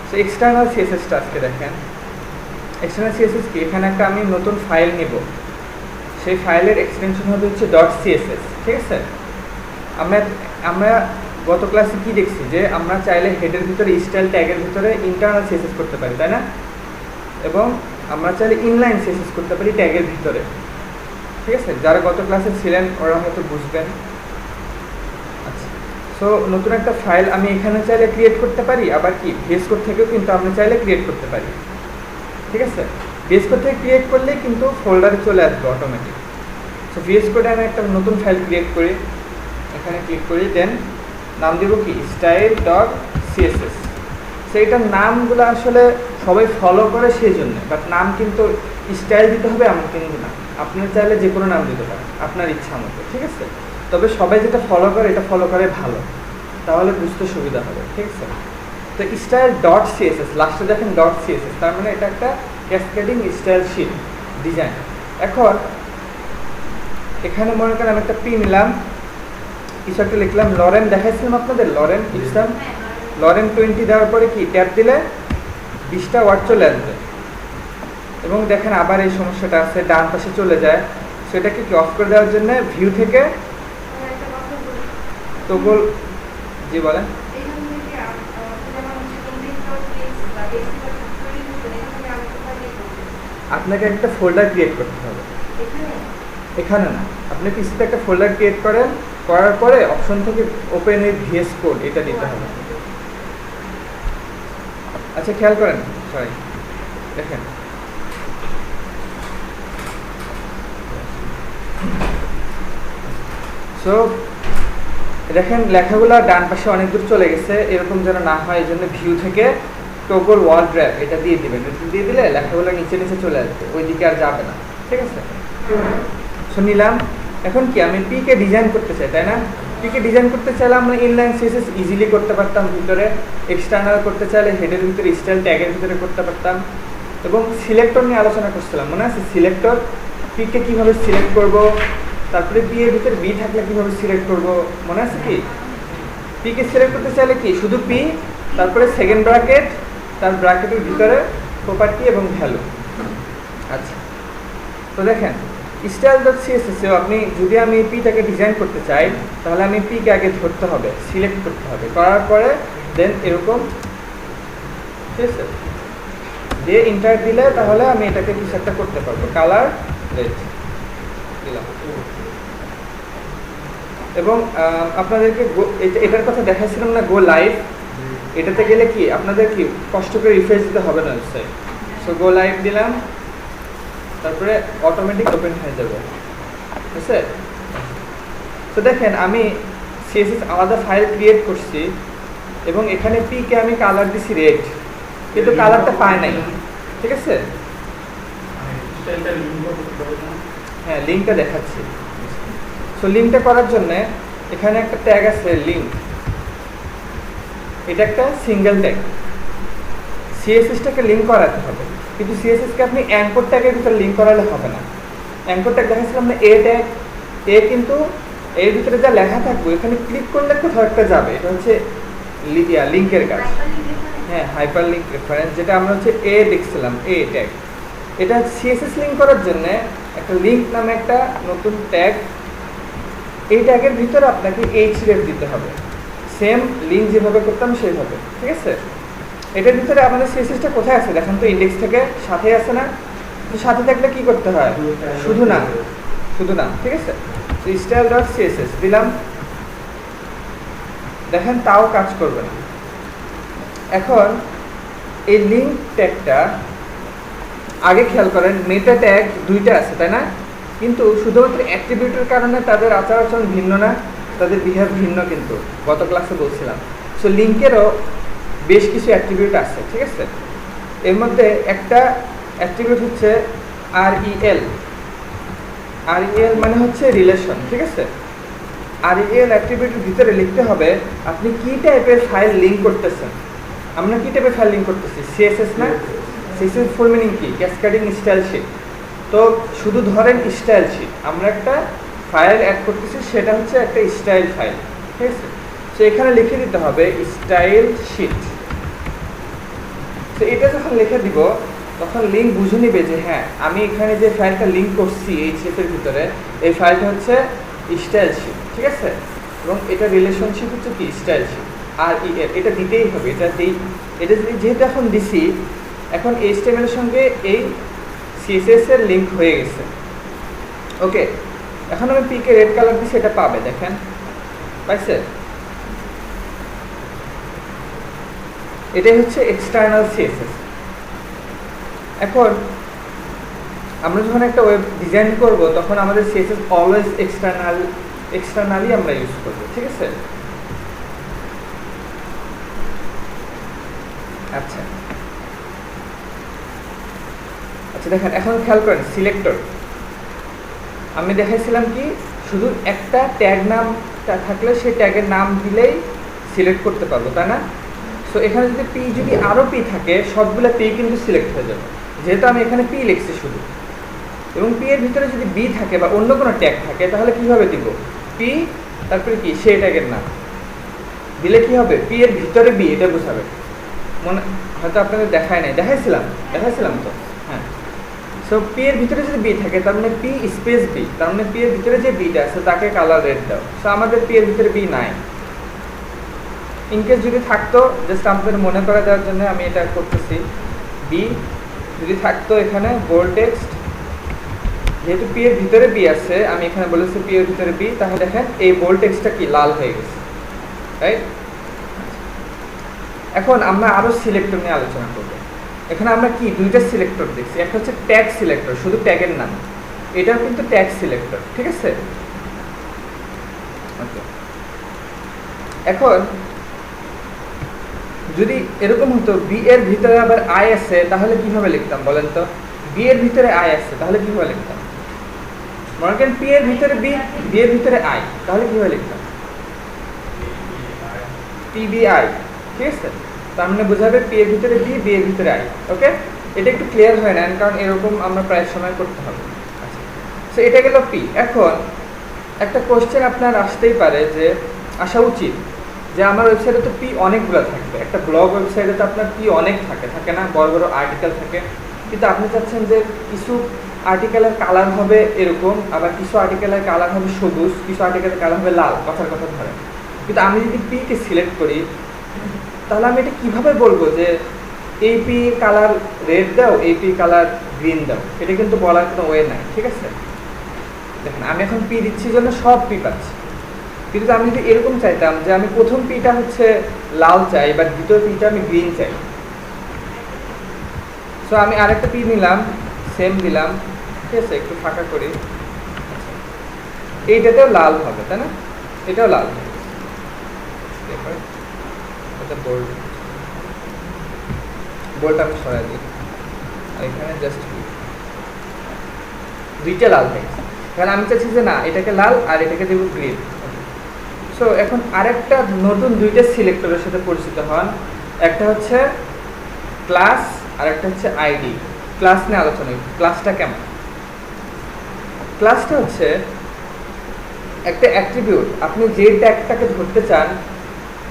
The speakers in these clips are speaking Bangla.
সো এক্সটার্নাল সিএসএসটা আজকে দেখেন। এক্সটার্নাল সিএসএস কি, এখানে একটা আমি নতুন ফাইল নিব, সেই ফাইলের এক্সটেনশন হবে হচ্ছে ডট সিএসএস, ঠিক আছে। আমরা গত ক্লাসে কি দেখছি যে আমরা চাইলে হেডের ভিতরে স্টাইল ট্যাগের ভিতরে ইন্টারনাল সিএসএস করতে পারি, তাই না? এবং আমরা চাইলে ইনলাইন সিএসএস করতে পারি ট্যাগের ভিতরে, ঠিক আছে। যারা গত ক্লাসে ছিলেন ওরা হয়তো বুঝবেন। আচ্ছা, সো নতুন একটা ফাইল আমি এখানে চাইলে ক্রিয়েট করতে পারি, আবার কি ভিএস কোড থেকেও কিন্তু আমরা চাইলে ক্রিয়েট করতে পারি, ঠিক আছে। ভিএস কোড থেকে ক্রিয়েট করলেই কিন্তু ফোল্ডারে চলে আসবে অটোমেটিক। সো ভিএস কোডে আমি একটা নতুন ফাইল ক্রিয়েট করি, এখানে ক্লিক করি, দেন নাম দেবো কি স্টাইল ডট সিএসএস। সেইটার নামগুলো আসলে সবাই ফলো করে সেই জন্য, বাট নাম কিন্তু স্টাইল দিতে হবে এমন কিন্তু না, আপনি চাইলে যে কোনো নাম দিতে পারেন আপনার ইচ্ছা মতো, ঠিক আছে। তবে সবাই যেটা ফলো করে এটা ফলো করে ভালো, তাহলে বুঝতে সুবিধা হবে, ঠিক আছে। তো স্টাইল ডট সিএসএস, লাস্টে দেখেন ডট সিএসএস, তার মানে এটা একটা ক্যাসকেডিং স্টাইল শিট ডিজাইন। এখন এখানে মনে করেন আমি একটা পি নিলাম, কিছু একটা লিখলাম, লরেন দেখাইছিলাম আপনাদের, লরেন লিখলাম, লরেন 20 দেওয়ার পরে কি ট্যাপ দিলে 20টা ওয়ার্ড চলে আসবে। এবং দেখেন আবার এই সমস্যাটা আছে, ডান পাশে চলে যায়, সেটাকে কি অফ করে দেওয়ার জন্য ভিউ থেকে টগল, জি বলেন। আপনাকে একটা ফোল্ডার ক্রিয়েট করতে হবে, এখানে না, আপনি পিসিতে একটা ফোল্ডার ক্রিয়েট করেন, করার পরে অপশন থেকে ওপেন উইথ ভিএস কোড এটা দিতে হবে। আচ্ছা খেয়াল করেন, সরি দেখেন, সো দেখেন লেখাগুলো ডান পাশে অনেক দূর চলে গেছে, এরকম যেন না হয় এই জন্য ভিউ থেকে টগল ওয়াল ড্র্যাগ এটা দিয়ে দিবেন, এটা দিয়ে দিলে লেখাগুলো নিচে নিচে চলে আসবে, ওইদিকে আর যাবে না, ঠিক আছে। সো নিলাম, এখন কি আমি পি কে ডিজাইন করতে চাই, তাই না? পি কে ডিজাইন করতে চাইলে আমরা ইনলাইন সিএসএস ইজিলি করতে পারতাম, ভিতরে এক্সটার্নাল করতে চাইলে হেডের ভিতরে স্টাইল ট্যাগের ভিতরে করতে পারতাম। এবং সিলেক্টর নিয়ে আলোচনা করছিলাম, মনে আছে? সিলেক্টর, পি কে কীভাবে সিলেক্ট করব, তারপরে বি এর ভিতরে বি থাকলে কীভাবে সিলেক্ট করব, মনে আছে কি? পি কে সিলেক্ট করতে চাইলে কি শুধু পি, তারপরে সেকেন্ড ব্র্যাকেট, তার ব্র্যাকেটের ভিতরে প্রপার্টি এবং ভ্যালু। আচ্ছা, তো দেখেন স্টাইল ডট সিএসএসেও আপনি যদি আমি পিটাকে ডিজাইন করতে চাই, তাহলে আমি পিকে আগে ধরতে হবে, সিলেক্ট করতে হবে, করার পরে দেন এরকম, ঠিক আছে, দিয়ে ইন্টার দিলে তাহলে আমি এটাকে কিছু একটা করতে পারবো, কালার রেড দিলাম। এবং আপনাদেরকে এটার কথা দেখাচ্ছিলাম না, গো লাইভ, এটাতে গেলে কি আপনাদের কি কষ্ট করে রিফ্রেশ দিতে হবে না ওয়েবসাইট। সো গো লাইভ দিলাম, তারপরে অটোমেটিক ওপেন হয়ে যাবে, ঠিক আছে। তো দেখেন আমি সিএসএস আলাদা ফাইল ক্রিয়েট করছি এবং এখানে পি কে আমি কালার দিছি রেড, কিন্তু কালারটা পায় নাই, ঠিক আছে। হ্যাঁ, লিঙ্কটা দেখাচ্ছি। সো লিঙ্কটা করার জন্য এখানে একটা ট্যাগ আছে লিঙ্ক, এটা একটা সিঙ্গেল ট্যাগ, সিএসএসটাকে লিঙ্ক করাতে হবে, কিন্তু সিএসএসকে আপনি অ্যাঙ্কর ট্যাগের ভিতরে লিঙ্ক করালে হবে না। অ্যাঙ্কর ট্যাগ দেখাচ্ছিলাম না, এ ট্যাগ, এ কিন্তু এর ভিতরে যা লেখা থাকবে এখানে ক্লিক করলে কোথাও একটা যাবে, এটা হচ্ছে লিঙ্কের কাজ। হ্যাঁ, হাইপার লিঙ্ক রেফারেন্স, যেটা আমরা হচ্ছে এ দেখছিলাম, এ ট্যাগ। এটা সিএসএস লিঙ্ক করার জন্য একটা লিঙ্ক নামে একটা নতুন ট্যাগ, এই ট্যাগের ভিতরে আপনাকে এইচরেফ দিতে হবে, সেম লিঙ্ক যেভাবে করতাম সেইভাবে, ঠিক আছে। এটার ভিতরে আমাদের সিএসএসটা কোথায় আছে দেখেন তো, ইন্ডেক্স থেকে সাথে আছে না? তো সাথে থাকলে কি করতে হয়, শুধু না, শুধু না, ঠিক আছে। তো স্টাইল ডট সিএসএস দিলাম, দেখেন তাও কাজ করবে না। এখন এই লিঙ্ক ট্যাগটা আগে খেয়াল করেন, মেটা ট্যাগ দুইটা আছে তাই না, কিন্তু শুধুমাত্র অ্যাট্রিবিউটের কারণে তাদের আচার আচরণ ভিন্ন না, তাদের বিহেভ ভিন্ন, কিন্তু গত ক্লাসে বলছিলাম। সো লিঙ্কেরও বেশ কিছু অ্যাট্রিবিউট আছে, ঠিক আছে। এর মধ্যে একটা অ্যাট্রিবিউট হচ্ছে আরইএল, আরইএল মানে হচ্ছে রিলেশন, ঠিক আছে। আরইএল অ্যাট্রিবিউটের ভিতরে লিখতে হবে আপনি কি টাইপের ফাইল লিঙ্ক করতেছেন। আমরা কি টাইপের ফাইল লিঙ্ক করতেছি, সিএসএস না? সিএসএস ফুল মিনিং কি, ক্যাসকেডিং স্টাইল শিট। তো শুধু ধরেন স্টাইল শিট, আমরা একটা ফাইল অ্যাড করতেছি, সেটা হচ্ছে একটা স্টাইল ফাইল, ঠিক আছে। সো এখানে লিখে দিতে হবে স্টাইল শিট, তো এটা যখন লিখে দিব তখন লিঙ্ক বুঝে নিবে যে হ্যাঁ আমি এখানে যে ফাইলটা লিঙ্ক করছি এইচএফ এর ভিতরে, এই ফাইলটা হচ্ছে স্টাইলশিপ, ঠিক আছে, এবং এটা রিলেশনশিপ হচ্ছে কি স্টাইলশিপ আর এটা দিতেই হবে, এটা যেহেতু এখন দিছি, এখন HTML এর সঙ্গে এই CSS এর লিঙ্ক হয়ে গেছে। ওকে, এখন আমি পি কে রেড কালার দিছি, এটা পাবে, দেখেন পাইছে, এটাই হচ্ছে এক্সটার্নাল CSS। এখন আমরা যখন একটা ওয়েব ডিজাইন করব তখন আমাদের CSS অলওয়েজ এক্সটার্নালি আমরা ইউজ করব, ঠিক আছে। আচ্ছা আচ্ছা দেখেন, এখন খেয়াল করেন সিলেক্টর আমি দেখাইছিলাম কি শুধু একটা ট্যাগ নাম থাকলে সেই ট্যাগের নাম দিলেই সিলেক্ট করতে পারবো, তাই না? সো এখানে যদি আরও পি থাকে সবগুলো পি কিন্তু সিলেক্ট হয়ে যাবে, যেহেতু আমি এখানে পি লিখছি শুধু, এবং পি এর ভিতরে যদি বি থাকে বা অন্য কোনো ট্যাগ থাকে তাহলে কিভাবে দিব, পি তারপরে কি সেই ট্যাগের নাম দিলে কি হবে, পি এর ভিতরে বি, এটা বোঝাবে। মনে হয়তো আপনাদের দেখাইছিলাম তো, হ্যাঁ। সো পি এর ভিতরে যদি বি থাকে তার মানে পি স্পেস বি, তার মানে পি এর ভিতরে যে বিটা আছে তাকে কালার রেড দাও। সো আমাদের পি এর ভিতরে বি নাই, ইনকেস যদি থাকতো, জাস্ট আপনাদের মনে করে দেওয়ার জন্য আমি এটা করতেছি, বি যদি থাকতো এখানে বোল্ড টেক্সট, যেহেতু পি এর ভিতরে বি আছে আমি এখানে বলেছি পি এর ভিতরে বি, তাহলে দেখেন এই বোল্ড টেক্সটটা কি লাল হয়ে গেছে, রাইট। এখন আমরা আরো সিলেক্টর নিয়ে আলোচনা করব। এখানে আমরা কি দুইটা সিলেক্টর দেখছি, একটা হচ্ছে ট্যাগ সিলেক্টর, শুধু ট্যাগের নাম, এটাও কিন্তু ট্যাগ সিলেক্টর, ঠিক আছে। ওকে, এখন যদি এরকম হতো বি এর ভিতরে আবার আই আছে তাহলে কিভাবে লিখতাম বলেন তো, বি এর ভিতরে আই আছে তাহলে কিভাবে লিখতাম, মনে করেন পি এর ভিতরে বি, বি এর ভিতরে আই, তাহলে কিভাবে লিখতাম, PBI, ঠিক আছে। তার মানে বোঝাবে পি এর ভিতরে বি, বি এর ভিতরে আই। ওকে, এটা একটু ক্লিয়ার হয় না, কারণ এরকম আমরা প্রায় সময় করতে হবে। আচ্ছা, সো এটা গেল পি। এখন একটা কোশ্চেন আপনার আসতেই পারে, যে আসা উচিত যে আমার ওয়েবসাইটে তো পি অনেকগুলো থাকবে, একটা ব্লগ ওয়েবসাইটে তো আপনার পি অনেক থাকে না, বড় বড় আর্টিকেল থাকে, কিন্তু আপনি চাচ্ছেন যে কিছু আর্টিকেলের কালার হবে এরকম, আবার কিছু আর্টিকেলের কালার হবে সবুজ, কিছু আর্টিকেলের কালার হবে লাল, কথার কথা ধরেন। কিন্তু আমি যদি পি কে সিলেক্ট করি তাহলে আমি এটা কিভাবে বলবো যে এই পি কালার রেড দাও, এই পি কালার গ্রিন দাও, এটা কিন্তু বলার কোনো ওয়ে নাই, ঠিক আছে। দেখেন আমি এখন পি দিচ্ছি জন্য সব পি পাচ্ছি, কিন্তু আমি যদি এরকম চাইতাম যে আমি প্রথম পিটা হচ্ছে লাল চাই বা দ্বিতীয় পিটা আমি গ্রিন চাই, সো আমি আরেকটা পি নিলাম, সেম দিলাম, ঠিক আছে, একটু ফাঁকা করি, এইটাতেও লাল হবে, তাই না, এটাও লাল হবে, এটা বোল্ড আমি সরাই দিই, আর এখানে জাস্ট দুইটা লাল থাকছে, কারণ আমি চাচ্ছি যে না এটাকে লাল আর এটাকে দেবো গ্রিন। সো এখন আরেকটা নতুন দুইটা সিলেক্টরের সাথে পরিচিত হন, একটা হচ্ছে ক্লাস আর একটা হচ্ছে আইডি। ক্লাস নিয়ে আলোচনা, ক্লাসটা কেমন, ক্লাসটা হচ্ছে একটা অ্যাট্রিবিউট, আপনি যে ট্যাগটাকে ধরতে চান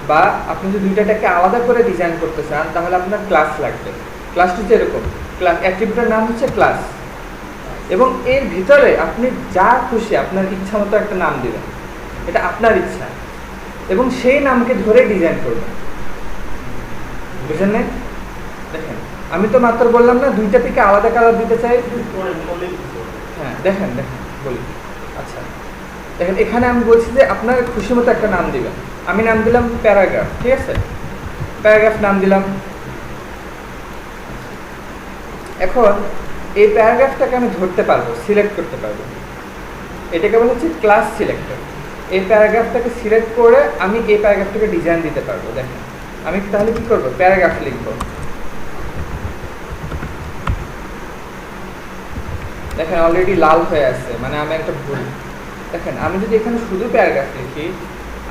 বা আপনি যদি দুইটা ট্যাগকে আলাদা করে ডিজাইন করতে চান তাহলে আপনার ক্লাস লাগবে। ক্লাসটা হচ্ছে এরকম, ক্লাস অ্যাট্রিবিউটের নাম হচ্ছে ক্লাস, এবং এর ভিতরে আপনি যা খুশি আপনার ইচ্ছা মতো একটা নাম দিবেন, এটা আপনার ইচ্ছা, এবং সেই নামকে ধরে ডিজাইন করবেন, বুঝলেন না? দেখেন আমি তো মাত্র বললাম না দুইটা থেকে আলাদা কালার দিতে চাই, হ্যাঁ দেখেন বলি। আচ্ছা দেখেন এখানে আমি বলছি যে আপনার খুশি মতো একটা নাম দিবেন, আমি নাম দিলাম প্যারাগ্রাফ, ঠিক আছে, প্যারাগ্রাফ নাম দিলাম। এখন এই প্যারাগ্রাফটাকে আমি ধরতে পারবো, সিলেক্ট করতে পারবো, এটাকে বলা হচ্ছে ক্লাস সিলেক্টর। এই প্যারাগ্রাফটাকে সিলেক্ট করে আমি এই প্যারাগ্রাফটাকে ডিজাইন দিতে পারবো। দেখেন আমি তাহলে কি করবো, প্যারাগ্রাফ লিখবো, দেখেন অলরেডি লাল হয়ে আছে, মানে আমি একটা ভুল। দেখেন আমি যদি এখানে শুধু প্যারাগ্রাফ লিখি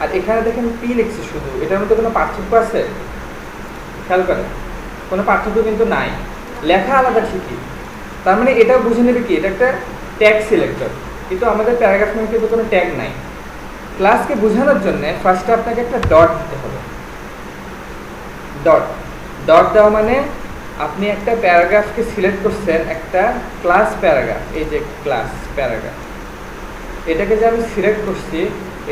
আর এখানে দেখেন পি লিখছি শুধু, এটার মধ্যে কোনো পার্থক্য আছে? খেয়াল করেন কোনো পার্থক্য কিন্তু নাই, লেখা আলাদা ঠিকই, তার মানে এটাও বুঝে নেবে কি এটা একটা ট্যাগ সিলেক্টর, কিন্তু আমাদের প্যারাগ্রাফ নামে কিন্তু কোনো ট্যাগ নাই। ক্লাসকে বোঝানোর জন্য ফার্স্টে আপনাকে একটা ডট দিতে হবে, ডট দেওয়া মানে আপনি একটা প্যারাগ্রাফকে সিলেক্ট করছেন, একটা ক্লাস প্যারাগ্রাফ, এই যে ক্লাস প্যারাগ্রাফ, এটাকে যে আমি সিলেক্ট করছি,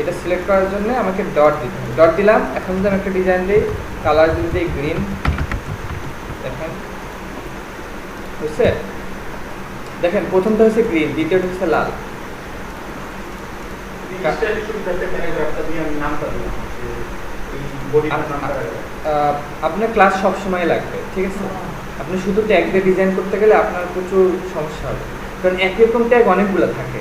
এটা সিলেক্ট করার জন্য আমাকে ডট দিতে হবে। ডট দিলাম। এখন যদি আমি একটা ডিজাইন দিই, কালার যদি দিই গ্রিন, দেখেন বুঝছে? দেখেন প্রথমটা হচ্ছে গ্রিন, দ্বিতীয়টা হচ্ছে লাল। আপনার ক্লাস সব সময় লাগবে, ঠিক আছে? আপনি শুধু ট্যাগ দিয়ে ডিজাইন করতে গেলে আপনার প্রচুর সমস্যা হবে, কারণ একই রকম ট্যাগ অনেকগুলো থাকে,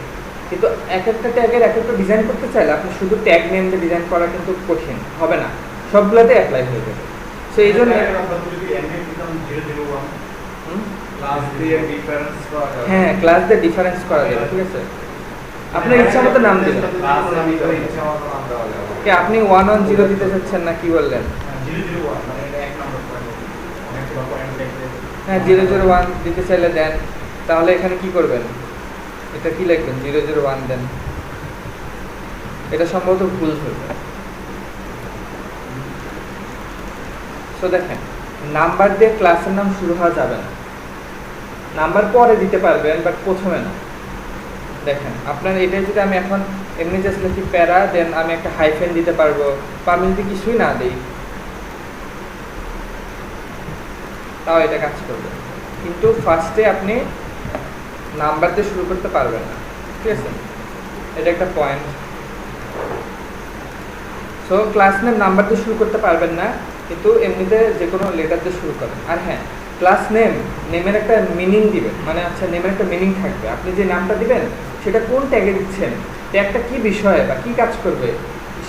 কিন্তু এক একটা ট্যাগের এক একটা ডিজাইন করতে চাইলে আপনি শুধু ট্যাগ নেম দিয়ে ডিজাইন করা কিন্তু কঠিন হবে না, সবগুলোতে অ্যাপ্লাই হয়ে যাবে। সো এই জন্য হ্যাঁ, ক্লাস দিয়ে ডিফারেন্স করা যাবে, ঠিক আছে? আপনার ইচ্ছা মতো নাম দিবেন। আপনি 110 দিতে চাচ্ছেন না কি বললেন? হ্যাঁ, 001 দিতে চাইলে দেন। তাহলে এখানে কি করবেন? এটা কি লিখবেন? 001 দেন। এটা সম্ভবত ভুল ধরবে। সো দেখেন, নাম্বার দিয়ে ক্লাসের নাম শুরু হওয়া যাবে না। নাম্বার পরে দিতে পারবেন, বাট প্রথমে না। দেখেন আপনার এটাই যদি আমি এখন এমনি জাস্ট লিখি প্যারা, দেন আমি একটা হাইফেন দিতে পারবো, বা আমি যদি কিছুই না দিই তাও এটা কাজ করবে, কিন্তু ফার্স্টে আপনি নাম্বার দিয়ে শুরু করতে পারবেন না, ঠিক আছে? এটা একটা point. So class name number দিয়ে শুরু করতে পারবেন না, কিন্তু এমনিতে যে কোনো লেটার দিয়ে শুরু করেন। আর হ্যাঁ, ক্লাস নেমের একটা মিনিং দিবেন, মানে আচ্ছা নেমের একটা মিনিং থাকবে। আপনি যে নামটা দিবেন সেটা কোন ট্যাগে দিচ্ছেন, ট্যাগটা কি বিষয় বা কি কাজ করবে,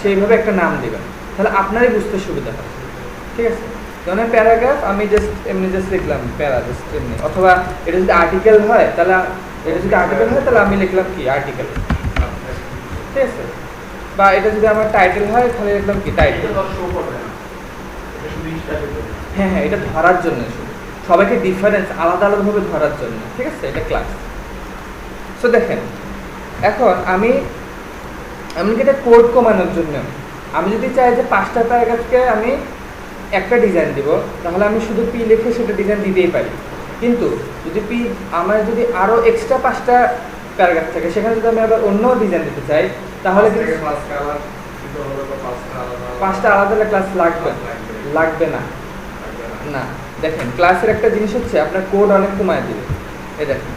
সেইভাবে একটা নাম দিবেন, তাহলে আপনারই বুঝতে সুবিধা হবে, ঠিক আছে? যেমন প্যারাগ্রাফ আমি এমনি লিখলাম প্যারা, জাস্ট এমনি। অথবা এটা যদি আর্টিকেল হয় তাহলে আমি লিখলাম কি আর্টিকেল, ঠিক আছে? বা এটা যদি আমার টাইটেল হয় তাহলে লিখলাম কি টাইটেল। হ্যাঁ হ্যাঁ, এটা ধরার জন্য, সবাইকে ডিফারেন্স আলাদা আলাদাভাবে ধরার জন্য, ঠিক আছে? এটা ক্লাস। সো দেখেন, এখন আমি এটা কোড কমানোর জন্য আমি যদি চাই যে 5টা প্যারাগ্রাফকে আমি একটা ডিজাইন দিব, তাহলে আমি শুধু পি লিখে সেটা ডিজাইন দিতেই পারি। কিন্তু যদি আমার যদি আরও এক্সট্রা 5টা প্যারাগ্রাফ থাকে, সেখানে যদি আমি আবার অন্য ডিজাইন দিতে চাই, তাহলে 5টা আলাদা ক্লাস লাগবে না। না, দেখেন ক্লাসের একটা জিনিস হচ্ছে আপনার কোড অনেক কমায় দিবে। এই দেখেন,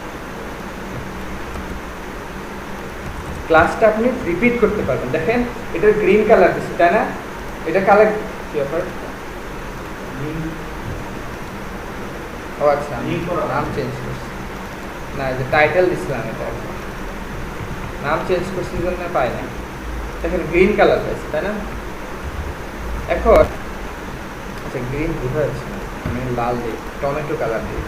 ক্লাসটা আপনি রিপিট করতে পারবেন। দেখেন এটার গ্রিন কালার দিচ্ছে, তাই না? এটা কালার কি ব্যাপার? ও আচ্ছা, নাম চেঞ্জ করছি না, যে টাইটেল দিছিলাম, এটা নাম চেঞ্জ করছি জন্য পাই না। দেখেন গ্রিন কালার পাইছে, তাই না? এখন আচ্ছা, গ্রিন বোঝা যাচ্ছে না, আমি লাল দিই, টমেটো কালার দিই।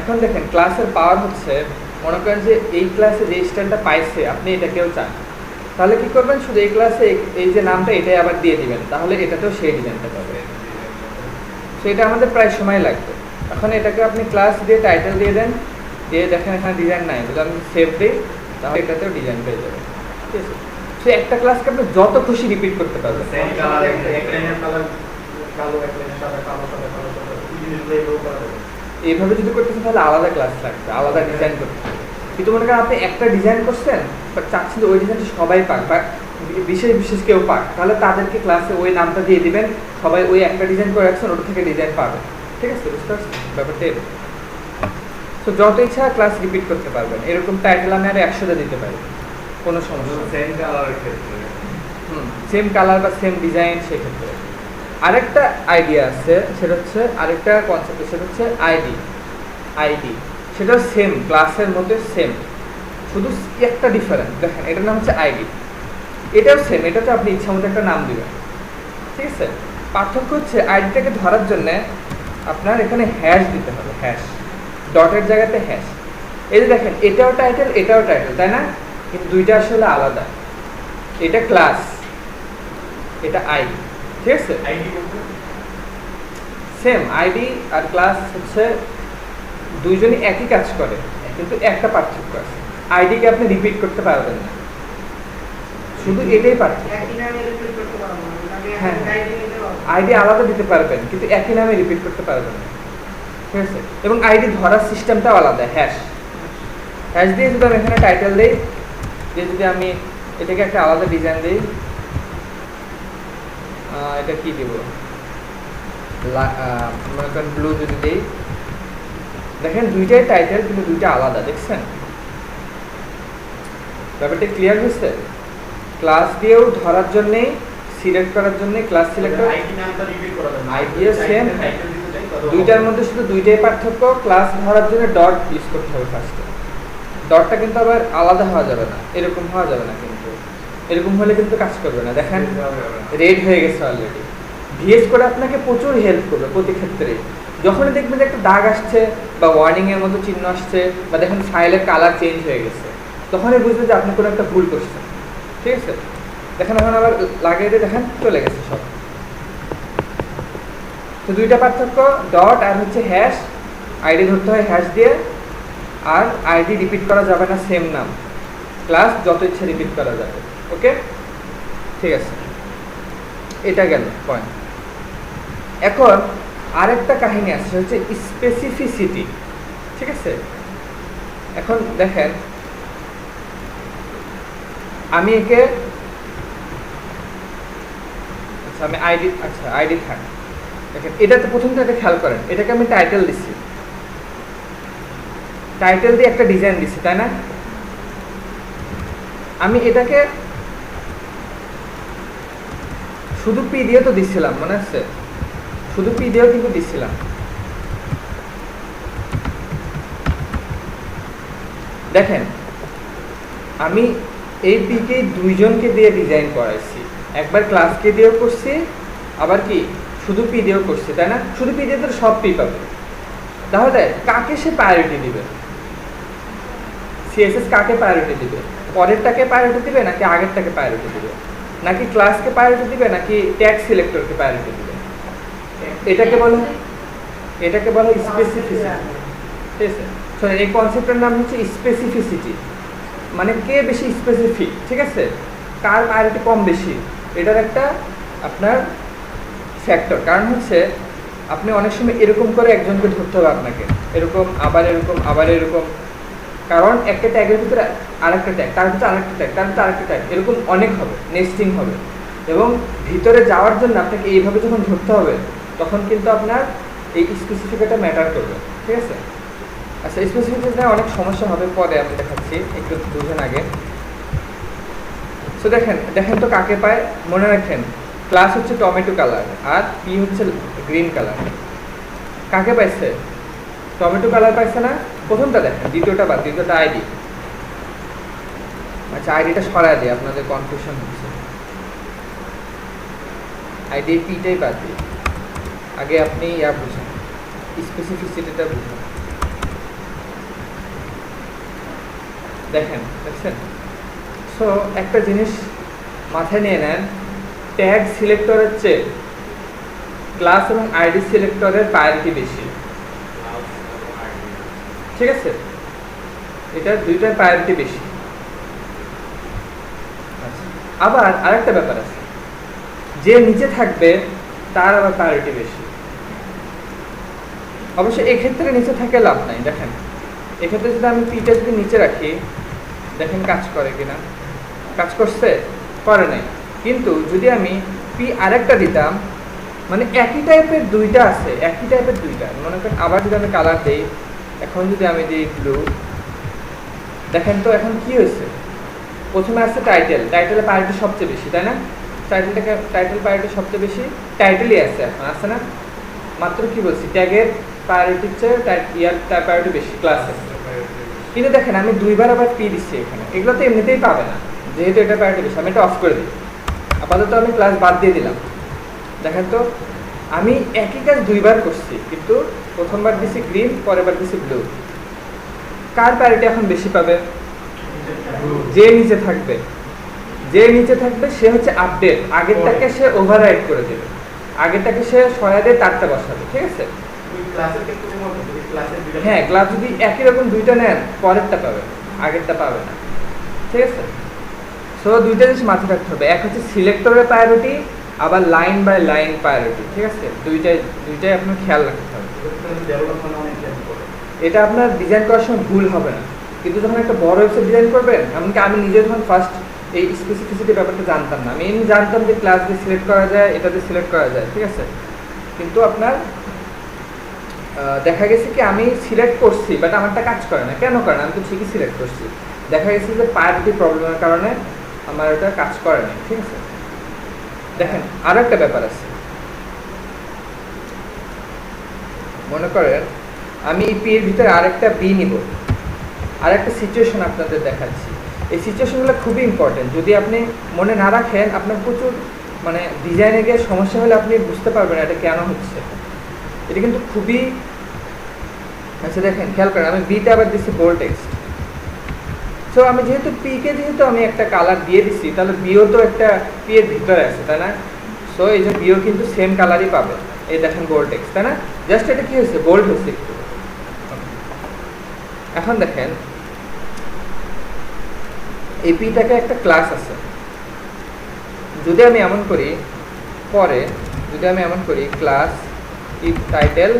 এখন দেখেন ক্লাসের পাওয়ার হচ্ছে, মনে করেন যে এই ক্লাসে যে স্টাইলটা পাইছে আপনি এটাকেও চান, তাহলে কি করবেন? শুধু এই ক্লাসে এই যে নামটা এটাই আবার দিয়ে দিবেন, তাহলে এটাতেও সেই ডিজাইনটা পাবে। সেটা আমাদের প্রায় সময় লাগবে। এখন এটাকে আপনি ক্লাস দিয়ে টাইটেল দিয়ে দেন, দিয়ে দেখেন এখানে ডিজাইন নাই, যদি আমি সেভ দিই তাহলে এটাতেও ডিজাইন পেয়ে যাবে, ঠিক আছে? সে একটা ক্লাসকে আপনি যত খুশি রিপিট করতে পারবেন। এইভাবে যদি করতেছেন তাহলে আলাদা ক্লাস লাগবে, আলাদা ডিজাইন করতে হবে। কিন্তু মনে করেন আপনি একটা ডিজাইন করছেন, বাট চাচ্ছেন ওই ডিজাইনটা সবাই পাক বা বিশেষ কেউ পাক, তাহলে তাদেরকে ক্লাসে ওই নামটা দিয়ে দিবেন, সবাই ওই একটা ডিজাইন করে রাখছেন, ওটা থেকে ডিজাইন পাবে, ঠিক আছে? বুঝতে পারছেন ব্যাপারটা? তো যত ইচ্ছা ক্লাস রিপিট করতে পারবেন। এরকম টাইটেল আমি আর 100টা দিতে পারি, কোনো সমস্যা। সেম কালার বা সেম ডিজাইন, সেক্ষেত্রে আরেকটা আইডিয়া আছে, সেটা হচ্ছে আরেকটা কনসেপ্ট, সেটা হচ্ছে আইডি। সেটা সেম ক্লাসের মধ্যে সেম, শুধু একটা ডিফারেন্স। দেখেন এটার নাম হচ্ছে আইডি, এটাও সেম, এটাতে আপনি ইচ্ছা মতো একটা নাম দিবেন, ঠিক আছে? পার্থক্য হচ্ছে আইডিটাকে ধরার জন্য আপনার এখানে হ্যাশ দিতে হবে, হ্যাশ, ডটের জায়গাতে হ্যাশ। এই যে দেখেন এটাও টাইটেল, তাই না? কিন্তু দুইটা আসলে আলাদা। এটা ক্লাস, এটা আইডি, ঠিক আছে? সেম আইডি আর ক্লাস হচ্ছে দুইজনই একই কাজ করে, কিন্তু একটা পার্থক্য আছে, আইডিকে আপনি রিপিট করতে পারবেন না, শুধু এটাই পার্থক্য। হ্যাঁ, আইডি আলাদা দিতে পারবেন কিন্তু একই নামে রিপিট করতে পারবেন না, ঠিক আছে। এবং আইডি ধরার সিস্টেমটাও আলাদা, হ্যাশ দিয়ে যদি আমি এখানে টাইটেল দিই, দিয়ে যদি আমি এটাকে একটা আলাদা ডিজাইন দিই, এটা কি দিব, মনে করেন ব্লু যদি দিই, দেখেন দুইটাই টাইটেল কিন্তু দুইটা আলাদা, দেখছেন ব্যাপারটা ক্লিয়ার হয়েছে। ক্লাস দিয়েও ধরার জন্যেই, সিলেক্ট করার জন্য ক্লাস সিলেক্টর আইডিও সেম, দুইটার মধ্যে শুধু দুইটাই পার্থক্য, ক্লাস ধরার জন্য ডট ইউজ করতে হবে ফার্স্টে। ডটটা কিন্তু আবার আলাদা হওয়া যাবে না, এরকম হওয়া যাবে না, কিন্তু এরকম হলে কিন্তু কাজ করবে না। দেখেন রেড হয়ে গেছে অলরেডি। ভিএস কোড আপনাকে প্রচুর হেল্প করবে প্রতি ক্ষেত্রে। যখনই দেখবেন যে একটা দাগ আসছে বা ওয়ার্নিং এর মতো চিহ্ন আসছে বা দেখেন ফাইলের কালার চেঞ্জ হয়ে গেছে, তখনই বুঝবেন যে আপনি কোনো একটা ভুল করছেন, ঠিক আছে। দেখেন এখন আবার লাগিয়ে দিয়ে দেখেন চলে গেছে সব। তো দুইটা পার্থক্য, ডট আর হচ্ছে হ্যাশ। আইডি ধরতে হয় হ্যাশ দিয়ে, আর আইডি রিপিট করা যাবে না সেম নাম, ক্লাস যত ইচ্ছে রিপিট করা যাবে। ওকে, ঠিক আছে, এটা গেল পয়েন্ট। এখন আরেকটা কাহিনী আছে, হচ্ছে স্পেসিফিসিটি, ঠিক আছে। এখন দেখেন আমি একে, আচ্ছা আমি আইডি থাক, দেখেন এটাতে প্রথমটা এটা খেয়াল করেন, এটাকে আমি টাইটেল দিচ্ছি, টাইটেল দিয়ে একটা ডিজাইন দিচ্ছি, তাই না। আমি এটাকে শুধু পি দিয়ে তো দিচ্ছিলাম, মনে আছে, শুধু পি দিয়েও কিন্তু দিচ্ছিলাম। দেখেন আমি এই পিকে দুইজনকে দিয়ে ডিজাইন করাইছি, একবার ক্লাসকে দিয়েও করছি, আবার কি শুধু পি দিয়েও করছি, তাই না। শুধু পি দিয়ে তো সব পি পাবে, তাহলে কাকে সে প্রায়োরিটি দিবে, সিএসএস কাকে প্রায়োরিটি দিবে, পরেরটাকে প্রায়োরিটি দিবে নাকি আগেরটাকে প্রায়োরিটি দিবে, নাকি ক্লাসকে প্রায়োরিটি দিবে নাকি ট্যাগ সিলেক্টরকে প্রায়োরিটি দিবে। এটাকে বলে স্পেসিফিসিটি, ঠিক আছে। সো এই কনসেপ্টের নাম হচ্ছে স্পেসিফিসিটি, মানে কে বেশি স্পেসিফিক, ঠিক আছে, কার প্রায়োরিটি কম বেশি, এটার একটা আপনার ফ্যাক্টর। কারণ হচ্ছে আপনি অনেক সময় এরকম করে একজনকে ধরতে হবে আপনাকে, এরকম আবার এরকম আবার এরকম, কারণ একটা ট্যাগের ভিতরে আরেকটা ট্যাগ, তার ভিতরে আরেকটা ট্যাগ, তার ভিতরে আরেকটা ট্যাগ, এরকম অনেক হবে, নেস্টিং হবে। এবং ভিতরে যাওয়ার জন্য আপনাকে এইভাবে যখন ধরতে হবে, তখন কিন্তু আপনার এই স্পেসিফিকটা ম্যাটার করবে, ঠিক আছে। আচ্ছা, স্পেসিফিকটা অনেক সমস্যা হবে, পরে আমি দেখাচ্ছি, একটু বুঝেন আগে। সো দেখেন তো কাকে পায়, মনে রাখেন ক্লাস হচ্ছে টমেটো কালার আর পি হচ্ছে গ্রিন কালার। কাকে পাইছে, টমেটো কালার পাইছে না, প্রথমটা দেখেন, দ্বিতীয়টা বাদ, দ্বিতীয়টা আইডি। আচ্ছা আইডিটা সরায় দিই, আপনাদের কনফিউশন হচ্ছে, আইডি পিটাই বাদ দিই, আগে আপনি বুঝেন, স্পেসিফিসিটিটা বুঝেন। দেখছেন। সো একটা জিনিস মাথায় নিয়ে নেন, ট্যাগ সিলেক্টরের চেয়ে ক্লাস এবং আইডি সিলেক্টরের প্রায়োরিটি বেশি, ঠিক আছে, এটা দুইটার প্রায়োরিটি বেশি। আচ্ছা, আবার আরেকটা ব্যাপার আছে, যে নিচে থাকবে তার আবার প্রায়োরিটি বেশি। অবশ্য এক্ষেত্রে নিচে থাকে লাভ নাই। দেখেন এক্ষেত্রে যদি আমি পিটা যদি নিচে রাখি, দেখেন কাজ করে কিনা, কাজ করছে, করে নাই। কিন্তু যদি আমি পি আরেকটা দিতাম, মানে একই টাইপের দুইটা আছে, একই টাইপের দুইটা, মনে করেন আবার যদি আমি কালার দিই, এখন যদি আমি দিই ব্লু, দেখেন তো এখন কি হয়েছে, প্রথমে আসছে টাইটেলের প্রায়োরিটি সবচেয়ে বেশি, তাই না। টাইটেল প্রায়োরিটি সবচেয়ে বেশি, টাইটেলই আছে, এখন আছে না, মাত্র কি বলছি, ট্যাগের প্রায়োরিটির চেয়ে তার প্রায়োরিটি বেশি ক্লাসে। কিন্তু দেখেন আমি দুইবার আবার পি দিচ্ছি এখানে, এগুলো তো এমনিতেই পাবে না, যেহেতু এটা প্রায়োরিটি বেশি, আমি এটা অফ করে দিই, আপাতত আমি ক্লাস বাদ দিয়ে দিলাম। দেখেন তো আমি একই কাজ দুইবার করছি, কিন্তু প্রথমবার দিছি গ্রিন, পরের বার দিছি ব্লু। কার প্রায়োরিটি এখন বেশি পাবে, যে নিচে থাকবে সে হচ্ছে আপডেট, আগেরটাকে সে ওভাররাইড করে দেবে, আগেরটাকে সে সরাই দিয়ে তারটা বসাবে, ঠিক আছে। হ্যাঁ, ক্লাস যদি একই রকম দুইটা নেন, পরেরটা পাবে, আগেরটা পাবে না, ঠিক আছে। সো দুইটা জিনিস মাথায় রাখতে হবে, এক হচ্ছে সিলেক্টরের প্রায়োরিটি, আবার লাইন বাই লাইন প্রায়োরিটি, ঠিক আছে? দুইটাই আপনার খেয়াল রাখতে হবে। এটা আপনার ডিজাইন করার সময় ভুল হবে না, কিন্তু যখন একটা বড় ওয়েবসাইট ডিজাইন করবেন, এমনকি আমি নিজে যখন ফার্স্ট এই স্পেসিফিসিটি ব্যাপারটা জানতাম না, আমি এমনি জানতাম যে ক্লাস দিয়ে সিলেক্ট করা যায়, এটা দিয়ে সিলেক্ট করা যায়, ঠিক আছে? কিন্তু আপনার দেখা গেছে কি আমি সিলেক্ট করছি বাট আমারটা কাজ করে না। কেন করে না? আমি তো ঠিকই সিলেক্ট করছি, দেখা গেছে যে প্রায়োরিটি প্রবলেমের কারণে আমার ওটা কাজ করে না, ঠিক আছে? দেখেন আরও একটা ব্যাপার আছে, মনে করেন আমি এই পি এর ভিতরে আরেকটা বি নিব, আরেকটা সিচুয়েশন আপনাদের দেখাচ্ছি। এই সিচুয়েশনগুলো খুবই ইম্পর্টেন্ট, যদি আপনি মনে না রাখেন আপনার প্রচুর মানে ডিজাইনে গিয়ে সমস্যা হলে আপনি বুঝতে পারবেন এটা কেন হচ্ছে। এটা কিন্তু খুবই, আচ্ছা দেখেন খেয়াল করেন, আমি বিটা আবার দিচ্ছি বোল্ড টেক্সট। সো আমি যেহেতু পিকে যেহেতু আমি একটা কালার দিয়ে দিচ্ছি, তাহলে বিও তো একটা পি এর ভিতরে আছে, তাই না? সো এই যে বিও কিন্তু সেম কালারই পাবে, এই দেখেন বোল্ড টেক্সট, তাই না? জাস্ট এটা কি হয়েছে, বোল্ড হয়েছে একটু। এখন দেখেন এই পিটাকে একটা ক্লাস আছে, যদি আমি এমন করি, পরে যদি আমি এমন করি ক্লাস ইফ টাইটেল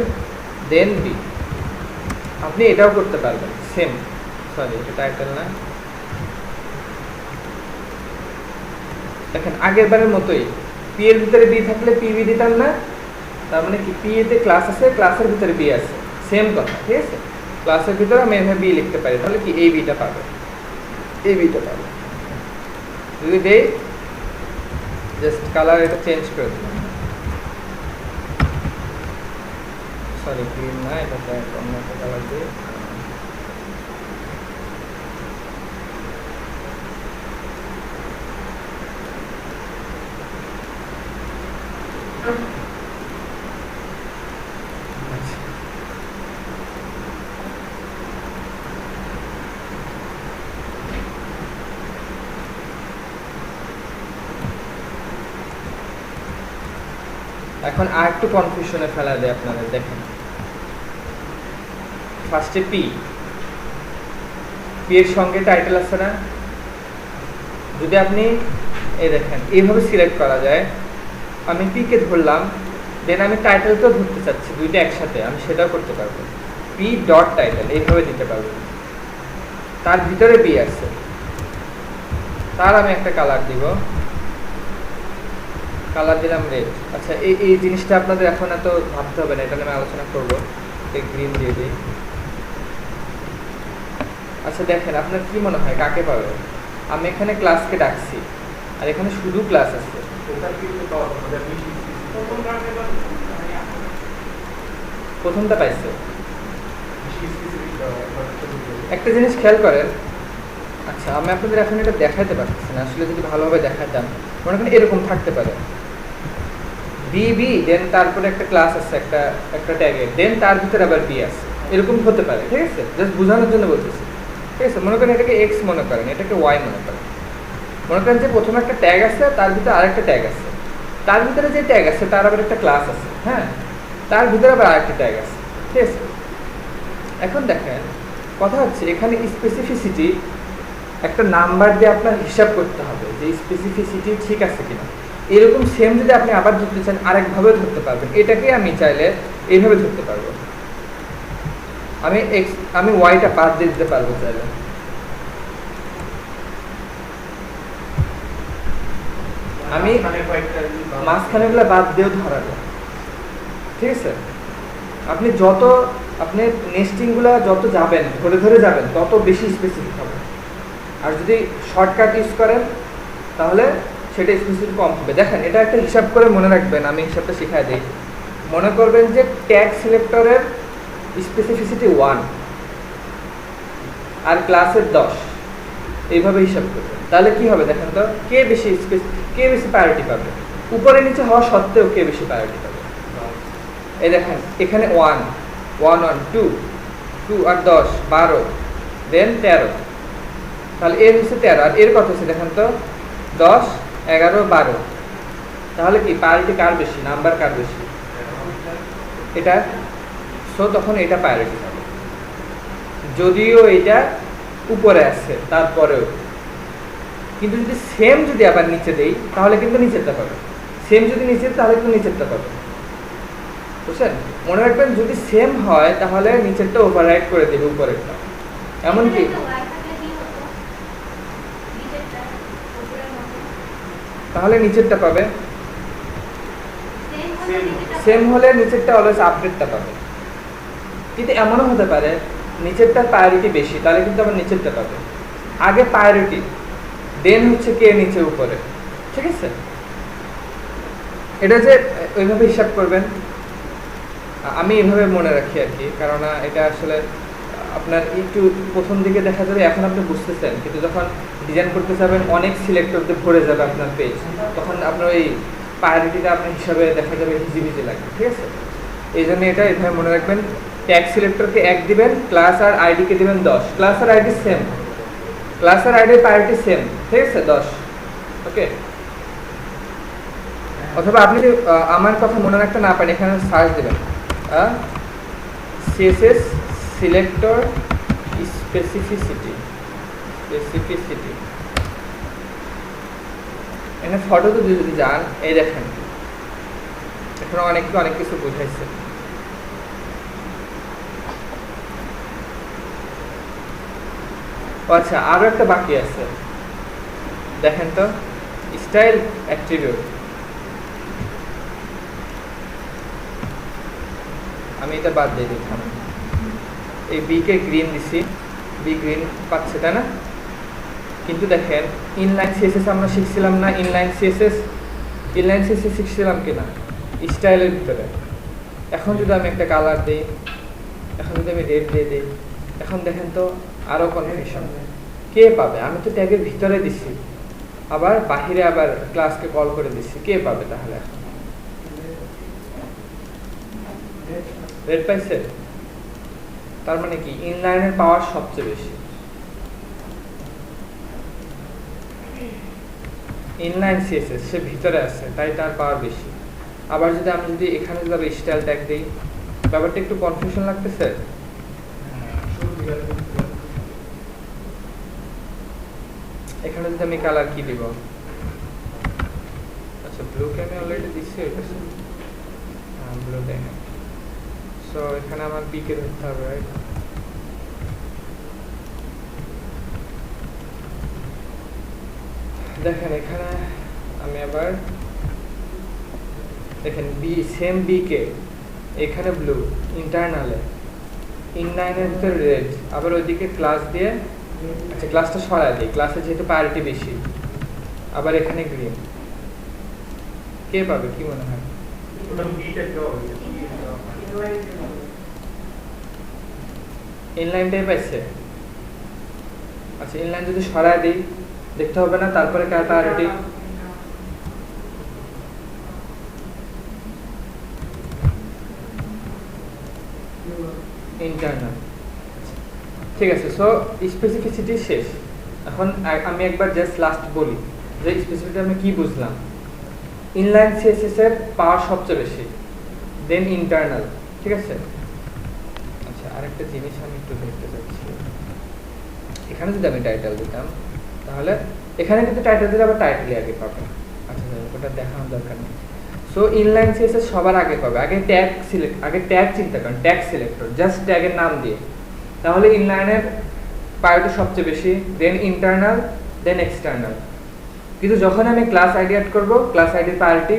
দেন বি, আপনি এটাও করতে পারবেন সেম, সরি এটা টাইটেল না, দেখেন আগের বারের মতোই পি এর ভিতরে বি থাকলে পি বি দিতাম না, তার মানে কি পি এতে ক্লাস আছে, ক্লাসের ভিতরে বি আছে, সেম কথা, ঠিক আছে? ক্লাসের ভিতরে আমি এভাবে বি লিখতে পারি, তাহলে কি এই বিটা পাবে, এই বিটা পাবে। যদি দেই জাস্ট কালার এটা চেঞ্জ করে দিলাম, সরি গ্রিন না, এটাতে অন্য একটা কালার দিই, এখন আর একটু কনফিউশনে ফেলা দেয় আপনাদের। দেখেন ফার্স্টে পি, পি এর সঙ্গে টাইটেল আছে না, যদি আপনি এই দেখেন এইভাবে সিলেক্ট করা যায়, আমি পি কে ধরলাম, দেন আমি টাইটেলটাও ধরতে চাচ্ছি, দুইটা একসাথে আমি সেটাও করতে পারবো, পি ডট টাইটেল এইভাবে দিতে পারবো, তার ভিতরে বি আছে, তার আমি একটা কালার দিব, কালার দিলাম রেড। আচ্ছা এই জিনিসটা আপনাদের এখন এত ভাবতে হবে না, এটা নিয়ে আমি আলোচনা করবো, গ্রিন দিয়ে দিই। আচ্ছা দেখেন আপনার কি মনে হয় কাকে পাবে? আমি এখানে ক্লাসকে ডাকছি আর এখানে শুধু ক্লাস আছে, প্রথমটা পাইছে। একটা জিনিস খেয়াল করেন, আচ্ছা আমি আপনাদের এখন এটা দেখাতে পারতেছি না, আসলে যদি ভালোভাবে দেখাতাম, মনে করেন এরকম থাকতে পারে বি বি, দেন তারপরে একটা ক্লাস আছে একটা ট্যাগে, দেন তার ভিতরে আবার বি আছে, এরকম হতে পারে, ঠিক আছে? জাস্ট বোঝানোর জন্য বলতেছি, ঠিক আছে? মনে করেন এটাকে এক্স মনে করেন, এটাকে ওয়াই মনে করেন, মনে করেন যে প্রথমে একটা ট্যাগ আছে, তার ভিতরে আরেকটা ট্যাগ আছে, তার ভিতরে যে ট্যাগ আছে তার আবার একটা ক্লাস আছে, হ্যাঁ, তার ভিতরে আবার আরেকটা ট্যাগ আছে, ঠিক আছে? এখন দেখেন কথা হচ্ছে এখানে স্পেসিফিসিটি একটা নাম্বার দিয়ে আপনার হিসাব করতে হবে যে স্পেসিফিসিটি ঠিক আছে কিনা। এরকম সেম যদি আপনি আবার ধরতে চান আরেকভাবে ধরতে পারবেন, এটাকে আমি চাইলে এইভাবে ধরতে পারবো, আমি ওয়াইটা বাদ দিয়ে দিতে পারবো চাইলে, আমি মাঝখানেগুলো বাদ দিয়েও ধরা যায়, ঠিক আছে? আপনি যত আপনি নেস্টিংগুলো যত যাবেন ধরে ধরে যাবেন তত বেশি স্পেসিফিক হবে, আর যদি শর্টকাট ইউজ করেন তাহলে সেটা স্পেসিফিক কম হবে। দেখেন এটা একটা হিসাব করে মনে রাখবেন, আমি হিসাবটা শিখাই দিই। মনে করবেন যে ট্যাগ সিলেক্টরের স্পেসিফিসিটি 1 আর ক্লাসের 10, এইভাবে হিসাব করবেন, তাহলে কি হবে দেখেন তো, কে বেশি প্রায়োরিটি পাবে, উপরে নিচে হওয়া সত্ত্বেও কে বেশি প্রায়োরিটি পাবে। এই দেখেন এখানে 1 1 1 2 2 আর 10 12 দেন 13, তাহলে এর হচ্ছে 13 আর এর কত হচ্ছে দেখেন তো 10 11 12, তাহলে কি প্রায়োরিটি কার বেশি, নাম্বার কার বেশি? এটা। সো তখন এটা প্রায়োরিটি হবে, যদিও এটা উপরে আছে তারপরেও, কিন্তু যদি সেম যদি আবার নিচে দেই তাহলে কিন্তু নিচেরটা পাবে, সেম যদি নিচের তাহলে কিন্তু নিচেরটা পাবে, বুঝছেন? মনে রাখবেন যদি সেম হয় তাহলে নিচেরটা ওভাররাইড করে দেবে উপরেরটা, এমনকি তাহলে নিচেরটা পাবে, সেম হলে নিচেরটা অলওয়েজ আপডেটটা পাবে। কিন্তু এমনও হতে পারে নিচেরটার প্রায়োরিটি বেশি, তাহলে কিন্তু আবার নিচেরটা পাবে। আগে প্রায়োরিটি, দেন হচ্ছে কে নিচে উপরে, ঠিক আছে? এটা যে ওইভাবে হিসাব করবেন, আমি এইভাবে মনে রাখি আর কি, কারণ এটা আসলে আপনার একটু প্রথম দিকে দেখা যাবে এখন আপনি বুঝতেছেন, কিন্তু যখন ডিজাইন করতে যাবেন অনেক সিলেক্টর দিয়ে ভরে যাবে আপনার পেজ, তখন আপনার ওই প্রায়োরিটিটা আপনার হিসাবে দেখা যাবে হিজিবিজি লাগবে, ঠিক আছে? এই জন্য এটা এভাবে মনে রাখবেন, ট্যাগ সিলেক্টরকে 1 দিবেন, ক্লাস আর আইডিকে দিবেন 10, ক্লাস আর আইডি সেম, ক্লাস আর আইডির প্রায়োরিটি সেম, ঠিক আছে 10, ওকে? অথবা আপনি যদি আমার কথা মনে রাখতে না পারেন এখানে সার্চ দেবেন সিএসএস সিলেক্টর স্পেসিফিসিটি, এখানে ফটো তো যদি যান, এই দেখেন এখন অনেক কিছু বুঝাইছে। আচ্ছা, আরো একটা বাকি আছে, দেখেন তো স্টাইল অ্যাট্রিবিউট। আমি এটা বাদ দিয়ে দিলাম, এই বি কে গ্রিন দিছি, বি গ্রিন পাচ্ছে তাই না? কিন্তু দেখেন ইনলাইন সিএসএস আমরা শিখছিলাম না, ইনলাইন সিএসএস শিখছিলাম কিনা স্টাইলের ভিতরে। এখন যদি আমি একটা কালার দিই, এখন যদি আমি রেড দিয়ে দিই, এখন দেখেন তো আরো কনফিউশন, কে পাবে? আমি তো ট্যাগের ভিতরে দিছি, আবার বাহিরে আবার ক্লাসকে কল করে দিচ্ছি, কে পাবে তাহলে? এখন রেড পাইছে, তার মানে কি ইনলাইনের পাওয়ার সবচেয়ে বেশি, ইনলাইন সিএসএস সে ভিতরে আছে তাই তার পাওয়ার বেশি। আবার যদি আমি এখানে যদি স্টাইল ট্যাগ দিই, ব্যাপারটা একটু কনফিউশন লাগতেছে। এখানে যদি আমি কালার কি দিব, আচ্ছা ব্লু কে আমি অলরেডি দিচ্ছি, ব্লু দেয় না, সো এখানে আমার বি কে ধরতে হবে, রাইট? দেখেন এখানে আমি আবার দেখেন বি সেম বি কে এখানে ব্লু ইন্টারনালে, ইনলাইনের ভিতরে রেড, আবার ওইদিকে ক্লাস দিয়ে, আচ্ছা ক্লাসটা সরাই দিই, ক্লাসে যেহেতু প্রায়োরিটি বেশি, আবার এখানে গ্রিন, কে পাবে কি মনে হয়? ইনলাইনটাই পাইছে। আচ্ছা ইনলাইন যদি সরাই দিই দেখতে হবে না, তারপরে কার প্রায়োরিটি? ইন্টারনাল, ঠিক আছে। সো স্পেসিফিসিটি শেষ। এখন আমি একবার জাস্ট লাস্ট বলি যে স্পেসিফিসিটি আমি কি বুঝলাম। ইনলাইন সিএসএস এর পাওয়ার সবচেয়ে বেশি, দেন ইন্টারনাল, ঠিক আছে? আচ্ছা আরেকটা জিনিস আমি একটু দেখতে চাচ্ছি, এখানে যদি আমি টাইটেল দিতাম তাহলে এখানে কিন্তু টাইটেল দিলে আবার টাইটেলই আগে পাবে। আচ্ছা ওটা দেখানোর দরকার নেই। সো ইনলাইন সিএসএস সবার আগে পাবে, আগে ট্যাগ চিন্তা করেন, ট্যাগ সিলেক্টর জাস্ট ট্যাগের নাম দিয়ে, তাহলে ইনলাইনের প্রায়োরিটি সবচেয়ে বেশি, দেন ইন্টারনাল, দেন এক্সটার্নাল। কিন্তু যখন আমি ক্লাস আইডি অ্যাড করব, ক্লাস আইডির প্রায়োরিটি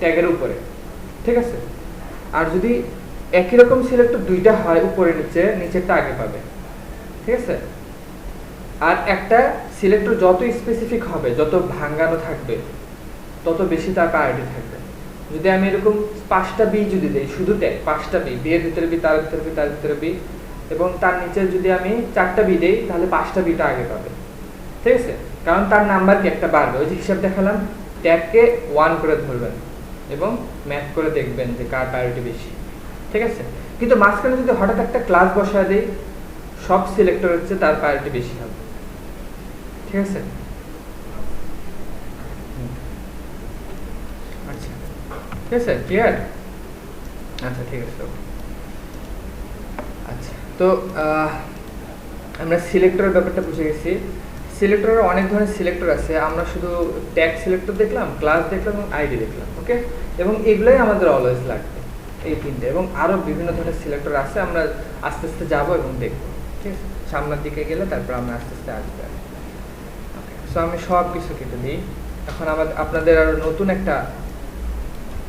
ট্যাগের উপরে, ঠিক আছে? আর যদি একই রকম সিলেক্টর দুইটা হয় উপরে নিচে, নিচেরটা আগে পাবে, ঠিক আছে? আর একটা সিলেক্টর যত স্পেসিফিক হবে, যত ভাঙানো থাকবে, তত বেশি তার প্রায়োরিটি থাকবে। যদি আমি এরকম 5টা বি যদি দেই, শুধু ট্যাগ 5টা বি, বি এর ভিতরে বি, তার ভিতরে বি, তার ভিতরে বি, এবং তার নিচে যদি আমি 4টা বি দেই তাহলে 5টা বিটা আগে পাবে, ঠিক আছে? কারণ তার নাম্বার কি একটা বাড়বে। ওই যে হিসাব দেখালাম, ট্যাগকে 1 করে ধরবেন এবং ম্যাপ করে দেখবেন যে কার প্রায়োরিটি বেশি, ঠিক আছে? কিন্তু মাঝখানে যদি হঠাৎ একটা ক্লাস বসায় দেই, সব সিলেক্টর হচ্ছে তার প্রায়োরিটি বেশি হবে, ঠিক আছে? আচ্ছা ঠিক আছে, ক্লিয়ার? আচ্ছা ঠিক আছে। আচ্ছা তো আমরা সিলেক্টরের ব্যাপারটা বুঝে গেছি। সিলেক্টরের অনেক ধরনের সিলেক্টর আছে, আমরা শুধু ট্যাগ সিলেক্টর দেখলাম, ক্লাস দেখলাম এবং আইডি দেখলাম, ওকে। এবং এগুলোই আমাদের অলওয়েজ লাগবে, এই তিনটে। এবং আরও বিভিন্ন ধরনের সিলেক্টর আছে, আমরা আস্তে আস্তে যাবো এবং দেখবো, ঠিক আছে। সামনের দিকে গেলে তারপর আমরা আস্তে আস্তে আসবো। সো আমি সব কিছু কেটে দিই। এখন আপনাদের আরও নতুন একটা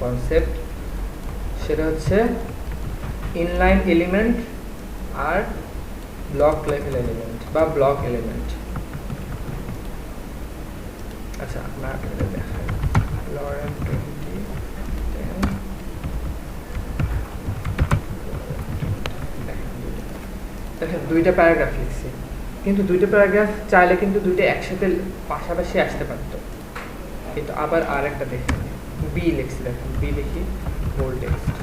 কনসেপ্ট, সেটা হচ্ছে ইনলাইন এলিমেন্ট আর ব্লক লেভেল এলিমেন্ট বা ব্লক এলিমেন্ট। আচ্ছা, আপনার দেখাই লরেন্ট 2010 দেখেন দুইটা প্যারাগ্রাফ লিখছি, কিন্তু দুইটা প্যারাগ্রাফ চাইলে কিন্তু দুইটা একসাথে পাশাপাশি আসতে পারতো, কিন্তু আবার আর একটা দেখেন বি লিখছি, দেখেন বি লিখি বোল্ড টেক্সট,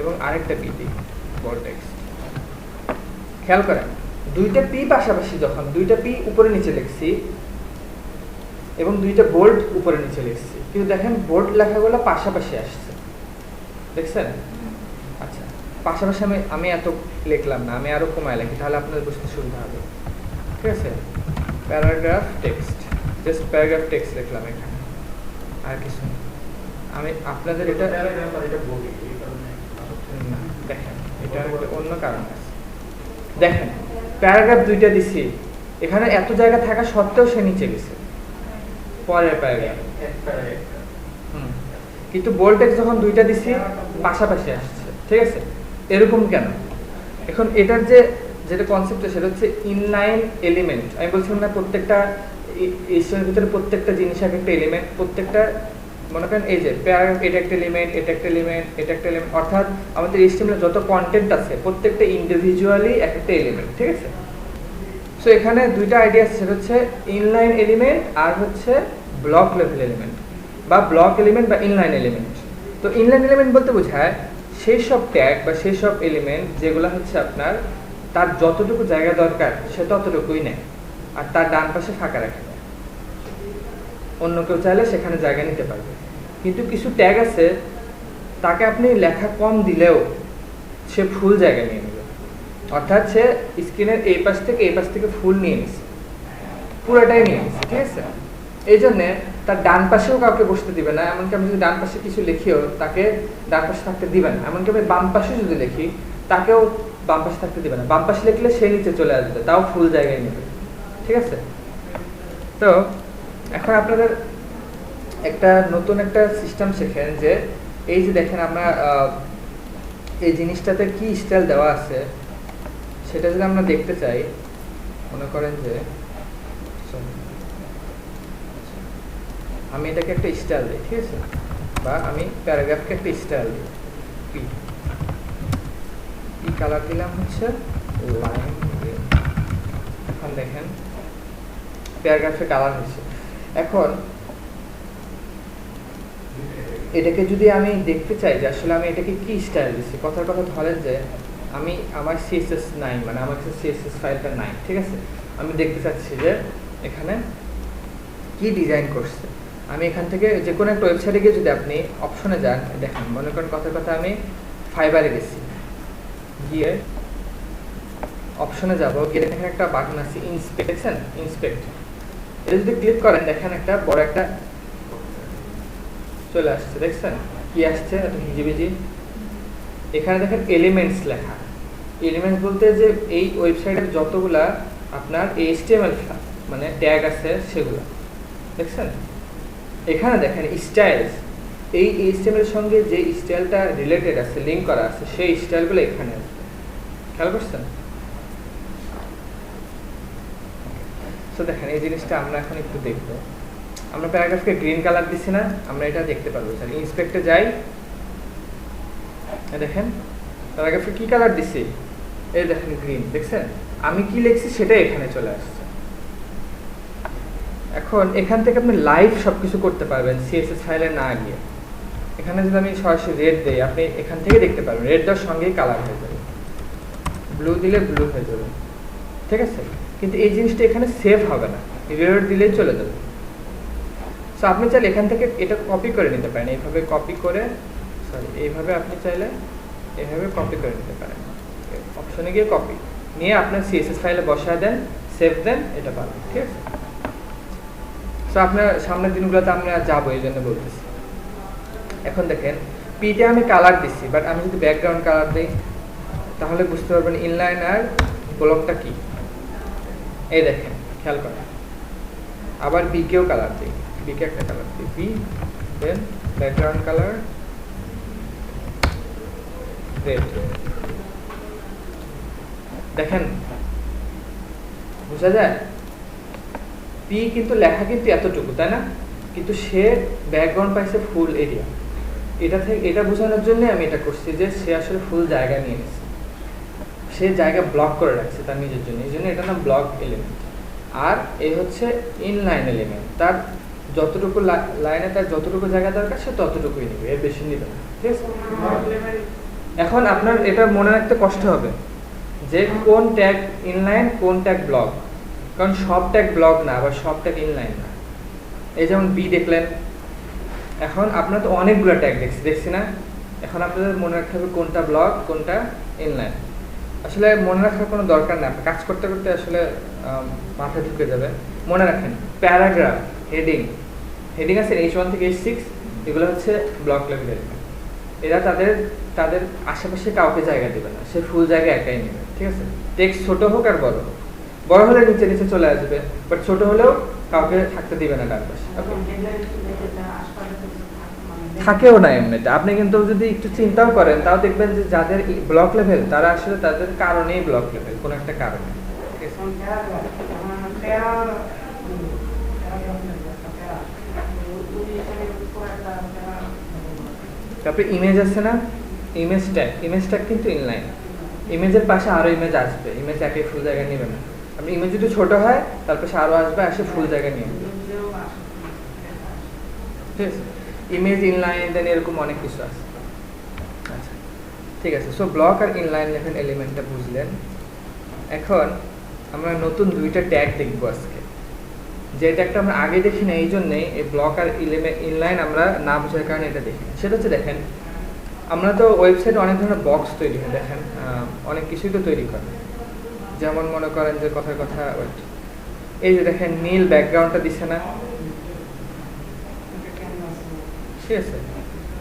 এবং আরেকটা বি দিই বোল্ড টেক্সট। খেয়াল করেন দুইটা পি পাশাপাশি, যখন দুইটা পি উপরে নিচে লিখছি এবং দুইটা বোল্ড উপরে নিচে লিখছি, কিন্তু দেখেন বোল্ড লেখাগুলো পাশাপাশি আসছে, দেখছেন? আচ্ছা, পাশাপাশি আমি এত লিখলাম না, আমি আরো কমায় লিখি, তাহলে আপনাদের বুঝতে সুবিধা হবে, ঠিক আছে। Paragraph text, just paragraph text লিখলাম এখানে, আর কিছু না। আমি আপনাদের এটা দেখেন, এটা একটা অন্য কারণ আছে। দেখেন প্যারাগ্রাফ দুইটা দিছি, এখানে এত জায়গা থাকা সত্ত্বেও সে নিচে গেছে পরের প্যারাগ্রাফ, কিন্তু বোল্ড টেক্সট যখন দুইটা দিছি পাশাপাশি আসছে, ঠিক আছে। এরকম কেন? এখন এটার যেটা কনসেপ্ট সেটা হচ্ছে ইনলাইন এলিমেন্ট। আমি বলছিলাম না প্রত্যেকটা এইচটিএমের ভিতরে প্রত্যেকটা জিনিস এক একটা এলিমেন্ট, প্রত্যেকটা মনে করেন এই যে প্যারাগ্রাফ, এটা একটা এলিমেন্ট, এটা একটা এলিমেন্ট, এটা একটা এলিমেন্ট, অর্থাৎ আমাদের এইচটিএমের যত কন্টেন্ট আছে প্রত্যেকটা ইন্ডিভিজুয়ালি এক একটা এলিমেন্ট, ঠিক আছে। সো এখানে দুইটা আইডিয়া আছে, সেটা হচ্ছে ইনলাইন এলিমেন্ট আর হচ্ছে ব্লক লেভেল এলিমেন্ট, বা ব্লক এলিমেন্ট বা ইনলাইন এলিমেন্ট। তো ইনলাইন এলিমেন্ট বলতে বোঝায় সেই সব ট্যাগ বা সেই সব এলিমেন্ট যেগুলো হচ্ছে আপনার তার যতটুকু জায়গা দরকার সে ততটুকুই নেয়, আর তার ডান পাশে ফাঁকা রাখে, অন্য কেউ চাইলে সেখানে জায়গা নিতে পারবে। কিন্তু কিছু ট্যাগ আছে তাকে আপনি লেখা কম দিলেও সে ফুল জায়গা নিয়ে নেবে, অর্থাৎ সে স্ক্রিনের এই পাশ থেকে ফুল নিয়ে নিচ্ছে, পুরোটাই নিয়ে নিচ্ছে, ঠিক আছে। এই জন্যে তার ডান পাশেও কাউকে বসতে দিবে না, এমনকি আমি যদি ডান পাশে কিছু লিখিও তাকে ডান পাশে থাকতে দিবে না, এমনকি আমি বাম পাশে যদি লিখি তাকেও বাম পাশে থাকতে দিবে না, বাম পাশে লিখলে সে নিচে চলে আসবে, তাও ফুল জায়গায় নেবে, ঠিক আছে। তো এখন আপনাদের একটা নতুন একটা সিস্টেম শেখেন, যে এই যে দেখেন আমরা এই জিনিসটাতে কি স্টাইল দেওয়া আছে সেটা যদি আমরা দেখতে চাই, মনে করেন যে আমি এটাকে একটা স্টাইল দিই, ঠিক আছে, বা আমি প্যারাগ্রাফকে একটা স্টাইল দিই, পি কালার দিলাম হচ্ছে লাইন গ্রিন। এখন দেখেন প্যারাগ্রাফে কালার হয়েছে। এখন এটাকে যদি আমি দেখতে চাই যে আসলে আমি এটাকে কি স্টাইল দিচ্ছি, কথার কথা ধরেন যে আমি আমার সিএসএস নাই, মানে আমার কাছে সিএসএস ফাইলটা নাই, ঠিক আছে, আমি দেখতে চাচ্ছি যে এখানে কি ডিজাইন করছে। আমি এখান থেকে যে কোনো একটা ওয়েবসাইটে গিয়ে যদি আপনি অপশনে যান, দেখেন মনে করেন কথার কথা আমি ফাইবারে গেছি, গিয়ে অপশনে যাব, গিয়ে এখানে একটা বাটন আছে ইন্সপেক্ট, দেখছেন ইন্সপেক্ট, এটা যদি ক্লিক করেন দেখেন একটা বড় একটা চলে আসছে, দেখছেন কি আসছে এত হিজিবিজি। এখানে দেখেন এলিমেন্টস লেখা, এলিমেন্টস বলতে যে এই ওয়েবসাইটের যতগুলা আপনার এইচটিএমএল মানে ট্যাগ আছে সেগুলো, দেখছেন। এখানে দেখেন স্টাইলস, এই এইচটিএমএল সঙ্গে যে স্টাইলটা রিলেটেড আছে, লিঙ্ক করা আছে, সেই স্টাইলগুলো এখানে আসবে, খেয়াল করছেন। সো দেখেন এই জিনিসটা আমরা এখন একটু দেখবো। আমরা প্যারাগ্রাফকে গ্রিন কালার দিছি না, আমরা এটা দেখতে পারবো। স্যার ইন্সপেক্টে যাই, দেখেন প্যারাগ্রাফে কি কালার দিছি, এই দেখেন গ্রিন, দেখছেন। আমি কি লিখছি সেটা এখানে চলে আসছে। এখন এখান থেকে আপনি লাইভ সবকিছু করতে পারবেন সিএসএস ফাইলে না গিয়ে। এখানে যদি আমি সরাসরি রেড দিই, আপনি এখান থেকে দেখতে পারবেন, রেড দেওয়ার সঙ্গেই কালার হয়ে যাবে, ব্লু দিলে ব্লু হয়ে যাবে, ঠিক আছে। কিন্তু এই জিনিসটা এখানে সেভ হবে না, রেড দিলেই চলে যাবে। সো আপনি চাইলে এখান থেকে এটা কপি করে নিতে পারেন, এইভাবে কপি করে, সরি এইভাবে আপনি চাইলে এইভাবে কপি করে নিতে পারেন। অপশনে গিয়ে কপি নিয়ে আপনার সিএসএস ফাইলে বসায় দেন, সেভ দেন, এটা পাবেন। ঠিক আছে, সো আপনার সামনের দিনগুলোতে আমরা যাবো, এই জন্য বলতেছি। এখন দেখেন পিতে আমি কালার দিচ্ছি, বাট আমি যদি ব্যাকগ্রাউন্ড কালার দিই তাহলে বুঝতে পারবেন ইনলাইন আর ব্লকটা কি। এই দেখেন, খেয়াল করেন। আবার বিকেও কালার দিই, বিকে একটা কালার দিই, বি দেন ব্যাকগ্রাউন্ড কালার রেড। দেখেন বোঝা যায় পি কিন্তু লেখা কিন্তু এতটুকু, তাই না? কিন্তু সে ব্যাকগ্রাউন্ড পাইছে ফুল এরিয়া। এটা থেকে এটা বোঝানোর জন্য আমি এটা করছি যে সে আসলে ফুল জায়গা নিয়ে নিচ্ছে, সে জায়গা ব্লক করে রাখছে তার নিজের জন্য, এই জন্য এটা নাম ব্লক এলিমেন্ট। আর এই হচ্ছে ইনলাইন এলিমেন্ট, তার যতটুকু লাইনে তার যতটুকু জায়গা দরকার সে ততটুকুই নেবে, এর বেশি নেবে না। ঠিক আছে, এখন আপনার এটা মনে রাখতে কষ্ট হবে যে কোন ট্যাগ ইনলাইন কোন ট্যাগ ব্লক, কারণ সব ট্যাগ ব্লক না, আবার সব ট্যাগ ইনলাইন না। এই যেমন বি দেখলেন, এখন আপনারা তো অনেকগুলো ট্যাগ দেখছি না, এখন আপনাদের মনে রাখতে হবে কোনটা ব্লক কোনটা ইনলাইন। আসলে মনে রাখার কোনো দরকার না, কাজ করতে করতে আসলে মাথায় ঢুকে যাবে। মনে রাখেন প্যারাগ্রাফ, হেডিং আছে H1 থেকে H6, এগুলো হচ্ছে ব্লক লেভেল এলিমেন্ট। এরা তাদের আশেপাশে কাউকে জায়গা দেবে না, সে ফুল জায়গা একাই নেবে। ঠিক আছে, টেক্সট ছোট হোক আর বড় হোক, বড় হলে নিচে নিচে চলে আসবে, বাট ছোট হলেও কাউকে থাকতে দিবে না ডান পাশে। থাকেও না এমনিতে, আপনি কিন্তু যদি একটু চিন্তাও করেন তাও দেখবেন যে যাদের ব্লক লেভেল তারা আসলে তাদের কারণেই ব্লক লেভেল, কোনো একটা কারণে। তারপরে ইমেজ আছে না, ইমেজ ট্যাগ কিন্তু ইনলাইন। ইমেজের পাশে আরো ইমেজ আসবে, ইমেজ একই ফুল জায়গা নেবে না। আপনি ইমেজ যদি ছোট হয় তার পাশে আরো আসবে, আসে ফুল জায়গা নিয়ে নেবে। ঠিক আছে, ইমেজ ইনলাইন দেন এরকম অনেক কিছু আছে। আচ্ছা ঠিক আছে, সো ব্লক আর ইনলাইন লেভেল এলিমেন্টটা বুঝলেন। এখন আমরা নতুন দুইটা ট্যাগ দেখবো আজকে, যে ট্যাগটা আমরা আগে দেখি না, এই জন্যই এই ব্লক আর ইনলাইন আমরা না বোঝার কারণে এটা দেখি। সেটা হচ্ছে দেখেন আমরা তো ওয়েবসাইটে অনেক ধরনের বক্স তৈরি হয়, দেখেন অনেক কিছুই তো তৈরি করে। যেমন মনে করেন যে কথার কথা এই যে দেখেন নীল ব্যাকগ্রাউন্ডটা দিছে না, ঠিক আছে,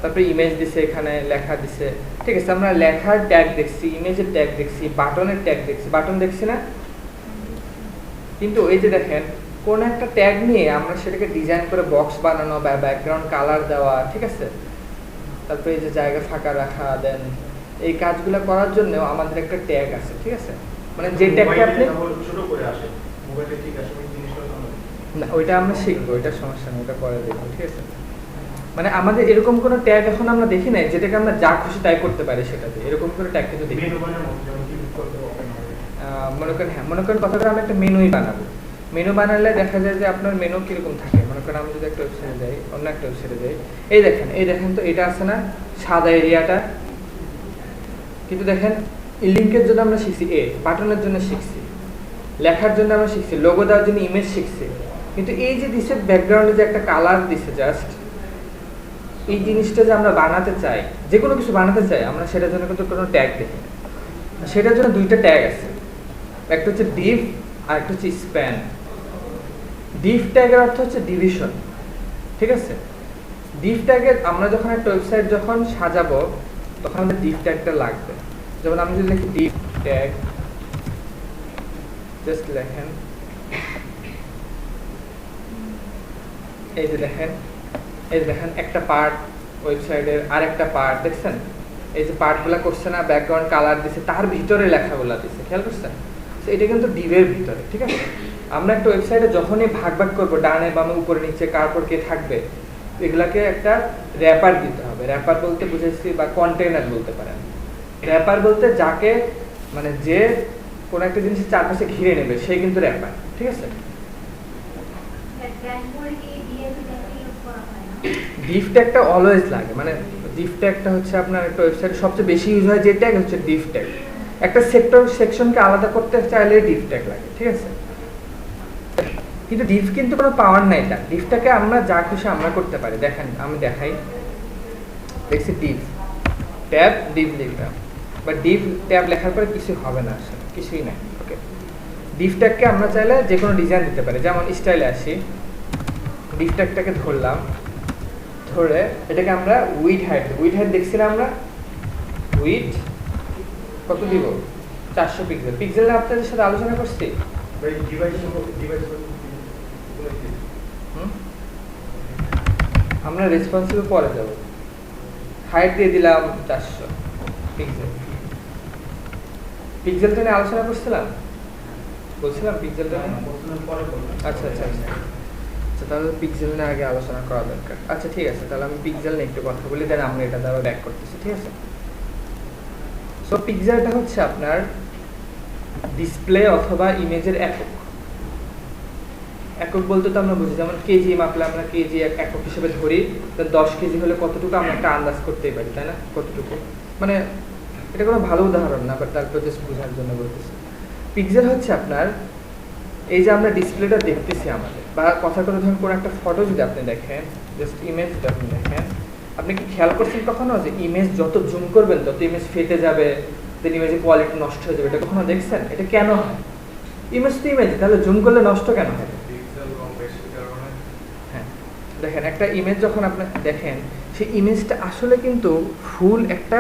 তারপরে ইমেজ দিছে, এখানে লেখা দিছে। ঠিক আছে, আমরা লেখার ট্যাগ দেখছি, ইমেজের ট্যাগ দেখছি, বাটনের ট্যাগ দেখছি, বাটন দেখছি না। কিন্তু এই যে দেখেন কোন একটা ট্যাগ নিয়ে আমরা সেটাকে ডিজাইন করে বক্স বানানো বা ব্যাকগ্রাউন্ড কালার দেওয়া, ঠিক আছে, তারপরে এই যে জায়গা ফাঁকা রাখা, দেন এই কাজগুলো করার জন্য আমাদের একটা ট্যাগ আছে। ঠিক আছে, মানে যে ট্যাগটা আপনি ছোট করে আসে মোবাইলে, ঠিক আছে, ওই জিনিসটা না, ওইটা আমরা শিখবো, ওইটা সমস্যা নেই, ওটা পরে দেখবো। ঠিক আছে, মানে আমাদের এরকম কোনো ট্যাগ এখন আমরা দেখি নাই যেটাকে আমরা যা খুশি তাই করতে পারি সেটাতে, এরকম কোনো ট্যাগ কিন্তু দেখি। মনে করেন কথাটা আমি একটা মেনুই বানাবো, মেনু বানালে দেখা যায় যে আপনার মেনু কিরকম থাকে। মনে করেন আমি যদি একটা ওয়েবসাইটে যাই, অন্য একটা ওয়েবসাইটে যাই, এই দেখেন তো এটা আছে না সাদা এরিয়াটা, কিন্তু দেখেন লিঙ্কের জন্য আমরা শিখছি, বাটনের জন্য শিখছি, লেখার জন্য আমরা শিখছি, লোগো দেওয়ার জন্য ইমেজ শিখছি, কিন্তু এই যে দিছে ব্যাকগ্রাউন্ডে যে একটা কালার দিছে জাস্ট, এই জিনিসটা যে আমরা বানাতে চাই, যে কোনো কিছু বানাতে চাই আমরা, সেটার জন্য কিন্তু কোনো ট্যাগ দেখি না। সেটার জন্য দুইটা ট্যাগ আছে, একটা হচ্ছে ডিভ আর একটা হচ্ছে স্প্যান। ডিভ ট্যাগের অর্থ হচ্ছে ডিভিশন। ঠিক আছে, ডিভ ট্যাগের আমরা যখন একটা ওয়েবসাইট যখন সাজাবো তখন আমাদের ডিভ ট্যাগটা লাগবে। যেমন আমি যদি লিখি ডিভ ট্যাগ, জাস্ট লেখেন, এই যে দেখেন একটা পার্ট ওয়েবসাইটের, আর একটা পার্ট দেখছেন, এই যে পার্টগুলো করছে না, ব্যাকগ্রাউন্ড কালার দিছে, তার ভিতরে লেখাগুলো দিছে, খেয়াল করছেন? এটা কিন্তু ডিভের ভিতরে। ঠিক আছে, আমরা একটা ওয়েবসাইটে যখনই ভাগ করবো, ডানে বামে উপরে নিচে কার পর কে থাকবে, এগুলাকে একটা র্যাপার দিতে হবে। র্যাপার বলতে বুঝেছি, বা কন্টেইনার বলতে পারেন। র্যাপার বলতে যাকে, মানে যে কোনো একটা জিনিসের চারপাশে ঘিরে নেবে, সে কিন্তু র্যাপার। ঠিক আছে, ডিভ ট্যাগটা অলওয়েজ লাগে, মানে ডিভ ট্যাগটা হচ্ছে আপনার একটা ওয়েবসাইটে সবচেয়ে বেশি ইউজ হয় যে ট্যাগ হচ্ছে ডিভ ট্যাগ। একটা সেকশনকে আলাদা করতে চাইলে ডিভ ট্যাগ লাগে। ঠিক আছে, কিন্তু ডিভ কিন্তু কোনো পাওয়ার নাই, তার ডিভটাকে আমরা যা খুশি আমরা করতে পারি। দেখেন আমি দেখাই, দেখছি ডিভ ট্যাব ডিভ লিখলাম, বা ডিভ ট্যাব লেখার পরে কিছু হবে না, আসলে কিছুই নাই। ওকে, ডিফ ট্যাগকে আমরা চাইলে যে কোনো ডিজাইন দিতে পারি, যেমন স্টাইলে আসি, ডিফ ট্যাগটাকে ধরলাম, ধরে এটাকে আমরা উইড হাইট দেখছিলাম আমরা, উইড কত দিব 400 পিক্সেল। পিক্সেল আপনাদের সাথে আলোচনা করছি, আমরা রেসপন্সিবল পরে যাব। হাইট দিয়ে দিলাম 400 পিক্সেল। পিক্সেলটা নিয়ে আলোচনা করছিলাম, বলছিলাম পিক্সেলটা নিয়ে। আচ্ছা আচ্ছা আচ্ছা আচ্ছা, তাহলে পিক্সেল নিয়ে আগে আলোচনা করা দরকার। আচ্ছা ঠিক আছে, তাহলে আমি পিক্সেল নিয়ে একটু কথা বলি, দেন আমরা এটা দ্বারা ব্যাক করতেছি, ঠিক আছে? সো পিক্সেলটা হচ্ছে আপনার ডিসপ্লে অথবা ইমেজের একক। একক বলতে তো আমরা বুঝি, যেমন কেজি মাপলে আমরা কেজি একক হিসেবে ধরি, তো 10 কেজি হলে কতটুকু আমরা একটা আন্দাজ করতেই পারি, তাই না? কতটুকু, মানে এটা কোনো ভালো উদাহরণ না, বাট তারপর জাস্ট বোঝার জন্য বলতেছি। পিক্সেল হচ্ছে আপনার এই যে আমরা ডিসপ্লেটা দেখতেছি আমাদের, বা কথা করে ধরুন কোনো একটা ফটো যদি আপনি দেখেন, জাস্ট ইমেজ যদি আপনি দেখেন, আপনি কি খেয়াল করছেন কখনো যে ইমেজ যত জুম করবেন তত ইমেজ ফেটে যাবে, দেন ইমেজের কোয়ালিটি নষ্ট হয়ে যাবে? এটা কখনো দেখছেন? এটা কেন হয়? ইমেজ তো ইমেজ, তাহলে জুম করলে নষ্ট কেন হয়? হ্যাঁ, দেখেন একটা ইমেজ যখন আপনি দেখেন, সেই ইমেজটা আসলে কিন্তু ফুল একটা,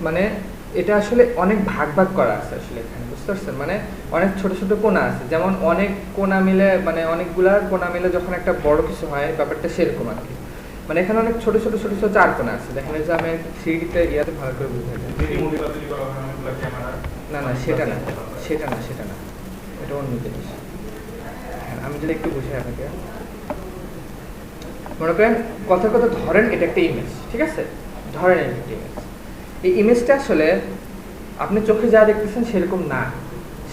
মানে এটা আসলে অনেক ভাগ ভাগ করা আছে আসলে এখানে, বুঝতে পারছেন? মানে অনেক ছোট ছোট কোণা আছে, যেমন অনেক কোণা মিলে, মানে অনেকগুলা কোণা মিলে যখন একটা বড় কিছু হয়, ব্যাপারটা সেরকম আর কি। মানে এখানে অনেক ছোট ছোট ছোট ছোট 4 কোণা আছে, দেখেন এই যে আমি 3D-তে ইয়াতে ভালো করে বুঝাই। না না, সেটা না, সেটা না, সেটা না, এটা অন্য জিনিস। আমি যদি একটু বুঝাই আপনাকে, মনে করেন কথার কথা ধরেন এটা একটা ইমেজ, ঠিক আছে? ধরেন এটা একটা ইমেজ। এই ইমেজটা আসলে আপনি চোখে যা দেখতেছেন সেরকম না,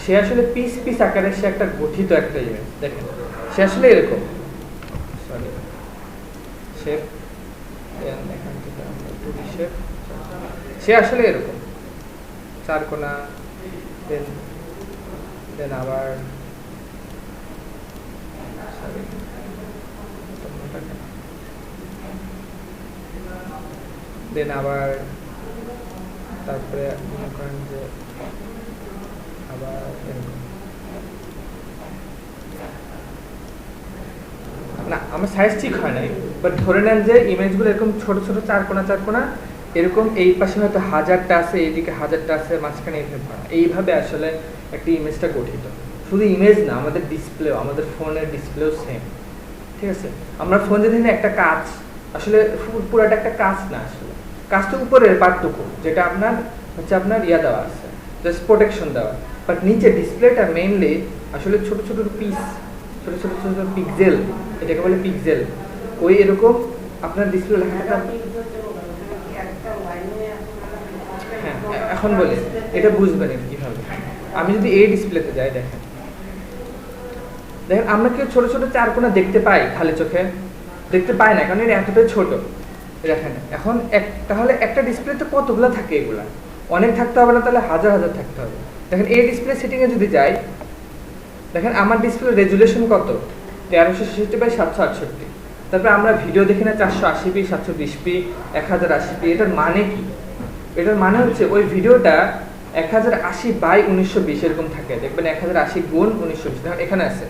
সে আসলে পিস পিস আকারে সে একটা গঠিত একটা ইমেজ। দেখেন সে আসলে এরকম, সরি শেপ, এখান থেকে আমরা টুডি শেপ, সে আসলে এরকম 4 কোণা, দেন আবার সরি দেন আবার তারপরে মনে করেন যে আবার এরকম না, আমার সাইজ ঠিক হয় নাই, বাট ধরে নেন যে ইমেজগুলো এরকম ছোট ছোট 4 কোণা 4 কোণা এরকম, এই পাশে হয়তো 1000টা আছে, এইদিকে 1000টা আছে, মাঝখানে এইভাবে আসলে একটা ইমেজটা গঠিত। শুধু ইমেজ না, আমাদের ডিসপ্লেও, আমাদের ফোনের ডিসপ্লেও সেম, ঠিক আছে? আমরা ফোন যদি একটা কাচ, আসলে পুরোটা একটা কাচ না, আসলে কাচটা উপরের পার্টটুকু, যেটা আপনার হচ্ছে আপনার ইয়া দেওয়া আছে, জাস্ট প্রোটেকশন দেওয়া, বাট নিচে ডিসপ্লেটা মেইনলি আসলে ছোট ছোট পিস, ছোট ছোট ছোট পিক্সেল, এটাকে বলে পিক্সেল। ওই এরকম আপনার ডিসপ্লে লেখাটা, হ্যাঁ এখন বলে এটা বুঝবেন কিভাবে। আমি যদি এই ডিসপ্লেতে যাই, দেখেন দেখেন আমরা কি ছোট ছোট 4 কোণা দেখতে পাই? খালি চোখে দেখতে পাই না, কারণ এটা এতটাই ছোট। দেখেন এখন তাহলে একটা ডিসপ্লেতে কতগুলো থাকে? এগুলা অনেক থাকতে হবে না, তাহলে হাজার হাজার থাকতে হবে। দেখেন এই ডিসপ্লে সেটিংয়ে যদি যাই, দেখেন আমার ডিসপ্লে রেজুলেশন কত? 1366x768। তারপরে আমরা ভিডিও দেখি না 480p, 720p, 1080p। এটার মানে কি? এটার মানে হচ্ছে ওই ভিডিওটা 1080/1920 এরকম থাকে, দেখবেন 1080x1920। দেখেন এখানে আছে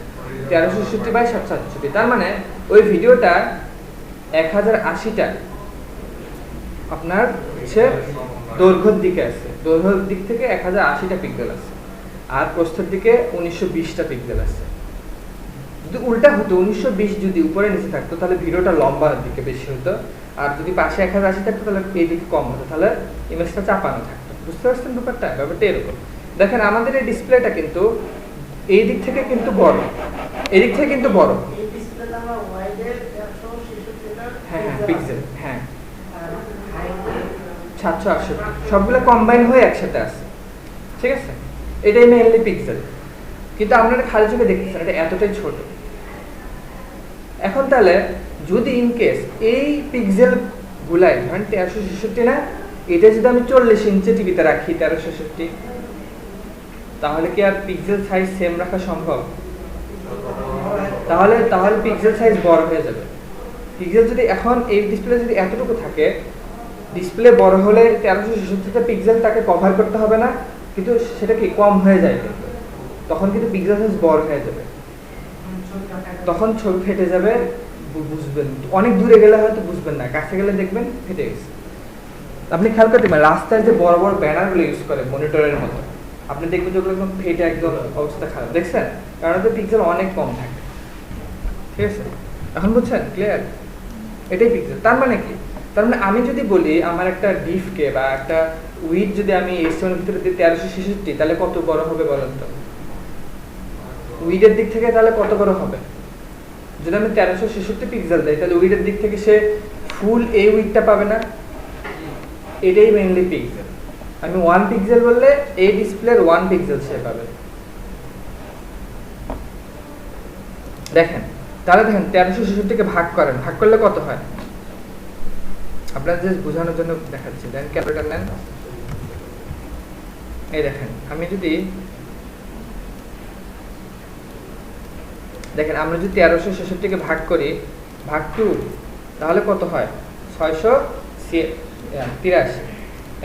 1366/768। তার মানে ওই ভিডিওটা 1080টা আপনার হচ্ছে দৈর্ঘ্যের দিকে আছে, দৈর্ঘ্যের দিক থেকে 1080টা পিক্সেল আছে, আর প্রস্থের দিকে 1920টা পিক্সেল আছে। যদি উল্টা হতো, 1920 যদি উপরে নিচে থাকতো তাহলে ভিডিওটা লম্বার দিকে বেশি হতো, আর যদি পাশে 1080 থাকতো তাহলে এই দিকে কম হতো, তাহলে ইমেজটা চাপানো থাকতো। বুঝতে পারছেন ব্যাপারটা? ব্যাপারটা এরকম। দেখেন আমাদের এই ডিসপ্লেটা কিন্তু এই দিক থেকে কিন্তু বড়, এই দিক থেকে কিন্তু বড়। হ্যাঁ হ্যাঁ পিক্সেল, হ্যাঁ 768 সবগুলো কম্বাইন হয়ে একসাথে আছে, ঠিক আছে? এটাই মেইনলি পিক্সেল, কিন্তু আপনারা খালি চোখে দেখতেছেন এটা এতটাই ছোট। এখন তাহলে যদি ইন কেস এই পিক্সেল গুলাই ধরেন 1366 না, এটা যদি আমি 40 ইঞ্চি টিভিতে রাখি 1366, তাহলে কি আর পিক্সেল সাইজ সেম রাখা সম্ভব? তাহলে পিক্সেল সাইজ বড় হয়ে যাবে। পিক্সেল যদি এখন এই ডিসপ্লে যদি এতটুকু থাকে, ডিসপ্লে বড় হলে 1366টা পিক্সেল তাকে কভার করতে হবে না, কিন্তু সেটা কি কম হয়ে যায় কিন্তু তখন কিন্তু পিক্সেল সাইজ বড় হয়ে যাবে, তখন ছবি ফেটে যাবে, বুঝবেন। অনেক দূরে গেলে হয়তো বুঝবেন না, কাছে গেলে দেখবেন ফেটে গেছে। আপনি খেয়াল করতে পারেন রাস্তায় যে বড় বড় ব্যানারগুলো ইউজ করে মনিটরের মতো, আপনি দেখবেন যেগুলো একদম ফেটে একদম অবস্থা খারাপ, দেখছেন? কারণ ওদের পিক্সেল অনেক কম থাকে। ঠিক আছে, এখন বুঝছেন? ক্লিয়ার? এটাই পিক্সেল। তার মানে কি? তার মানে আমি যদি বলি আমার একটা ডিফকে বা একটা উইথ যদি আমি এইচটিএমএল এর ভিতরে দিই 1366, তাহলে কত বড় হবে বলেন তো? উইথের দিক থেকে তাহলে কত বড় হবে? যদি আমি 1366 পিক্সেল দেই তাহলে উইথের দিক থেকে সে ফুল এই উইথটা পাবে না? এটাই মেইনলি পিক্সেল। আমি 1 পিক্সেল বললে এই ডিসপ্লের 1 পিক্সেল সে পাবে। দেখেন, তাহলে দেখেন 1366 কে ভাগ করেন, ভাগ করলে কত হয়? আপনাদের জাস্ট বোঝানোর জন্য দেখাচ্ছি। দেন ক্যালকুলেটর নেন, এই দেখেন আমি যদি দেখেন আমরা যদি 1366 কে ভাগ করি ভাগ 2 তাহলে কত হয়? 683।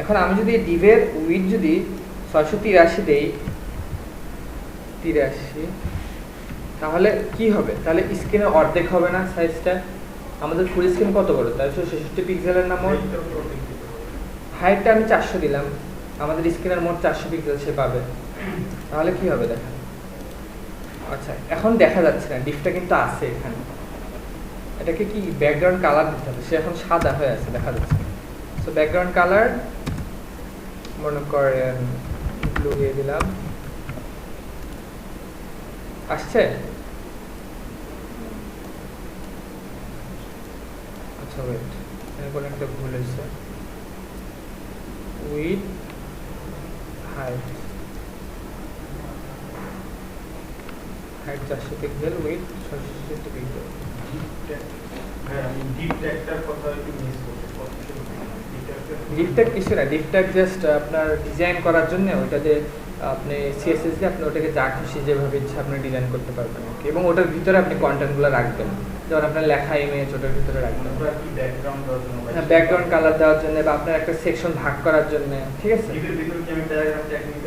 এখন আমি যদি ডিভের উইথ যদি 683 দেই 83, তাহলে কি হবে? তাহলে স্ক্রিনের অর্ধেক হবে না সাইজটা? আমাদের ফুল স্ক্রিন কত বড়? 1366 পিক্সেলের না মোট? হাইটটা আমি 400 দিলাম, আমাদের স্ক্রিনের মোট 400 পিক্সেল সে পাবে। তাহলে কি হবে দেখেন। আচ্ছা, এখন দেখা যাচ্ছে না, ডিফটা কিন্তু আছে এখানে। এটাকে কি ব্যাকগ্রাউন্ড কালার দিতে হবে, সে এখন সাদা হয়ে আছে, দেখা যাচ্ছে। সো ব্যাকগ্রাউন্ড কালার মনে করেন ব্লু দিয়ে দিলাম, আসছে? আচ্ছা ওয়েট, এরপর একটা ভুল হয়েছে। Width height 400 pixel, width 660 pixel. Div tag কিছু না, ডিফট্যাগ জাস্ট আপনার ডিজাইন করার জন্য, ওইটাতে আপনি সিএসএস দিয়ে আপনি ওটাকে যা খুশি যেভাবে ইচ্ছা আপনি ডিজাইন করতে পারবেন, এবং ওটার ভিতরে আপনি কন্টেন্টগুলো রাখবেন, যেমন আপনার লেখা ইমেজ ওটার ভিতরে রাখবেন, ব্যাকগ্রাউন্ড কালার দেওয়ার জন্য বা আপনার একটা সেকশন ভাগ করার জন্য। ঠিক আছে,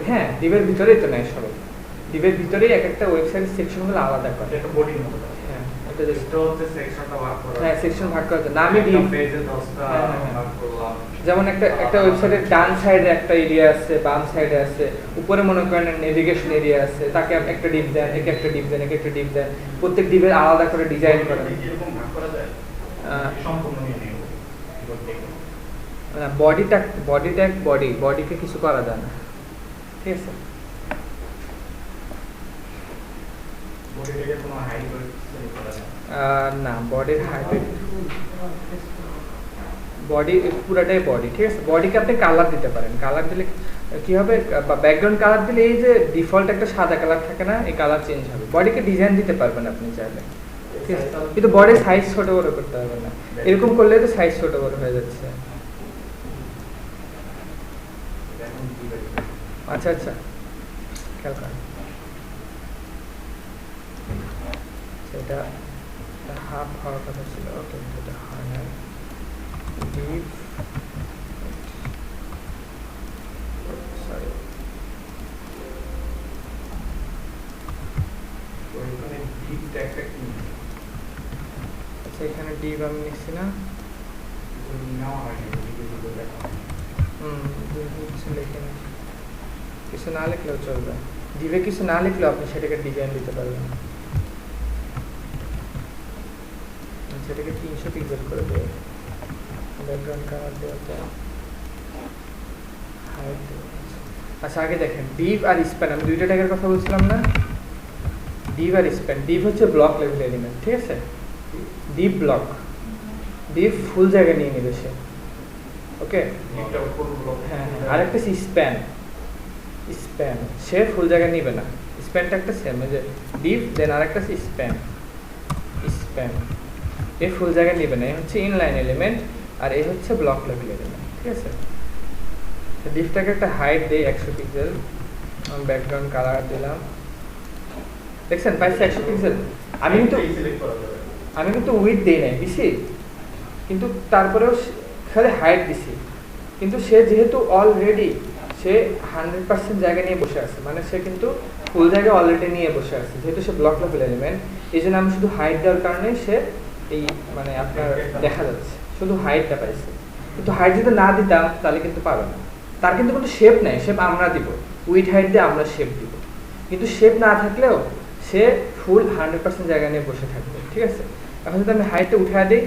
হ্যাঁ ডিভের ভিতরেই তো নেয় সবাই, ডিভের ভিতরেই এক একটা ওয়েবসাইটের সেকশনগুলো আলাদা করে। এটা বডির মতো। হ্যাঁ, এটা হচ্ছে সেকশনটা ভাগ করা। হ্যাঁ, সেকশন ভাগ করার জন্য আমি ডিভ পেজে 10টা ভাগ করলাম। যেমন একটা ওয়েবসাইটের ডান সাইডে একটা এরিয়া আছে, বাম সাইডে আছে, উপরে মনে করেন নেভিগেশন এরিয়া আছে, তাকে একটা ডিভ দেন, একে একটা ডিভ দেন, একে একটা ডিভ দেন, প্রত্যেক ডিভের আলাদা করে ডিজাইন করেন। এরকম ভাগ করা যায় সম্পূর্ণ নিয়ে নিব। না, বডিকে কিছু করা যায় না। ঠিক আছে, না বডির হাইট, বডি পুরাটাই বডি। ঠিক আছে, বডিকে আপনি কালার দিতে পারেন, কালার দিলে কি হবে, বা ব্যাকগ্রাউন্ড কালার দিলে এই যে ডিফল্ট একটা সাদা কালার থাকে না, এই কালার চেঞ্জ হবে। বডিকে ডিজাইন দিতে পারবেন আপনি চাইলে, ঠিক আছে, কিন্তু বডির সাইজ ছোট বড় করতে হবে না। এরকম করলে তো সাইজ ছোট বড় হয়ে যাচ্ছে। আচ্ছা আচ্ছা, খেয়াল করেন, সেটা হাফ হওয়ার কথা ছিল, ওকে এটা হয় না। ডিপ সরি, ওইখানে ডিপ ট্যাগটা কি? আচ্ছা, এখানে ডিপ আমি নিচ্ছি না, নাও হয়নি, কিছু লিখে না, কিছু না লিখলেও চলবে। ডিপে কিছু না লিখলেও আপনি সেটাকে ডিজাইন দিতে পারবেন। সেটাকে 300 পিক্সেল করে দেবে, ব্যাকগ্রাউন্ড কালার দেওয়াতে হাইট। আচ্ছা, আগে দেখেন ডিভ আর স্প্যান, আমি দুইটা ট্যাগের কথা বলছিলাম না, ডিভ আর স্প্যান। ডিভ হচ্ছে ব্লক লেভেল এলিমেন্ট, ঠিক আছে, ডিভ ব্লক, ডিভ ফুল জায়গা নিয়ে নেবে সে, ওকে। হ্যাঁ, আরেকটা স্প্যান, স্প্যান সে ফুল জায়গা নিবে না, স্প্যানটা একটা সেম, যে ডিভ দেন আরেকটা স্প্যান, স্প্যান এই ফুল জায়গা নিবে না, এই হচ্ছে ইনলাইন এলিমেন্ট আর এই হচ্ছে ব্লক লেভেল এলিমেন্ট। ঠিক আছে, ডিভটাকে একটা হাইট দেই 100 পিক্সেল, ব্যাকগ্রাউন্ড কালার দিলাম, দেখছেন পাইছে 100 পিক্সেল। আমি কিন্তু উইথ দেই নাই, দিছি, কিন্তু তারপরেও খালি হাইট দিছি, কিন্তু সে যেহেতু অলরেডি সে 100% জায়গা নিয়ে বসে আছে, মানে সে কিন্তু ফুল জায়গা অলরেডি নিয়ে বসে আছে, যেহেতু সে ব্লক লেভেল এলিমেন্ট। এই জন্য আমি শুধু হাইট দেওয়ার কারণে সে এই মানে আপনার দেখা যাচ্ছে শুধু হাইটটা পাইছে। কিন্তু হাইট যদি না দিতাম তাহলে কিন্তু পাবে না। তার কিন্তু কোনো শেপ নেই, শেপ আমরা দিব, উইথ হাইট দিয়ে আমরা শেপ দিব। কিন্তু শেপ না থাকলেও সে ফুল 100% জায়গা নিয়ে বসে থাকবে, ঠিক আছে। এখন যদি আমি হাইটটা উঠায় দিই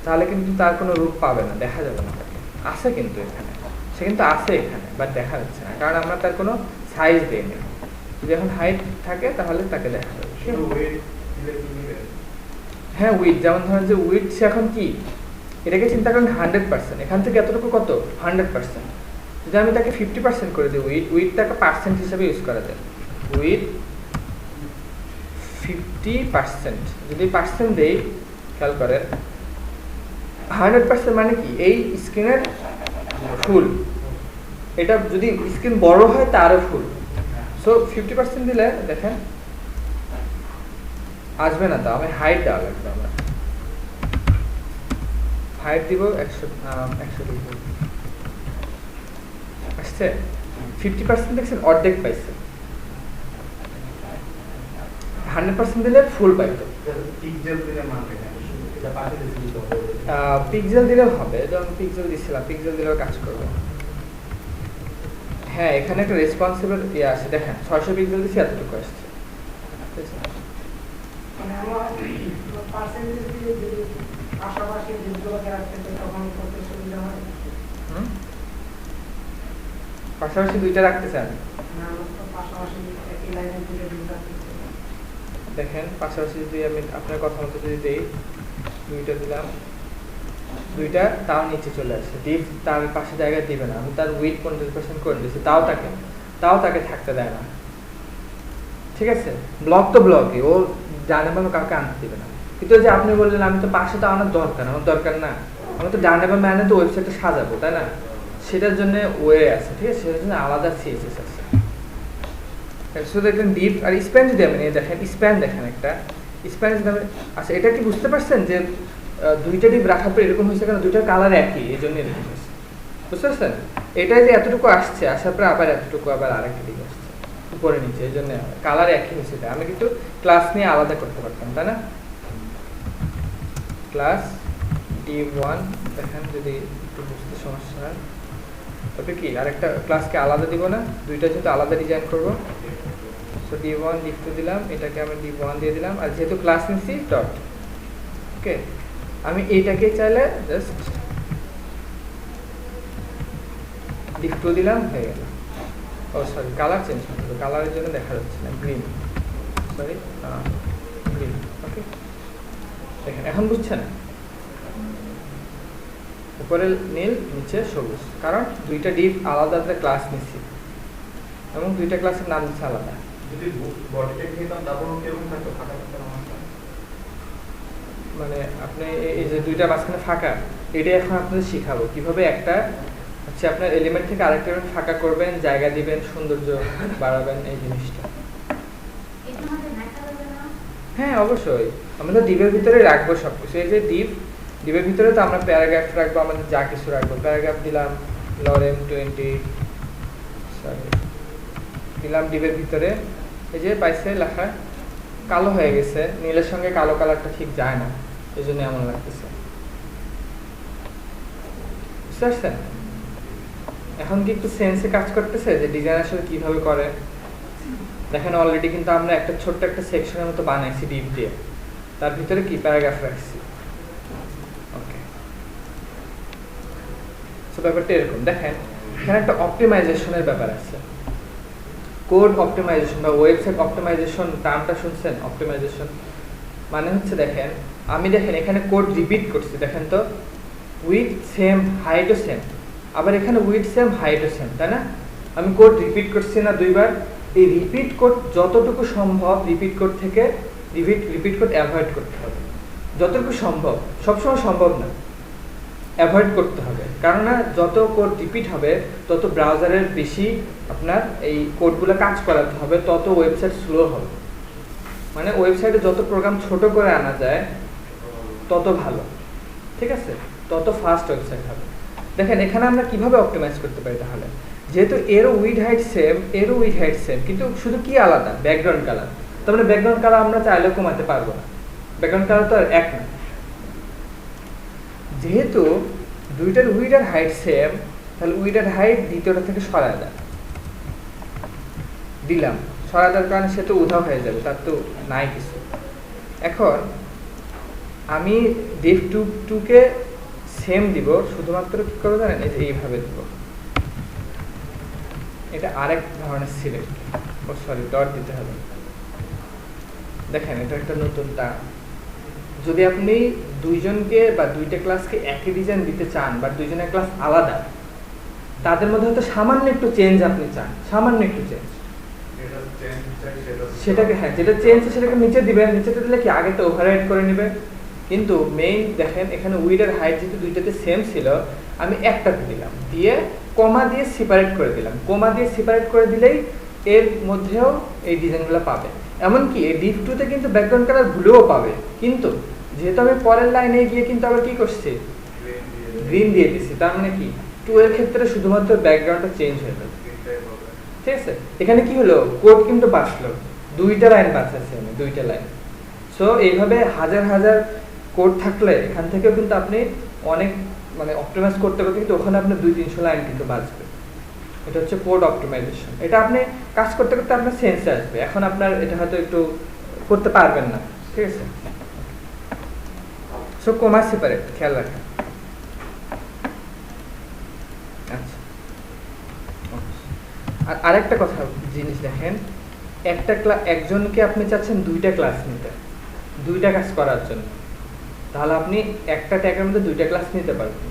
তাহলে কিন্তু তার কোনো রূপ পাবে না, দেখা যাবে না তাকে। আছে কিন্তু এখানে, সে কিন্তু আছে এখানে, বাট দেখা যাচ্ছে না, কারণ আমরা তার কোনো সাইজ দিইনি। যদি এখন হাইট থাকে তাহলে তাকে দেখা যাবে। হ্যাঁ, উইথ, যেমন ধরেন যে উইথ সে এখন কি, এটাকে চিন্তা করেন 100%, এখান থেকে এতটুকু কত 100%। যদি আমি তাকে 50% করে দিই, উইথটাকে পার্সেন্ট হিসেবে ইউজ করা যায়। উইথ 50%, যদি পার্সেন্ট দেই, খেয়াল করেন 100% মানে কি, এই স্ক্রিনের ফুল। এটা যদি স্ক্রিন বড় হয় তারও ফুল। সো 50% দিলে দেখেন আসবে না, তো আমি হাইট দেওয়া লাগবে। আমরা হাইট দিব 100 আসছে। 50% দেখছেন, অর্ধেক পাইছে। 100% দিলে ফুল পাইতো। পিক্সেল দিলেও হবে, যেমন পিক্সেল দিছিলাম, পিক্সেল দিলেও কাজ করবে। হ্যাঁ, এখানে একটা রেসপন্সিবল ইয়ে আছে, দেখেন 600 পিক্সেল দিছি, এতটুকু আসছে। পাশাপাশি দুইটা রাখতে চান? দেখেন পাশাপাশি যদি আমি আপনার কথা মতো যদি দেই, দুইটা দিলাম, দুইটা তাও নিচে চলে আসে, ডিপ তার পাশে জায়গায় দিবে না। আমি তার উইথ 50% করে দিয়েছি, তাও তাকে থাকতে দেয় না, ঠিক আছে। ব্লক তো ব্লকই, ও ডানে বামে কাউকে আনতে দিবে না। কিন্তু যে আপনি বললেন আমি তো পাশে তো আনার দরকার, আমার দরকার না, আমি তো ডানে বামে আনে তো ওয়েবসাইটটা সাজাবো, তাই না? সেটার জন্য ওয়ে আছে, ঠিক আছে, সেটার জন্য আলাদা সিএসএস আছে। শুধু দেখেন ডিপ আর স্প্যান যদি আমি দেখেন, স্প্যান দেখেন একটা স্প্যান যদি আমি, আচ্ছা এটা কি বুঝতে পারছেন যে দুইটা ডিপ রাখার পর এরকম হয়েছে কেন? দুইটার কালার একই, এই জন্য এরকম হয়েছে, বুঝতে পারছেন? এটাই যে এতটুকু আসছে, আসার পরে আবার এতটুকু, আবার আরেকটা ডিপ আসছে উপরে নিচে, এই জন্য কালার একই হয়েছে। আমি কিন্তু ক্লাস নিয়ে আলাদা করতে পারতাম, তাই না? ক্লাস D1 দেখেন, যদি একটু বুঝতে সমস্যা হয় তবে কি আরেকটা ক্লাসকে আলাদা দিব না, দুইটা যেহেতু আলাদা ডিজাইন করব। সো D1 D2 দিলাম, এটাকে আমি D1 দিয়ে দিলাম, আর যেহেতু ক্লাস নিচ্ছি ডট, ওকে। আমি এইটাকে চাইলে জাস্ট D2 দিলাম, হয়ে গেল। ও সরি, কালার চেঞ্জ করতে হবে, কালারের জন্য দেখা যাচ্ছে না, গ্রিন, সরি গ্রিন, ওকে। দেখেন এখন বুঝছেন, উপরে নীল, নিচে সবুজ, কারণ দুইটা ডিপ আলাদা আলাদা ক্লাস নিচ্ছি এবং দুইটা ক্লাসের নাম দিচ্ছে আলাদা। যদি বডিটা খেতাম তারপরও কিরকম থাকতো, ফাঁকা থাকতো না? মানে আপনি এই যে দুইটা মাঝখানে ফাঁকা, এটা এখন আপনাদের শিখাবো কিভাবে একটা হচ্ছে আপনার এলিমেন্ট থেকে আরেকটা এলিমেন্ট ফাঁকা করবেন, জায়গা দিবেন, সৌন্দর্য বাড়াবেন, এই জিনিসটা। হ্যাঁ অবশ্যই, আমরা তো ডিপের ভিতরে রাখবো সবকিছু। এই যে ডিপের ভিতরে তো আমরা প্যারাগ্রাফ রাখবো, আমাদের যা কিছু রাখবো। প্যারাগ্রাফ দিলাম লরেম 20, সরি দিলাম ডিপের ভিতরে। এই যে পাইছে লেখা কালো হয়ে গেছে, নীলের সঙ্গে কালো কালারটা ঠিক যায় না, এই জন্য এমন লাগতেছে, বুঝতে পারছেন? এখন কি একটু সেন্সে কাজ করতেছে যে ডিজাইন আসলে কিভাবে করে? দেখেন অলরেডি কিন্তু আমরা একটা ছোট্ট একটা সেকশনের মতো বানাইছি ডিপ দিয়ে, তার ভিতরে কি প্যারাগ্রাফ রাখছি, ওকে। সো ব্যাপারটা এরকম। দেখেন এখানে একটা অপটিমাইজেশনের ব্যাপার আছে, কোড অপটিমাইজেশন বা ওয়েবসাইট অপটিমাইজেশন টার্মটা শুনছেন? অপটিমাইজেশন মানে হচ্ছে, দেখেন আমি দেখেন এখানে কোড রিপিট করছি, দেখেন তো উইথ সেম হাইটও সেম, আবার এখানে উইথ সেম হাইটও সেম, তাই না? আমি কোড রিপিট করছি না দুইবার? এই রিপিট কোড যতটুকু সম্ভব রিপিট কোড থেকে রিপিট কোড অ্যাভয়েড করতে হবে, যতটুকু সম্ভব। সবসময় সম্ভব না, অ্যাভয়েড করতে হবে, কারণ যত কোড রিপিট হবে তত ব্রাউজারের বেশি আপনার এই কোডগুলো কাজ করাতে হবে, তত ওয়েবসাইট স্লো হবে। মানে ওয়েবসাইটে যত প্রোগ্রাম ছোট করে আনা যায় তত ভালো, ঠিক আছে, তত ফাস্ট ওয়েবসাইট হবে। দেখেন এখানে আমরা কিভাবে অপটিমাইজ করতে পারি তাহলে, যেহেতু এরও উইড হাইট সেম কিন্তু শুধু কি আলাদা, ব্যাকগ্রাউন্ড কালার। তার মানে ব্যাকগ্রাউন্ড কালার আমরা চাইলেও কমাতে পারবো না, ব্যাকগ্রাউন্ড কালার তো আর এক না। যেহেতু দুইটার উইড আর হাইট সেম, তাহলে উইড আর হাইট দ্বিতীয়টা থেকে সরায় দেয় দিলাম, সরায় দেওয়ার কারণে সে তো উধাও হয়ে যাবে, তার তো নাই কিছু। এখন আমি div 2 কে সেম দিব, শুধুমাত্র কি করবো জানেন, এই যে এইভাবে দিব। এটা আরেক ধরনের সিলেক্ট, সরি ডট দিতে হবে। দেখেন এটা একটা নতুন টার্ম। যদি আপনি দুইজনকে বা দুইটা ক্লাসকে একই ডিজাইন দিতে চান, বা দুইজনের ক্লাস আলাদা, তাদের মধ্যে হয়তো সামান্য একটু চেঞ্জ আপনি চান, সামান্য একটু চেঞ্জ, সেটাকে হ্যাঁ যেটা চেঞ্জ সেটাকে নিচে দিবেন। নিচেতে দিলে কি আগে তো ওভাররাইড করে নেবে। কিন্তু মেইন দেখেন এখানে উইড আর হাইট যেহেতু দুইটাতে সেম ছিল, আমি একটাতে দিলাম, দিয়ে কমা দিয়ে সেপারেট করে দিলাম। কমা দিয়ে সেপারেট করে দিলেই এর মধ্যেও এই ডিজাইনগুলো পাবে। এমনকি এই div 2 তে কিন্তু ব্যাকগ্রাউন্ড কালার ভুলেও পাবে, কিন্তু যেহেতু আমি পরের লাইনে গিয়ে কিন্তু আবার কি করছি, গ্রিন দিয়ে দিচ্ছি। তার মানে কি 2 এর ক্ষেত্রে শুধুমাত্র ব্যাকগ্রাউন্ডটা চেঞ্জ হয়ে যাবে, ঠিক আছে। এখানে কি হলো, কোড কিন্তু বাঁচলো, দুইটা লাইন বাঁচাচ্ছি আমি, দুইটা লাইন। সো এইভাবে হাজার হাজার কোড থাকলে এখান থেকেও কিন্তু আপনি অনেক মানে অপটিমাইজ করতে করতে কিন্তু ওখানে আপনার 200-300 লাইন কিন্তু বাঁচবে। এটা হচ্ছে কোড অপটিমাইজেশন। এটা আপনি কাজ করতে করতে আপনার সেন্সে আসবে, এখন আপনার এটা হয়তো একটু করতে পারবেন না, ঠিক আছে। সো কমা সেপারেট খেয়াল রাখেন। আচ্ছা, আর আরেকটা কথা জিনিস দেখেন, একজনকে আপনি চাচ্ছেন দুইটা ক্লাস নিতে, দুইটা কাজ করার জন্য, তাহলে আপনি একটা ট্যাগের মধ্যে দুইটা ক্লাস নিতে পারবেন,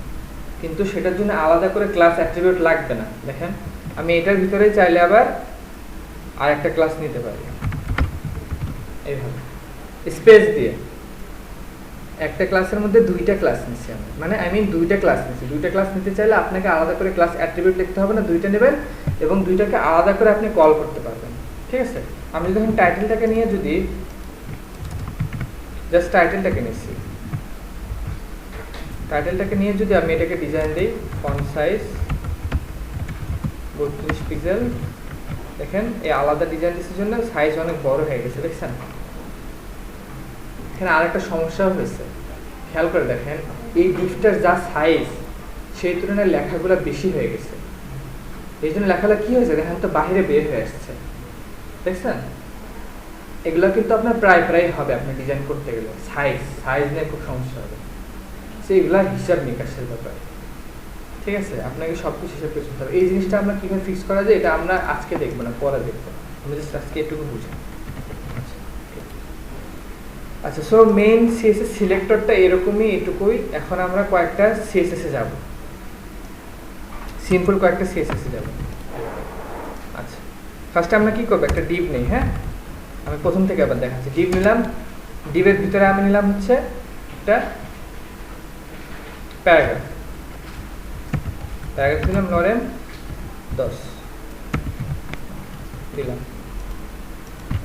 কিন্তু সেটার জন্য আলাদা করে ক্লাস অ্যাট্রিবিউট লাগবে না। দেখেন আমি এটার ভিতরে চাইলে আবার আরেকটা ক্লাস নিতে পারি, এইভাবে স্পেস দিয়ে। একটা ক্লাসের মধ্যে দুইটা ক্লাস নিচ্ছি আমি, মানে দুইটা ক্লাস নিচ্ছি। দুইটা ক্লাস নিতে চাইলে আপনাকে আলাদা করে ক্লাস অ্যাট্রিবিউট লিখতে হবে না, দুইটা নেবেন এবং দুইটাকে আলাদা করে আপনি কল করতে পারবেন, ঠিক আছে। আমি যদি এখন টাইটেলটাকে নিয়ে যদি জাস্ট টাইটেলটাকে নিচ্ছি, টাইটেলটাকে নিয়ে যদি আমি এটাকে ডিজাইন দিই, ফন্ট সাইজ 32 পিক্সেল, দেখেন এই আলাদা ডিজাইন দিচ্ছি জন্য সাইজ অনেক বড় হয়ে গেছে, দেখছেন। এখানে আরেকটা সমস্যাও হয়েছে, খেয়াল করে দেখেন, এই ডিভটার যা সাইজ সেই তুলনায় লেখাগুলো বেশি হয়ে গেছে। এই জন্য লেখাগুলো কি হয়েছে দেখেন তো বাইরে বের হয়ে আসছে, দেখছেন। এগুলো কিন্তু আপনার প্রায় হবে, আপনি ডিজাইন করতে গেলে সাইজ নিয়ে খুব সমস্যা হবে। সেইগুলা হিসাব নিকাশের ব্যাপার, ঠিক আছে। আপনাকে সবকিছু হিসাব করে চলতে হবে। এই জিনিসটা আমরা কিভাবে ফিক্স করা যায় এটা আমরা আজকে দেখবো না, পরে দেখবো, আমি জাস্ট আজকে এটুকু বুঝি। আচ্ছা, সো মেইন সিএসএস সিলেক্টরটা এরকমই, এটুকুই। এখন আমরা কয়েকটা সিএসএস এ যাব, সিম্পল কয়েকটা সিএসএস এ যাব। আচ্ছা, ফার্স্টে আমরা কি করবো, একটা ডিভ নেই। হ্যাঁ, আমি প্রথম থেকে আবার দেখাচ্ছি। ডিভ নিলাম, ডিভের ভিতরে আমি নিলাম হচ্ছে একটা প্যারাগ্রাফ দিলাম, নরেন 10 দিলাম।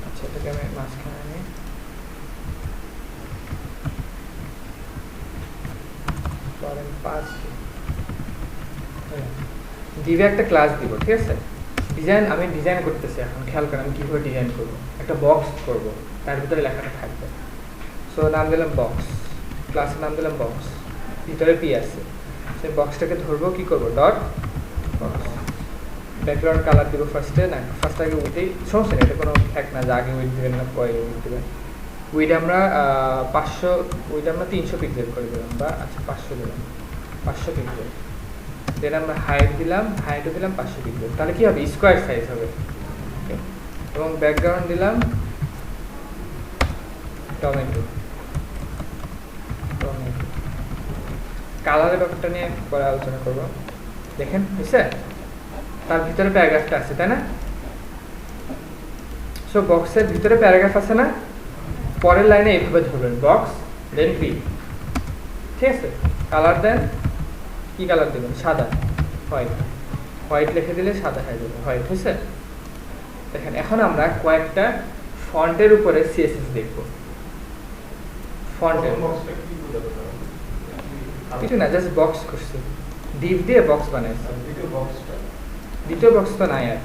আচ্ছা, এটাকে আমি মাঝখানে নিই, নরেন 5 দিবে একটা ক্লাস দিব, ঠিক আছে। আমি ডিজাইন করতেছি এখন, খেয়াল করেন আমি কীভাবে ডিজাইন করবো। একটা বক্স করব, তার ভিতরে লেখাটা থাকবে। সো নাম দিলাম বক্স, ক্লাসের নাম দিলাম বক্স, ভিতরে পি আছে। সেই বক্সটাকে ধরবো, কি করব, ডট বক্স। ব্যাকগ্রাউন্ড কালার দিব ফার্স্টে, না ফার্স্ট আগে উইথেই সমস্যা নেই, এটা কোনো ফ্যাক না যে আগে উইথ দেবেন না পরে উইথ দেবেন। উইথ আমরা 500, উইথ আমরা 300 পিক্সেল করে দিলাম, বা আচ্ছা 500 দিলাম, 500 পিক্সেল। দেন আমরা হাইট দিলাম, হাইটও দিলাম 500 পিক্সেল। তাহলে কি হবে, স্কোয়ার সাইজ হবে। এবং ব্যাকগ্রাউন্ড দিলাম টমেটো। কালারের ব্যাপারটা নিয়ে পরে আলোচনা করবো। দেখেন বুঝছে, তার ভিতরে প্যারাগ্রাফটা আছে, তাই না। সো বক্সের ভিতরে প্যারাগ্রাফ আছে না, পরের লাইনে এইভাবে ধরবেন, বক্স দেন পি, ঠিক আছে। কালার দেন, কি কালার দেবেন, সাদা, হোয়াইট লিখে দিলে সাদা হয়ে যাবে, হোয়াইট হয়েছে। দেখেন এখন আমরা কয়েকটা ফন্টের উপরে সিএসএস দেখব। ফন্টের কিছু না, জাস্ট বক্স করছি, ডিভ দিয়ে বক্স বানাইছি। দ্বিতীয় বক্স তো নাই আর,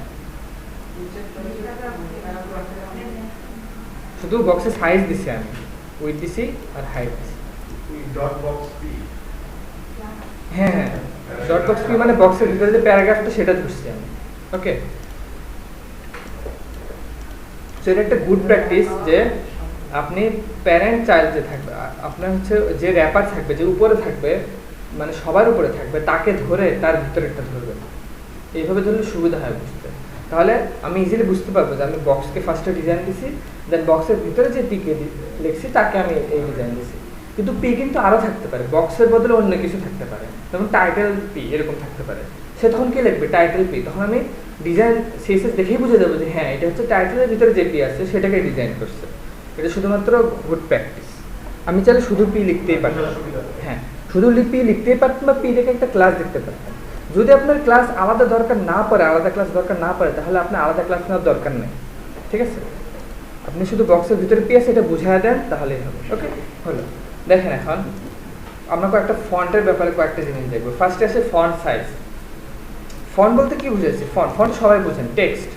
শুধু বক্সের সাইজ দিছি আমি, উইথ দিছি আর হাইট দিছি। ডট বক্স পি, হ্যাঁ হ্যাঁ, ডট বক্স কি মানে বক্সের ভিতরে যে প্যারাগ্রাফটা সেটা ধরছি আমি। ওকে, তো এটা একটা গুড প্র্যাকটিস যে আপনি প্যারেন্ট চাইল্ড যে থাকবে, আপনার হচ্ছে যে র্যাপার থাকবে, যে উপরে থাকবে, মানে সবার উপরে থাকবে, তাকে ধরে তার ভিতরেরটা ধরবে। এইভাবে ধরলে সুবিধা হয় বুঝতে। তাহলে আমি ইজিলি বুঝতে পারবো যে আমি বক্সকে ফার্স্টে ডিজাইন দিছি, দেন বক্সের ভিতরে যে পিকে লিখছি তাকে আমি এই ডিজাইন দিছি। কিন্তু পি কিন্তু আরও থাকতে পারে, বক্সের বদলে অন্য কিছু থাকতে পারে, যেমন টাইটেল পি এরকম থাকতে পারে। সে তখন কি লিখবে? Title P. তখন আমি ডিজাইন সিএসএস দেখেই বুঝে যাবো যে হ্যাঁ এটা হচ্ছে টাইটেলের ভিতরে যে পি আছে সেটাকে ডিজাইন করছে। এটা শুধুমাত্র গুড প্র্যাকটিস। আমি চাইলে শুধু পি লিখতেই পারতাম, হ্যাঁ শুধু পি লিখতেই পারতাম, বা পি দেখে একটা ক্লাস দেখতে পারতাম। যদি আপনার ক্লাস আলাদা দরকার না পড়ে, আলাদা ক্লাস দরকার না পড়ে, তাহলে আপনার আলাদা ক্লাস নেওয়ার দরকার নেই। ঠিক আছে, আপনি শুধু বক্সের ভিতরে পি আছে এটা বুঝাই দেন তাহলেই হবে। ওকে, হলো। দেখেন এখন আমরা কয়েকটা ফন্টের ব্যাপারে কয়েকটা জিনিস দেখবো। ফার্স্টে আসে ফন্ট সাইজ। ফন্ট বলতে কি বুঝেছি? ফন্ট সবাই বুঝেন, টেক্সট,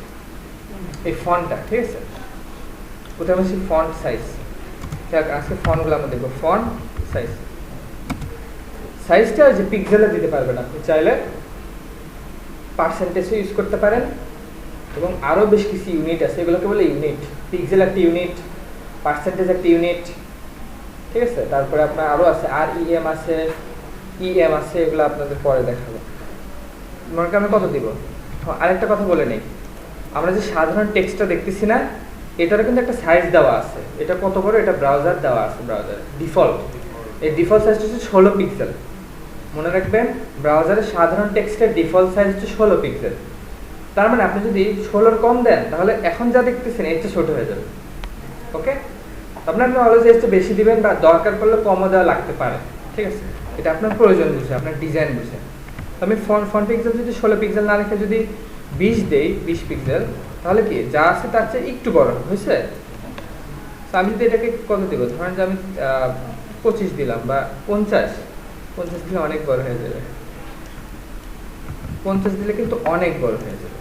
এই ফন্টটা। ঠিক আছে, প্রথমে আসি ফন্ট সাইজ। আজকে ফন্টগুলো আমরা দেখবো। ফন্ট সাইজ, সাইজটা যে পিক্সেলে দিতে পারবেন, আপনি চাইলে পার্সেন্টেজও ইউজ করতে পারেন, এবং আরও বেশ কিছু ইউনিট আছে, এগুলোকে বলে ইউনিট। পিক্সেল একটা ইউনিট, পার্সেন্টেজ একটা ইউনিট। ঠিক আছে, তারপরে আপনার আরও আছে, আর ইএম আছে, ইএম আছে, এগুলো আপনাদের পরে দেখাবো। মনে করেন আমি কত দিব? আরেকটা কথা বলে নেই, আমরা যে সাধারণ টেক্সটটা দেখতেছি না, এটারও কিন্তু একটা সাইজ দেওয়া আছে। এটা কত বড়? এটা ব্রাউজার দেওয়া আছে, ব্রাউজার ডিফল্ট। এই ডিফল্ট সাইজটা হচ্ছে 16 পিক্সেল। মনে রাখবেন, ব্রাউজারের সাধারণ টেক্সটের ডিফল্ট সাইজ হচ্ছে 16 পিক্সেল। তার মানে আপনি যদি 16-র কম দেন, তাহলে এখন যা দেখতেছেন এর চেয়ে ছোট হয়ে যাবে। ওকে, আপনার অলওয়েজ এর চেয়ে বেশি দিবেন, বা দরকার পড়লে কমও দেওয়া লাগতে পারে। ঠিক আছে, এটা আপনার প্রয়োজন বুঝে, আপনার ডিজাইন বুঝে। আমি ফন্ট পিক্সেল যদি 16 পিক্সেল না রেখে যদি 20 দেই, 20 পিক্সেল, তাহলে কি যা আছে তার চেয়ে একটু বড় হয়েছে। আমি যদি এটাকে কত দিব? ধরেন যে আমি 25 দিলাম, বা 50 দিলে অনেক বড় হয়ে যাবে। 50 দিলে কিন্তু অনেক বড় হয়ে যাবে।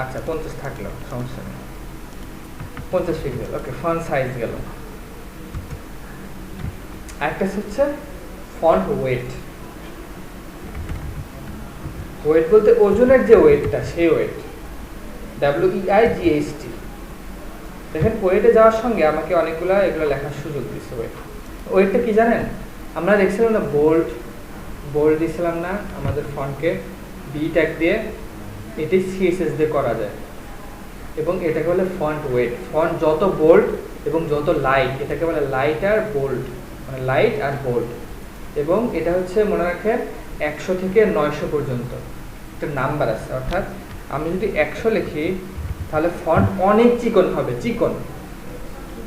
আচ্ছা 50 থাকলো, সমস্যা নেই। 50 পিক্সেল, ওকে, ফন্ট সাইজ গেল। আরেকটা হচ্ছে ফন্ট ওয়েট। ওয়েট বলতে ওজনের যে ওয়েটটা, সেই ওয়েট, WEIGHT। দেখেন ওয়েটে যাওয়ার সঙ্গে আমাকে অনেকগুলো এগুলো লেখার সুযোগ দিচ্ছে। ওয়েটটা কি জানেন? আমরা দেখছিলাম না বোল্ড দিছিলাম না আমাদের ফন্টকে বি ট্যাগ দিয়ে, এটি সিএসএস দিয়ে করা যায়, এবং এটাকে বলে ফন্ট ওয়েট। ফন্ট যত বোল্ড এবং যত লাইট, এটাকে বলে লাইট আর বোল্ড, মানে লাইট আর বোল্ড। এবং এটা হচ্ছে মনে রাখেন 100 থেকে 900 পর্যন্ত একটা নাম্বার আছে। অর্থাৎ আমি যদি 100 লিখি তাহলে ফন্ট অনেক চিকন হবে, চিকন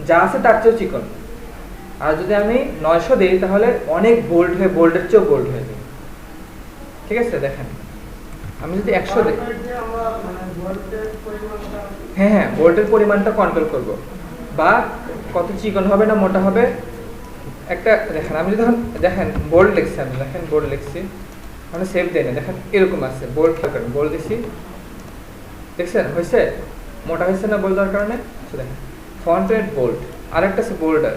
যা আছে তার চেয়েও চিকন। আর যদি আমি 900 দিই তাহলে অনেক বোল্ড হয়ে, বোল্ডের চেয়েও বোল্ড হয়ে যাবে। ঠিক আছে, দেখেন আমি যদি 100 দিই, হ্যাঁ বোল্ডের পরিমাণটা কন্ট্রোল করব, বা কত চিকন হবে না মোটা হবে একটা। দেখেন আমি যদি দেখেন বোল্ড লিখছি, আমি দেখেন বোল্ড লিখছি, মানে সেভ দেয় না, দেখেন এরকম আছে বোল্ড। খেয়াল করেন, বোল্ড দিছি, দেখছেন হয়েছে? মোটা হয়েছে না বোল্ড দেওয়ার কারণে? দেখেন ফন্ট ওয়েট বোল্ড। আরেকটা আছে বোল্ডার,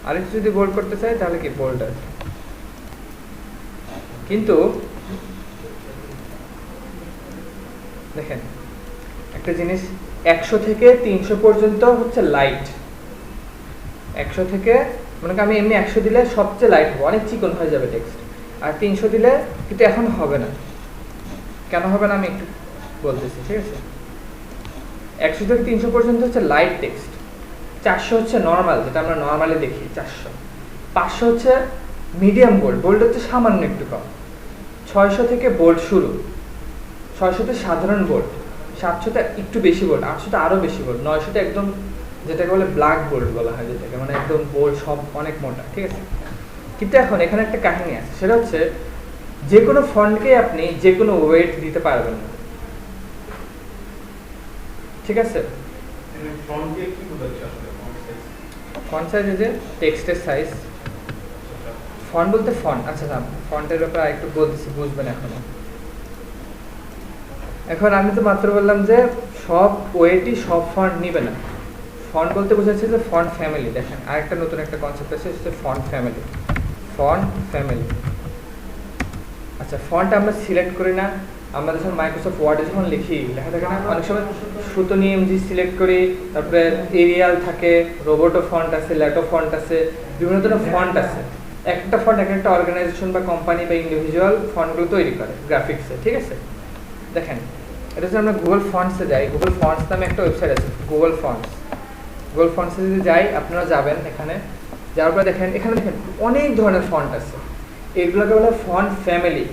আরেকটু যদি বোল্ড করতে চাই তাহলে কি বোল্ডার। কিন্তু দেখেন একটা জিনিস, 100 থেকে 300 পর্যন্ত হচ্ছে লাইট। 100 থেকে মনে করেন আমি এমনি 100 দিলে সবচেয়ে লাইট হবে, অনেক চিকন হয়ে যাবে টেক্সট। আর 300 দিলে কিন্তু এখন হবে না। কেন হবে না আমি একটু বলতেছি। ঠিক আছে, 100 থেকে 300 পর্যন্ত হচ্ছে লাইট টেক্সট, 400 হচ্ছে নর্মাল, যেটা আমরা নর্মালি দেখি 400, 500 হচ্ছে মিডিয়াম বোল্ড, বোল্ড হচ্ছে সামান্য একটু কম, 600 থেকে বোল্ড শুরু, 600তে সাধারণ বোল্ড, 700তে একটু বেশি বোল্ড, 800তে আরও বেশি বোল্ড, 900তে একদম যেটাকে বলে ব্ল্যাক বোল্ড বলা হয়, যেটাকে মানে একদম বোল্ড, সব অনেক মোটা। ঠিক আছে, কিন্তু এখন এখানে একটা কাহিনী আছে, সেটা হচ্ছে যে কোনো ফন্টকে আপনি যে কোনো ওয়েট দিতে পারবেন না। ঠিক আছে, ফন্ট সাইজ যে টেক্সটের সাইজ, ফন্ট বলতে ফন্ট। আচ্ছা না, ফন্টের ব্যাপারে একটু বলতেছি, বুঝবেন এখনো। এখন আমি তো মাত্র বললাম যে সব ওয়েটই সব ফন্ট নিবে না। ফন্ট বলতে বোঝাচ্ছে যে ফন্ট ফ্যামিলি। দেখেন আরেকটা নতুন একটা কনসেপ্ট আছে, সেটা ফন্ট ফ্যামিলি। ফন্ট ফ্যামিলি, আচ্ছা ফন্ট আমরা সিলেক্ট করি না, আমরা যখন মাইক্রোসফট ওয়ার্ডে যখন লিখি, লেখা থাকে না অনেক সময় সুতনি এমজি সিলেক্ট করি, তারপরে এরিয়াল থাকে, রোবোটো ফন্ট আছে, ল্যাটো ফন্ট আছে, বিভিন্ন ধরনের ফন্ট আছে। একটা ফন্ট এক একটা অর্গানাইজেশন বা কোম্পানি বা ইন্ডিভিজুয়াল ফন্টগুলো তৈরি করে গ্রাফিক্সে, ঠিক আছে। দেখেন এটা হচ্ছে আমরা গুগল ফন্টসে যাই, গুগল ফন্টস নামে একটা ওয়েবসাইট আছে, গুগল ফন্টস। গুগল ফন্টসে যদি যাই, আপনারা যাবেন এখানে, যাওয়ার পরে দেখেন এখানে দেখেন অনেক ধরনের ফন্ট আছে, এগুলোকে বলে ফন্ট ফ্যামিলি।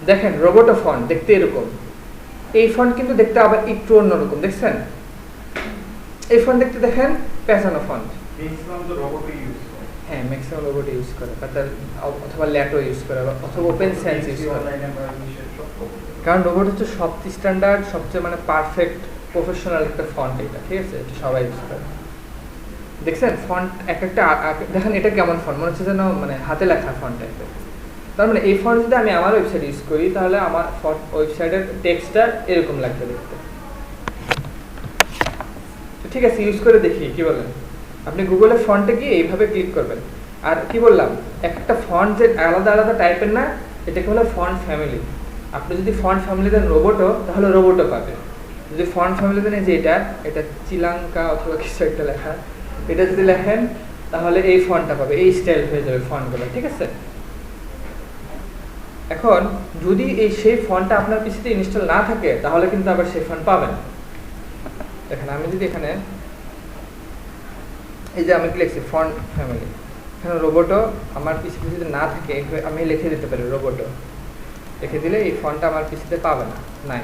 দেখেন রোবোটো ফন্ট দেখতে এরকম, এই ফন্ট কিন্তু দেখতে আবার একটু অন্যরকম, দেখছেন এই ফন্ট দেখতে দেখেন প্যাচানো ফন্ট। ম্যাক্সিমাম তো রোবটই ইউজ করে। হ্যাঁ ম্যাক্সিমাম রোবট ইউজ করে, অথবা ল্যাটো ইউজ করে, অথবা ওপেন সেন্স ইউজ করে। অনলাইনে বা বিশ্বের সব কারণ রোবট হচ্ছে সবচেয়ে স্ট্যান্ডার্ড, সবচেয়ে মানে পারফেক্ট প্রফেশনাল একটা ফন্ট এটা, ঠিক আছে, এটা সবাই ইউজ করে। দেখছেন ফন্ট এক একটা দেখেন এটা কেমন ফন্ট, মনে হচ্ছে যেন মানে হাতে লেখা ফন্ট টাইপের। তার মানে এই ফন্ট যদি আমি আমার ওয়েবসাইট ইউজ করি, তাহলে আমার ওয়েবসাইটের টেক্সটটা এরকম লাগবে দেখতে। ঠিক আছে, ইউজ করে দেখি কি বলেন। আপনি গুগলে ফন্টে গিয়ে এইভাবে ক্লিক করবেন, আর কি বললাম একটা ফন্ট যে আলাদা আলাদা টাইপের না, এটাকে হলো ফন্ট ফ্যামিলি। আপনি যদি ফন্ট ফ্যামিলি দেন রোবোটো, তাহলে রোবোটো পাবে। যদি ফন্ট ফ্যামিলি দেন যে এটা চিলাঙ্কা অথবা কিছু একটা লেখা, এটা যদি লেখেন তাহলে এই ফন্টটা পাবে, এই স্টাইল হয়ে যাবে ফন্টগুলো, ঠিক আছে। এখন যদি সেই ফন্টটা আপনার পিসিতে ইনস্টল না থাকে, তাহলে কিন্তু আবার সেই ফন্ট পাবেন। দেখেন আমি যদি এখানে এই যে আমি লিখছি ফন্ট ফ্যামিলি, এখানে রোবোটো আমার পিসিতে যদি না থাকে, আমি লিখে দিতে পারি রোবোটো, লিখে দিলে এই ফন্টটা আমার পিসিতে পাবে না, নাই।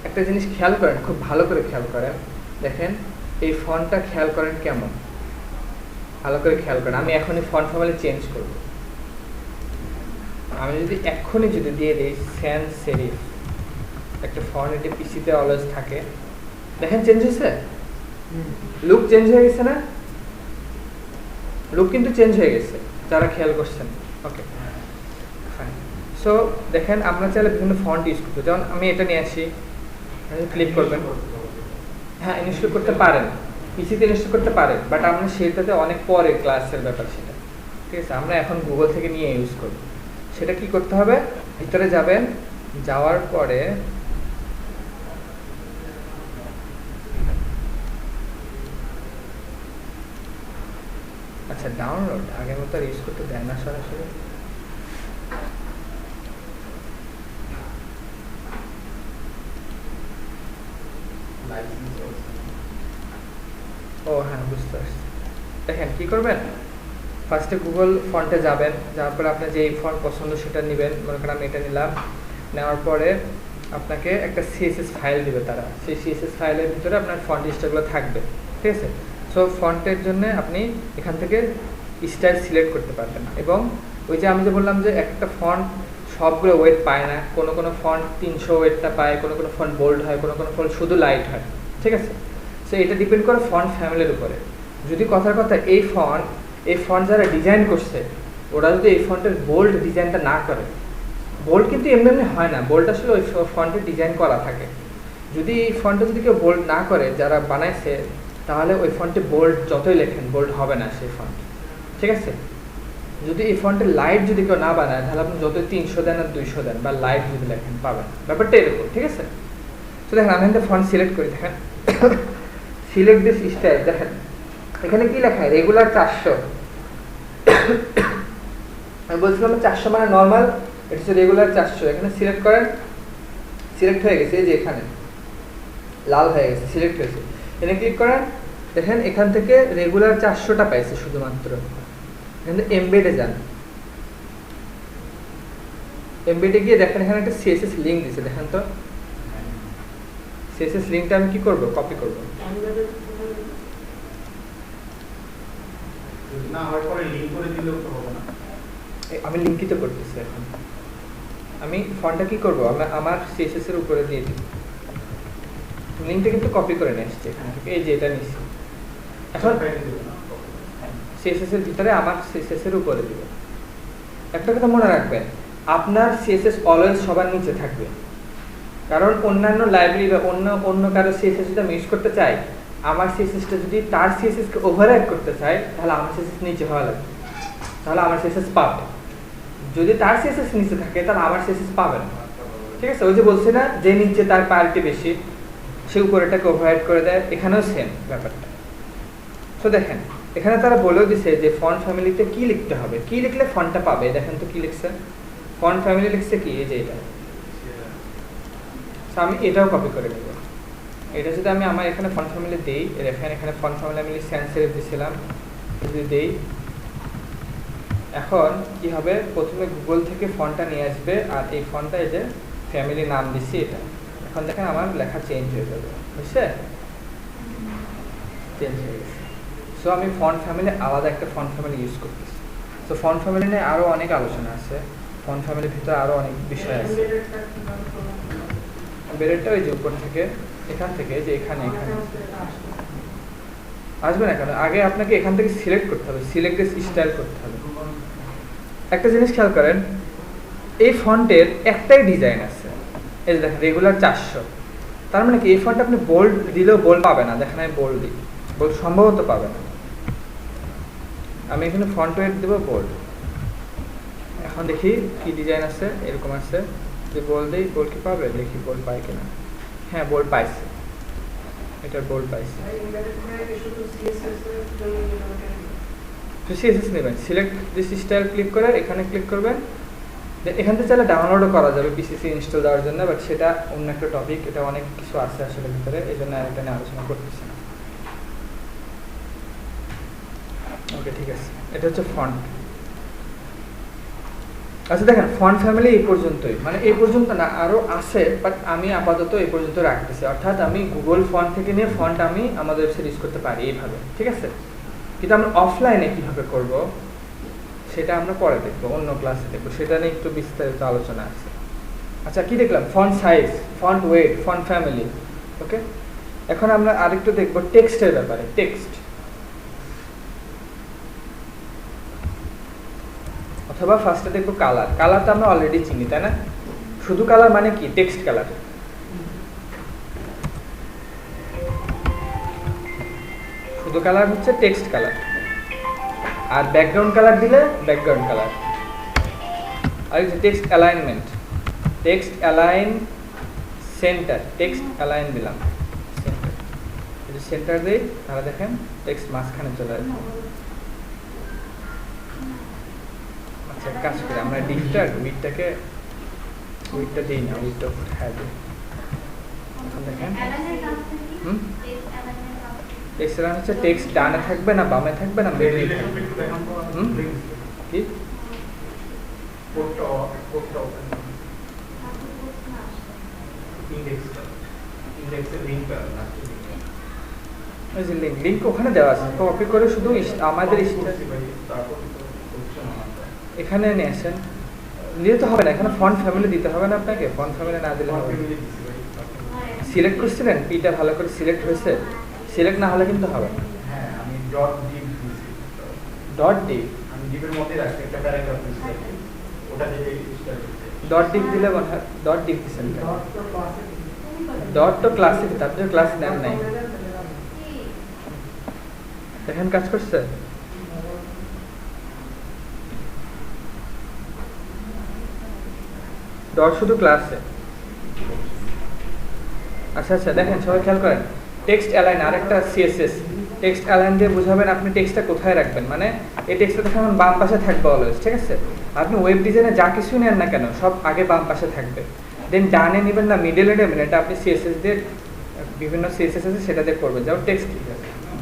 একটা জিনিস খেয়াল করেন, খুব ভালো করে খেয়াল করেন, দেখেন এই ফন্টটা খেয়াল করেন কেমন, ভালো করে খেয়াল করেন। আমি এখনই ফন্ট ফ্যামিলি চেঞ্জ করব। আমি যদি এখনই যদি দিয়ে দিই স্যান্স সেরিফ, একটা ফন্ট এটি পিসিতে অলওয়েজ থাকে, দেখেন চেঞ্জ হয়েছে, লুক চেঞ্জ হয়ে গেছে না, লুক কিন্তু চেঞ্জ হয়ে গেছে যারা খেয়াল করছেন। Okay fine. সো দেখেন আমরা চাইলে বিভিন্ন ফন্ট ইউজ করতে, যেমন আমি এটা নিয়ে আসি, ক্লিক করবেন, হ্যাঁ ইনস্টল করতে পারেন, পিসিতে ইনস্টল করতে পারেন, বাট আমরা সেটাতে অনেক পরে ক্লাসের ব্যাপার সেটা, ঠিক আছে। আমরা এখন গুগল থেকে নিয়ে ইউজ করব। সেটা কি করতে হবে, ভিতরে যাবেন, যাওয়ার পরে আচ্ছা ডাউনলোড আগের মতো আর ইউজ করতে দেয় না সরাসরি। ও হ্যাঁ বুঝতে পারছি। দেখেন কি করবেন, ফার্স্টে গুগল ফন্টে যাবেন, যাওয়ার পরে আপনার যেই ফন্ট পছন্দ সেটা নেবেন, মনে করেন আমি এটা নিলাম, নেওয়ার পরে আপনাকে একটা সিএসএস ফাইল দিবে তারা, সেই সিএসএস ফাইলের ভিতরে আপনার ফন্ট স্টাইলগুলো থাকবে, ঠিক আছে। সো ফন্টের জন্য আপনি এখান থেকে স্টাইল সিলেক্ট করতে পারবেন, এবং ওই যে আমি যে বললাম যে একটা ফন্ট সবগুলো ওয়েট পায় না, কোনো কোনো ফন্ট 300 ওয়েটটা পায়, কোনো কোনো ফন্ট বোল্ড হয়, কোনো কোনো ফন্ট শুধু লাইট হয়, ঠিক আছে। সো এটা ডিপেন্ড করে ফন্ট ফ্যামিলির উপরে। যদি কথার কথা এই ফন্ট যারা ডিজাইন করছে, ওরা যদি এই ফন্টের বোল্ড ডিজাইনটা না করে, বোল্ড কিন্তু এমনি এমনি হয় না, বোল্ড আসলে ওই ফন্টের ডিজাইন করা থাকে। যদি এই ফন্টে যদি কেউ বোল্ড না করে যারা বানাইছে, তাহলে ওই ফন্টে বোল্ড যতই লেখেন বোল্ড হবে না সেই ফন্ট, ঠিক আছে। যদি এই ফন্টের লাইট যদি কেউ না বানায়, তাহলে আপনি যতই 300 দেন আর 200 দেন বা লাইট যদি লেখেন পাবেন, ব্যাপারটা এরকম, ঠিক আছে। তো দেখেন আমি একটা ফন্ট সিলেক্ট করি, দেখেন সিলেক্ট দিস স্টাইল, দেখেন এখানে কি লেখা, রেগুলার 400। আমি বলছিলাম 400 মানে নর্মাল, এটা হচ্ছে রেগুলার 400। এখানে সিলেক্ট করেন, সিলেক্ট হয়ে গেছে, এই যে এখানে লাল হয়ে গেছে, সিলেক্ট হয়েছে, এখানে ক্লিক করেন, দেখেন এখান থেকে রেগুলার 400টা পাইছে শুধুমাত্র। এখানে এমবেডে যান, এমবেডে গিয়ে দেখেন এখানে একটা সিএসএস লিঙ্ক দিছে, দেখেন তো সিএসএস লিঙ্কটা আমি কি করব, কপি করব। না হয় পরে লিংক করে দিলেও তো হবে না। আমি লিঙ্কিত করতেছি এখন, আমি ফন্টটা কি করব, আমার সিএসএস এর উপরে দিয়ে দিব, লিঙ্কটা কিন্তু কপি করে নিয়ে আসছে এখান থেকে, এই যে এটা নিচ্ছি, এখন সিএসএস এর ভিতরে আমার সিএসএস এর উপরে দিব। একটা কথা মনে রাখবেন, আপনার সিএসএস অলওয়েজ সবার নিচে থাকবে, কারণ অন্যান্য লাইব্রেরি বা অন্য কারো সিএসএস যদি আমি ইউজ করতে চাই, আমার সিএসএসটা যদি তার সিএসএসকে ওভাররাইড করতে চাই, তাহলে আমার সিএসএস নিচে হওয়া লাগবে, তাহলে আমার সিএসএস পাবে। যদি তার সিএসএস নিচে থাকে তাহলে আমার সিএসএস পাবে না, ঠিক আছে? ওই যে বলছে না, যে নিচে তার প্রায়োরিটি বেশি সে উপরেটাকে ওভাররাইড করে দেয়, এখানেও সেম ব্যাপারটা। তো দেখেন এখানে তারা বলেও দিছে যে ফন্ট ফ্যামিলিতে কি লিখতে হবে, কি লিখলে ফন্টটা পাবে। দেখেন তো কি লিখছে, ফন্ট ফ্যামিলি লিখছে কি, এই যে এটা। আমি এটাও কপি করে নেব। এটা যদি আমি আমার এখানে ফন্ট ফ্যামিলি দেই, এখানে ফন্ট ফ্যামিলি আমি সেন্স সেরিফ দিয়েছিলাম, যদি দেই, এখন কি হবে, প্রথমে গুগল থেকে ফন্টটা নিয়ে আসবে, আর এই ফন্টটা এই যে ফ্যামিলি নাম দিচ্ছি এটা। এখন দেখেন আমার লেখা চেঞ্জ হয়ে যাবে, বুঝছে? চেঞ্জ হয়ে গেছে। সো আমি ফন্ট ফ্যামিলি আলাদা একটা ফন্ট ফ্যামিলি ইউজ করতেছি। তো ফন্ট ফ্যামিলি নিয়ে আরও অনেক আলোচনা আছে, ফন্ট ফ্যামিলির ভিতরে আরও অনেক বিষয় আছে। বেরেটটা ওই যে উপর থেকে, এখান থেকে যে এখানে আসবে না কেন, আগে আপনাকে এখান থেকে সিলেক্ট করতে হবে, সিলেক্ট স্টাইল করতে হবে। একটা জিনিস খেয়াল করেন, এই ফন্টের একটাই ডিজাইন আছে, এই যে দেখেন রেগুলার 400। তার মানে কি এই ফন্টে আপনি বোল্ড দিলেও বোল্ড পাবে না। দেখেন আমি বোল্ড দিই, বোল্ড সম্ভবত পাবে না। আমি এখানে ফন্ট ওয়েট দেবো বোল্ড। এখন দেখি কি ডিজাইন আছে, এরকম আছে, যে বোল্ড দিই, বোল্ড কি পাবে, দেখি বোল্ড পাই কিনা। হ্যাঁ বোল্ড পাইছে, এটার বোল্ড পাইছে। সিএসএস নেবেন, সিলেক্ট দিস স্টাইল ক্লিক করে এখানে ক্লিক করবেন। এখান থেকে চাইলে ডাউনলোডও করা যাবে পিসিসি ইনস্টল দেওয়ার জন্য, বাট সেটা অন্য একটা টপিক, এটা অনেক কিছু আছে আসলে ভিতরে, এই জন্য এটা নিয়ে আলোচনা করতেছি না। ওকে ঠিক আছে, এটা হচ্ছে ফন্ট। আচ্ছা দেখেন ফন্ট ফ্যামিলি এই পর্যন্তই, মানে এই পর্যন্ত না, আরও আছে, বাট আমি আপাতত এই পর্যন্ত রাখতেছি। অর্থাৎ আমি গুগল ফন্ট থেকে নিয়ে ফন্ট আমি আমাদের ওয়েবসাইট ইউজ করতে পারি এইভাবে, ঠিক আছে? কিন্তু আমরা অফলাইনে কিভাবে করব সেটা আমরা পরে দেখবো, অন্য ক্লাসে দেখবো, সেটা নিয়ে একটু বিস্তারিত আলোচনা আছে। আচ্ছা কি দেখলাম, font size, font weight, font family. Okay, এখন আমরা আরেকটু দেখবো টেক্সটের ব্যাপারে। টেক্সট অথবা ফার্স্টে দেখবো কালার। কালার তো আমরা অলরেডি চিনি, তাই না? শুধু কালার মানে কি, টেক্সট কালার। শুধু কালার হচ্ছে টেক্সট কালার, আর ব্যাকগ্রাউন্ড কালার দিলে ব্যাকগ্রাউন্ড কালার। আর এই যে text alignment, text align centre, text align দিলাম সেন্টার, যদি সেন্টার দিই তাহলে দেখেন টেক্সট মাঝখানে চলে আসবে। আচ্ছা কাজ করি আমরা ডিজিটাল উইডটা দিই না, উইডটা হ্যাঁ দিই। এখন দেখেন টেক্সট অ্যালাইন হচ্ছে টেক্সট ডানে থাকবে না বামে থাকবে না মিডলে থাকবে। কি লিঙ্ক ওখানে দেওয়া আছে, কপি করে শুধু আমাদের এখানে নিয়ে আসেন। নিয়ে তো হবে না, এখানে ফন্ট ফ্যামিলি দিতে হবে না আপনাকে, ফন্ট ফ্যামিলি না দিলে হবে। সিলেক্ট করছিলেন, পিটা ভালো করে সিলেক্ট হয়েছে, সিলেক্ট না হলে কিন্তু হবে না। হ্যাঁ আমি ডট ডিপ দিয়েছি, ডট ডিপ আমি ডিপের মধ্যে রাখছি একটা প্যারাগ্রাফ দিয়েছি, ওটা দিয়ে স্টার্ট করতে। ডট ডিপ দিলে ডট ডিপ দিছেন, ডট তো ক্লাসিক, তারপরে ক্লাস নেন নাই, দেখেন কাজ করছে। ডট শুধু ক্লাসে। আচ্ছা আচ্ছা দেখেন সবাই খেয়াল করেন, টেক্সট অ্যালাইন আরেকটা সিএসএস। টেক্সট অ্যালাইন দিয়ে বুঝাবেন আপনি টেক্সটটা কোথায় রাখবেন, মানে এই টেক্সটটা দেখেন বাম পাশে থাকবে অলওয়েজ, ঠিক আছে? আপনি ওয়েব ডিজাইনে যা কিছু নেন না কেন সব আগে বাম পাশে থাকবে, দেন ডানে নেবেন না মিডলে নেবেন, এটা আপনি সিএসএস দিয়ে বিভিন্ন সিএসএস আছে সেটা দিয়ে করবেন। যেমন টেক্সট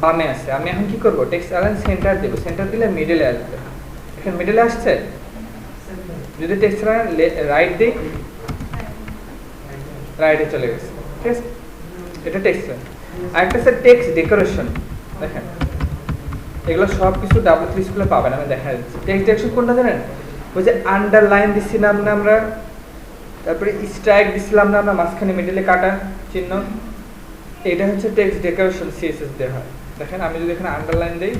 বামে আছে, আমি এখন কি করবো, টেক্সট অ্যালাইন সেন্টার দেবো, সেন্টার দিলে মিডলে আসবে। এখন মিডলে আসছে, যদি টেক্সট অ্যালাইন রাইট দিই, রাইটে চলে গেছে, ঠিক আছে? এটা টেক্সট। আরেকটা স্যার টেক্সট ডেকোরেশন, দেখেন এগুলো সব কিছু W3 স্কুলে পাবেন, আমি দেখা যাচ্ছে। টেক্সট ডেকোরেশন কোনটা জানেন, ওই যে আন্ডারলাইন দিচ্ছিলাম না আমরা, তারপরে স্ট্রাইক দিচ্ছিলাম না আমরা, মাঝখানে মিডলে কাটা চিহ্ন, এটা হচ্ছে টেক্সট ডেকোরেশন সিএসএস দেওয়া হয়। দেখেন আমি যদি এখানে আন্ডারলাইন দিই,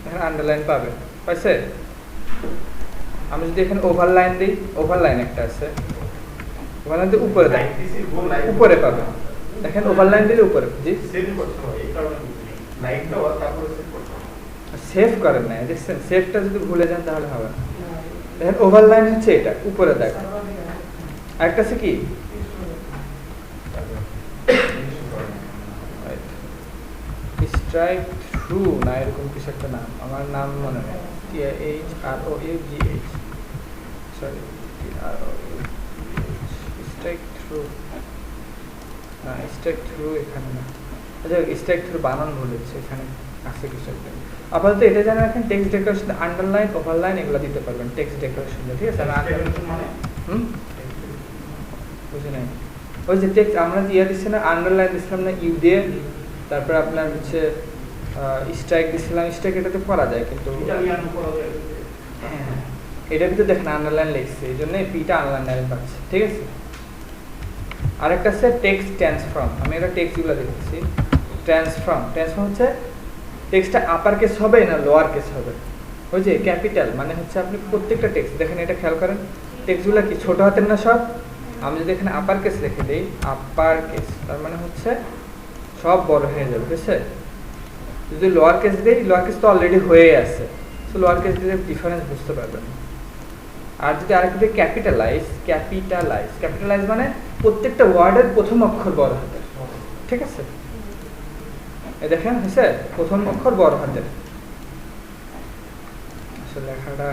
এখানে আন্ডারলাইন পাবে, পাইছে? আমি যদি এখানে ওভারলাইন দিই, ওভারলাইন একটা আছে, ওভারলাইন দিয়ে উপরে দেয়, উপরে পাবে। দেখেন ওভারলাইন দিলে উপরে, জি সেভ করতে হয়, এই কারণে লাইনটা তারপরে সেভ করতে হয়। সেভ করেন না, দেখছেন সেভটা যদি ভুলে যান তাহলে হবে না। দেখেন ওভারলাইন হচ্ছে এটা, উপরে দেখ। আরেকটা আছে কি স্ট্রাইক থ্রু না এরকম কিছু একটা নাম, আমার নাম মনে নেই, TROUGH, সরি স্ট্রাইক থ্রু না, স্ট্রাইক থ্রু এখানে না, আচ্ছা স্ট্রাইক থ্রু বানান ভুল হচ্ছে, এখানে আছে কিছু একটা। আপাতত এটা জানা রাখেন, টেক্সট ডেকোরেশন আন্ডারলাইন ওভারলাইন এগুলো দিতে পারবেন টেক্সট ডেকোরেশন, ঠিক আছে? মানে বুঝে নাই, ওই যে টেক্সট আমরা ইয়ে দিচ্ছি না, আন্ডারলাইন দিচ্ছিলাম না ইউ দিয়ে, তারপরে আপনার হচ্ছে স্ট্রাইক দিচ্ছিলাম, স্ট্রাইক এটাতে করা যায় কিন্তু হ্যাঁ এটার ভিতরে দেখেন আন্ডারলাইন লিখছে, এই জন্য পিটা আন্ডারলাইন পাচ্ছে, ঠিক আছে? আরেকটা আছে টেক্সট ট্রান্সফর্ম, আমি এটা টেক্সটগুলো দেখতেছি। ট্রান্সফর্ম হচ্ছে টেক্সটটা আপার কেস হবে না লোয়ার কেস হবে। ওই যে ক্যাপিটাল মানে হচ্ছে আপনি প্রত্যেকটা টেক্সট দেখেন, এটা খেয়াল করেন, টেক্সটগুলো কি ছোট হাতের না সব? আমি যদি এখানে আপার কেস লিখে দিই, আপার কেস তার মানে হচ্ছে সব বড় হয়ে যাবে, বুঝছে? যদি লোয়ার কেস দিই, লোয়ার কেস তো অলরেডি হয়ে আছে, তো লোয়ার কেস দিলে ডিফারেন্স বুঝতে পারবেন। আর যদি আরেকটা দিই ক্যাপিটালাইজ মানে প্রত্যেকটা ওয়ার্ডের প্রথম অক্ষর বড় হাতের, ঠিক আছে? এই দেখেন হয়েছে, প্রথম অক্ষর বড় হাতের। আসলে লেখাটা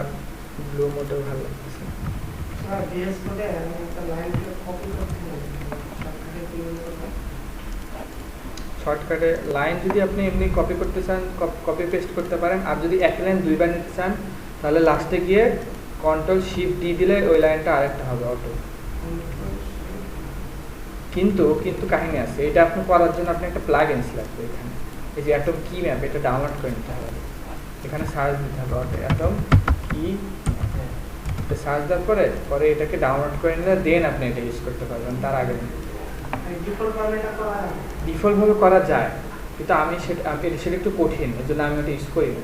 ব্লু মোটেও ভালো লাগতেছে। শর্টকাটে লাইন যদি আপনি এমনি কপি করতে চান, কপি পেস্ট করতে পারেন। আর যদি এক লাইন দুইবার নিতে চান, তাহলে লাস্টে গিয়ে Ctrl+Shift+D দিলে ওই লাইনটা আরেকটা হবে অটো। কিন্তু কাহিনী আছে, এটা আপনি করার জন্য আপনি একটা প্লাগইনস লাগবে। এখানে এই যে অ্যাটম কি ম্যাপ, এটা ডাউনলোড করে নিতে হবে। এখানে সার্চ দিতে হবে অ্যাটম কি, সার্চ দেওয়ার পরে এটাকে ডাউনলোড করে নিলে দেন আপনি এটা ইউজ করতে পারবেন। তার আগে ডিফল্ট ভাবে করা যায়, কিন্তু আমি সেটা একটু কঠিন, এর জন্য আমি ওটা ইউজ করি না।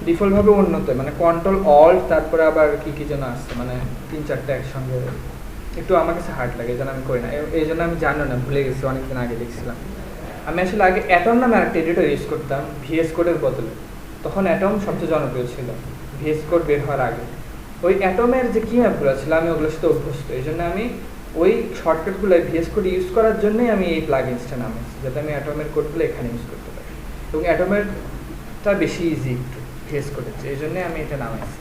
ডিফল্ট ভাবে উন্নত মানে Ctrl+Alt তারপরে আবার কি যেন আসছে, মানে 3-4টা একসঙ্গে, একটু আমার কাছে হার্ড লাগে, এই জন্য আমি করি না। এই জন্য আমি জানি না, ভুলে গেছি, অনেকদিন আগে দেখছিলাম। আমি আসলে আগে অ্যাটম নামে আরেকটা এডিটর ইউজ করতাম VS কোডের বদলে, তখন অ্যাটম সবচেয়ে জনপ্রিয় ছিল VS কোড বের হওয়ার আগে। ওই অ্যাটমের যে কি ম্যাপগুলো ছিল আমি ওগুলোর সাথে অভ্যস্ত, এই জন্য আমি ওই শর্টকাটগুলো VS কোড ইউজ করার জন্যই আমি এই প্লাগইনসটা নামাইছি, যাতে আমি অ্যাটমের কোডগুলো এখানে ইউজ করতে পারি। এবং অ্যাটমেরটা বেশি ইজি একটু VS কোডের, এই জন্যই আমি এটা নামাইছি।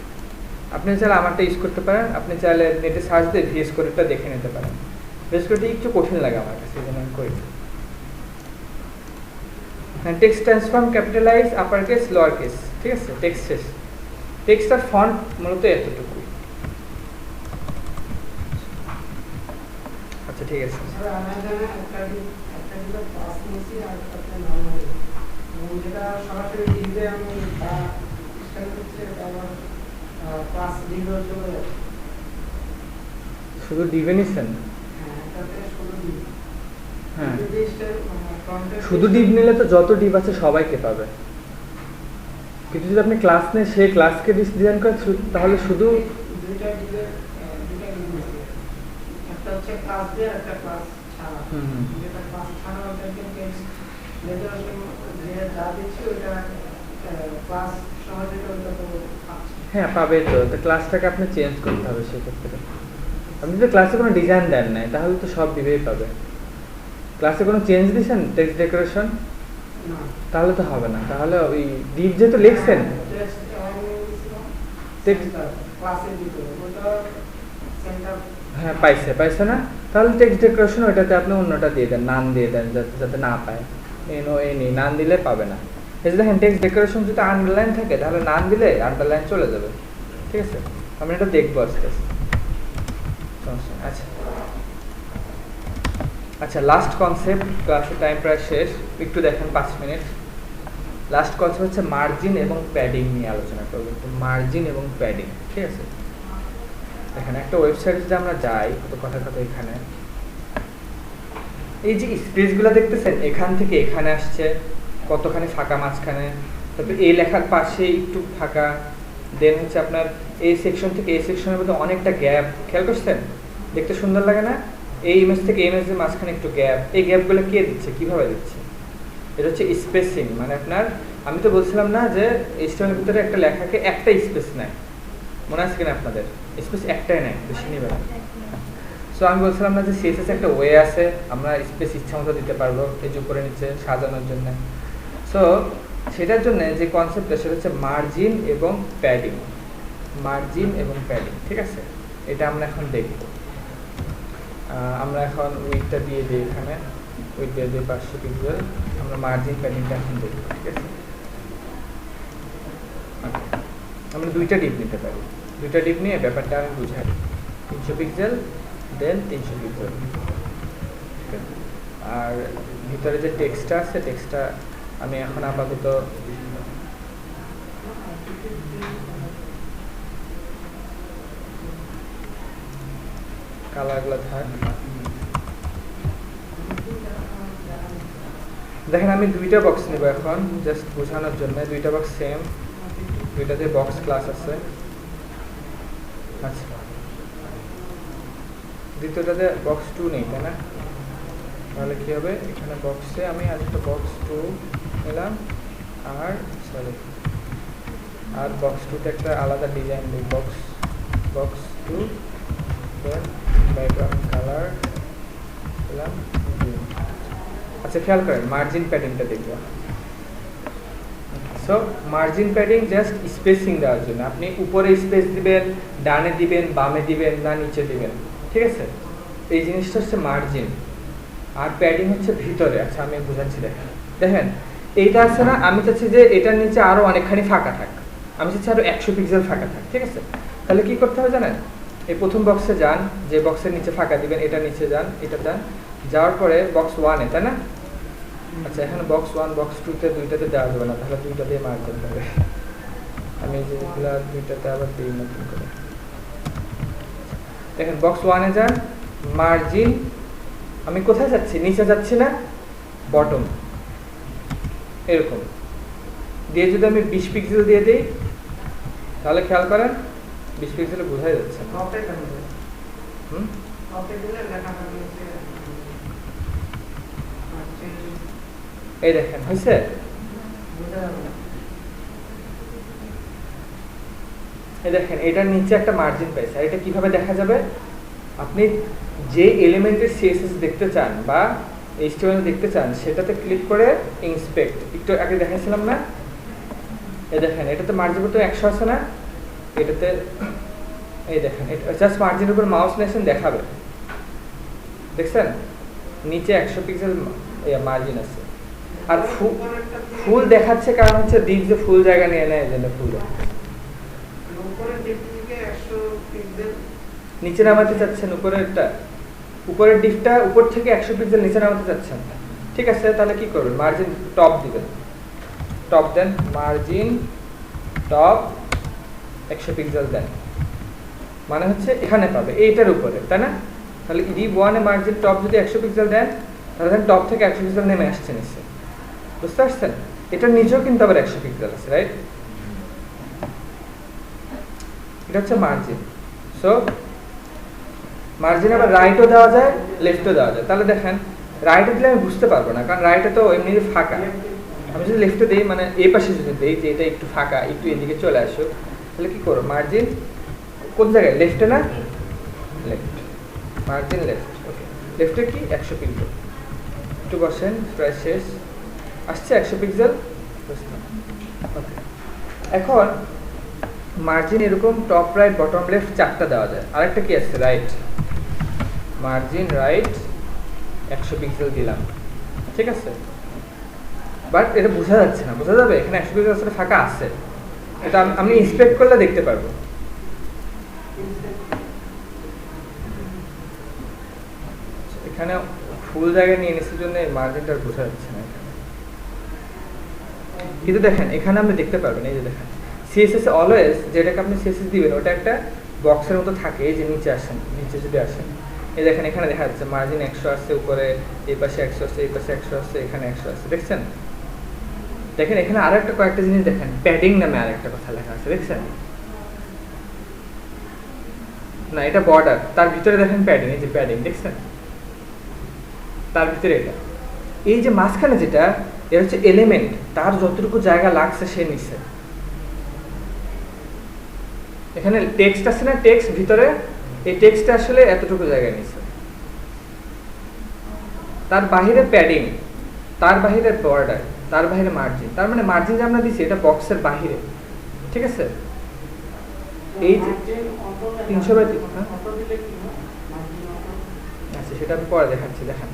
আপনি চাইলে আমারটা ইউজ করতে পারেন, আপনি চাইলে নেটে সার্চ দিয়ে VS কোডটা দেখে নিতে পারেন। VS কোডটা একটু কঠিন লাগে আমার কাছে, এই জন্য আমি করি। Text transform, capitalise, upper case, lower case, ঠিক আছে? টেক্সট শেষ। টেক্সটটার ফন্ট মূলত এতটুকু। আচ্ছা ঠিক আছে। শুধু ডিভেনিশন, হ্যাঁ শুধু ডিভ নিলে তো যত ডিভ আছে সবাইকে পাবে, কিন্তু যদি আপনি ক্লাস নেন, সে ক্লাসকে ডিজাইন করে, তাহলে শুধু হ্যাঁ পাবে তো, ক্লাসটাকে আপনি চেঞ্জ করতে হবে সেক্ষেত্রে। আপনি যদি ক্লাসে কোনো ডিজাইন দেন নাই, তাহলে তো সব ডিভেই পাবে। ক্লাসে কোনো চেঞ্জ দিয়েছেন টেক্সট ডেকোরেশন, তাহলে তো হবে না। তাহলে ওই ডিভ যেহেতু লিখছেন, হ্যাঁ পাইছে না, তাহলে টেক্সট ডেকোরেশন ওইটাতে আপনি অন্যটা দিয়ে দেন, নাম দিয়ে দেন, যাতে না পায়। NONE নাম দিলে পাবে না। এই যে দেখেন টেক্সট ডেকোরেশন যদি আন্ডারলাইন থাকে, তাহলে নাম দিলে আন্ডারলাইন চলে যাবে, ঠিক আছে? আমরা এটা দেখবো আস্তে আস্তে। আচ্ছা লাস্ট কনসেপ্ট, ক্লাসের টাইম প্রায় শেষ, একটু দেখেন 5 মিনিট। লাস্ট কনসেপ্ট হচ্ছে মার্জিন এবং প্যাডিং নিয়ে আলোচনা করবো। মার্জিন এবং প্যাডিং, ঠিক আছে? এখানে একটা ওয়েবসাইটে যদি আমরা যাই, তো কথা এখানে এই যে স্পেসগুলো দেখতেছেন, এখান থেকে এখানে আসছে কতখানি ফাঁকা মাঝখানে, তারপরে এই লেখার পাশে একটু ফাঁকা, দেন হচ্ছে আপনার এই সেকশন থেকে এই সেকশনের মধ্যে অনেকটা গ্যাপ, খেয়াল করছেন? দেখতে সুন্দর লাগে না? এই ইমেজ থেকে এই ইমেজের মাঝখানে একটু গ্যাপ, এই গ্যাপগুলো কে দিচ্ছে, কিভাবে দিচ্ছে? এটা হচ্ছে স্পেসিং, মানে আপনার, আমি তো বলছিলাম না যে HTML এর ভিতরে একটা লেখাকে একটা স্পেস নেয়, মনে আছে কিনা আপনাদের? স্পেস একটাই নেয়, বেশি নেবে না। সো আমি বলছিলাম না যে CSS একটা ওয়ে আছে, আমরা স্পেস ইচ্ছা মতো দিতে পারবো এই যে উপরে নিচে সাজানোর জন্য। সো সেটার জন্য যে কনসেপ্টটা সেটা হচ্ছে মার্জিন এবং প্যাডিং, মার্জিন এবং প্যাডিং, ঠিক আছে? এটা আমরা এখন দেখব। আমরা এখন উইডথটা দিয়ে দিই, এখানে উইডথ দিয়ে দিই 500 পিক্সেল। আমরা মার্জিন প্যাডিংটা এখন দেখব, ঠিক আছে? আমরা দুইটা ডিপ নিতে পারি, দুইটা ডিপ নিয়ে ব্যাপারটা আমি বুঝাই। 300 পিক্সেল দেন 300 পিক্সেল, আর ভিতরে যে টেক্সটটা আছে টেক্সটটা আমি এখন আপাতত কালারগুলো থাক। দেখেন আমি দুইটা বক্স নেব এখন, জাস্ট বোঝানোর জন্য। দুইটা বক্স সেম, দুইটাতে বক্স ক্লাস আছে। আচ্ছা, দ্বিতীয়টাতে বক্স 2 নেই, তাই না? তাহলে কি হবে, এখানে বক্সে আমি আরেকটা বক্স 2 নিলাম, আর সরি, আর বক্স 2তে একটা আলাদা ডিজাইন দিই, বক্স 2 দেন ব্যাকগ্রাউন্ড কালার দিলাম। আচ্ছা, খেয়াল করেন মার্জিন প্যাডিংটা দেখব। So margin padding just spacing দেওয়ার জন্য, আপনি উপরে স্পেস দিবেন, ডানে দিবেন, বামে দিবেন, না নিচে দিবেন, ঠিক আছে? এই জিনিসটা হচ্ছে মার্জিন, আর প্যাডিং হচ্ছে ভিতরে। আচ্ছা, আমি বোঝাচ্ছি। দেখেন দেখেন এইটা আছে না, আমি চাচ্ছি যে এটার নিচে আরো অনেকখানি ফাঁকা থাক, আমি চাচ্ছি আরো 100 পিক্সেল ফাঁকা থাক, ঠিক আছে? তাহলে কি করতে হবে জানেন? এই প্রথম বক্সে যান, যে বক্সের নিচে ফাঁকা দিবেন এটা নিচে যান, এটা যান, যাওয়ার পরে বক্স 1 এ, তাই না? আচ্ছা, এখানে বক্স 1 বক্স 2তে দুইটাতে দেওয়া যাবে না, তাহলে দুইটা দিয়ে মার্জিন হবে। আমি যেগুলা দুইটাতে আবার দিই নতুন করে। দেখেন বক্স 1 এ যান, মার্জিন, আমি কোথায় যাচ্ছি? নিচে যাচ্ছি না, বটম, এরকম দিয়ে যদি আমি 20 পিক্সেল দিয়ে দিই, তাহলে খেয়াল করেন 20 পিক্সেলে বোঝা যাচ্ছে। এই দেখেন হয়েছে? এই দেখেন এটার নিচে একটা মার্জিন পাইছে। আর এটা কিভাবে দেখা যাবে? আপনি যে এলিমেন্টের CSS দেখতে চান বা HTML দেখতে চান সেটাতে ক্লিক করে ইন্সপেক্ট, একটু আগে দেখাইছিলাম না? এই দেখেন এটাতে মার্জিন তো 100 আছে না, এটাতে এই দেখেন এটা জাস্ট মার্জিনের উপর মাউস নেছেন দেখাবে, দেখছেন? নিচে 100 পিক্সেল মার্জিন আছে। আর ফুল দেখাচ্ছে কারণ হচ্ছে দিক যে ফুল জায়গা নিয়ে নেয়, এজন্য ফুল দেখাচ্ছে। নিচে নামাতে চাচ্ছেন উপরেরটা, উপরের ডিপটা উপর থেকে 100 পিক্সেল নিচে নামাতে চাচ্ছেন, ঠিক আছে? তাহলে কি করবেন? মার্জিন টপ দিবেন, টপ দেন, মার্জিন টপ 100 পিক্সেল দেন, মানে হচ্ছে এখানে পাবে এইটার উপরে, তাই না? তাহলে ডিপ 1 এ মার্জিন টপ যদি 100 পিক্সেল দেন, তাহলে দেন টপ থেকে 100 পিক্সেল নেমে আসছে নিচে, বুঝতে পারছেন? এটার নিচেও কিন্তু আবার 100 পিক্সেল আছে, রাইট? এটা হচ্ছে মার্জিন। সো মার্জিন আবার রাইটও দেওয়া যায়, লেফটও দেওয়া যায়। তাহলে দেখেন রাইটে দিলে আমি বুঝতে পারবো না, কারণ রাইটে তো এমনি ফাঁকা। আমি যদি লেফটে দিই, মানে এই পাশে যদি দিই যে এটা একটু ফাঁকা, একটু এদিকে চলে আসো, তাহলে কি করবো? মার্জিন কোন জায়গায়? লেফটে না? Left, margin left. ওকে, লেফটে কি 100 পিক্সেল, একটু বসেন, প্রায় শেষ, আসছে 100 পিক্সেল। ওকে, এখন মার্জিন এরকম টপ রাইট বটম লেফট 4টা দেওয়া যায়। আরেকটা কি আছে? রাইট, মার্জিন রাইট 100 পিক্সেল দিলাম, ঠিক আছে? বাট এটা বোঝা যাচ্ছে না, বোঝা যাবে? এখানে 100 পিক্সেল আসলে ফাঁকা আছে, এটা আমি ইন্সপেক্ট করলে দেখতে পারবো। এখানে ফুল জায়গায় নিয়ে নিচ্ছে জন্য মার্জিনটা বোঝা যাচ্ছে না এখানে, কিন্তু দেখেন এখানে আপনি দেখতে পারবেন। এই যে দেখেন CSS অলওয়েজ যেটাকে আপনি CSS দিবেন ওটা একটা বক্সের মতো থাকে। এই যে নিচে আসেন, নিচে যদি আসেন, এই দেখেন এখানে দেখা যাচ্ছে মার্জিন 100 আসছে, উপরে এই পাশে 100 আসছে, এই পাশে 100 আসছে, এখানে 100 আসছে, দেখছেন? দেখেন এখানে আরো একটা কয়েকটা জিনিস দেখেন, প্যাডিং নামে আরেকটা কথা লেখা আছে, দেখছেন? না এটা বর্ডার, তার ভিতরে দেখেন প্যাডিং, এই যে প্যাডিং দেখছেন, তার ভিতরে এটা। এই যে মাঝখানে যেটা, এটা হচ্ছে এলিমেন্ট, তার যতটুকু জায়গা লাগছে সে নিচ্ছে। এখানে টেক্সট আছে না, টেক্সট ভিতরে, এই টেক্সটটা আসলে এতটুকু জায়গা নিচ্ছে। তার বাহিরে প্যাডিং, তার বাহিরে বর্ডার, তার বাহিরে মার্জিন। তার মানে মার্জিন যে আমরা দিছি এটা বক্সের বাহিরে, ঠিক আছে। এই যে 300/300, আচ্ছা সেটা আমি পরে দেখাচ্ছি। দেখেন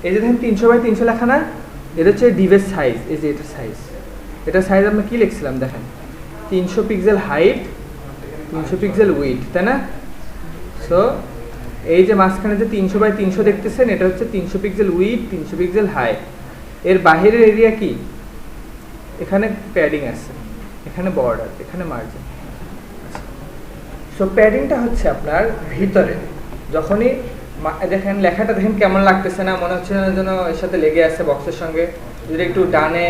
এই যে দেখেন 300/300 লেখা না, এটা হচ্ছে ডিভের সাইজ। এই যে এটার সাইজ, এটার সাইজ আমরা কি লিখছিলাম দেখেন, 300 পিক্সেল হাইট, 300 পিক্সেল উইডথ, তাই না? সো এই যে মাঝখানে যে 300/300 দেখতেছেন, এটা হচ্ছে 300 পিক্সেল উইডথ, 300 পিক্সেল হাইট। এর বাহিরের এরিয়া কি, এখানে প্যাডিং আছে, এখানে বর্ডার, এখানে মার্জিন। সো প্যাডিংটা হচ্ছে আপনার ভিতরে। যখনই দেখেন লেখাটা দেখেন কেমন লাগতেছে না, মনে হচ্ছে যেন এর সাথে লেগে আছে বক্সের সঙ্গে। যদি একটু ডানে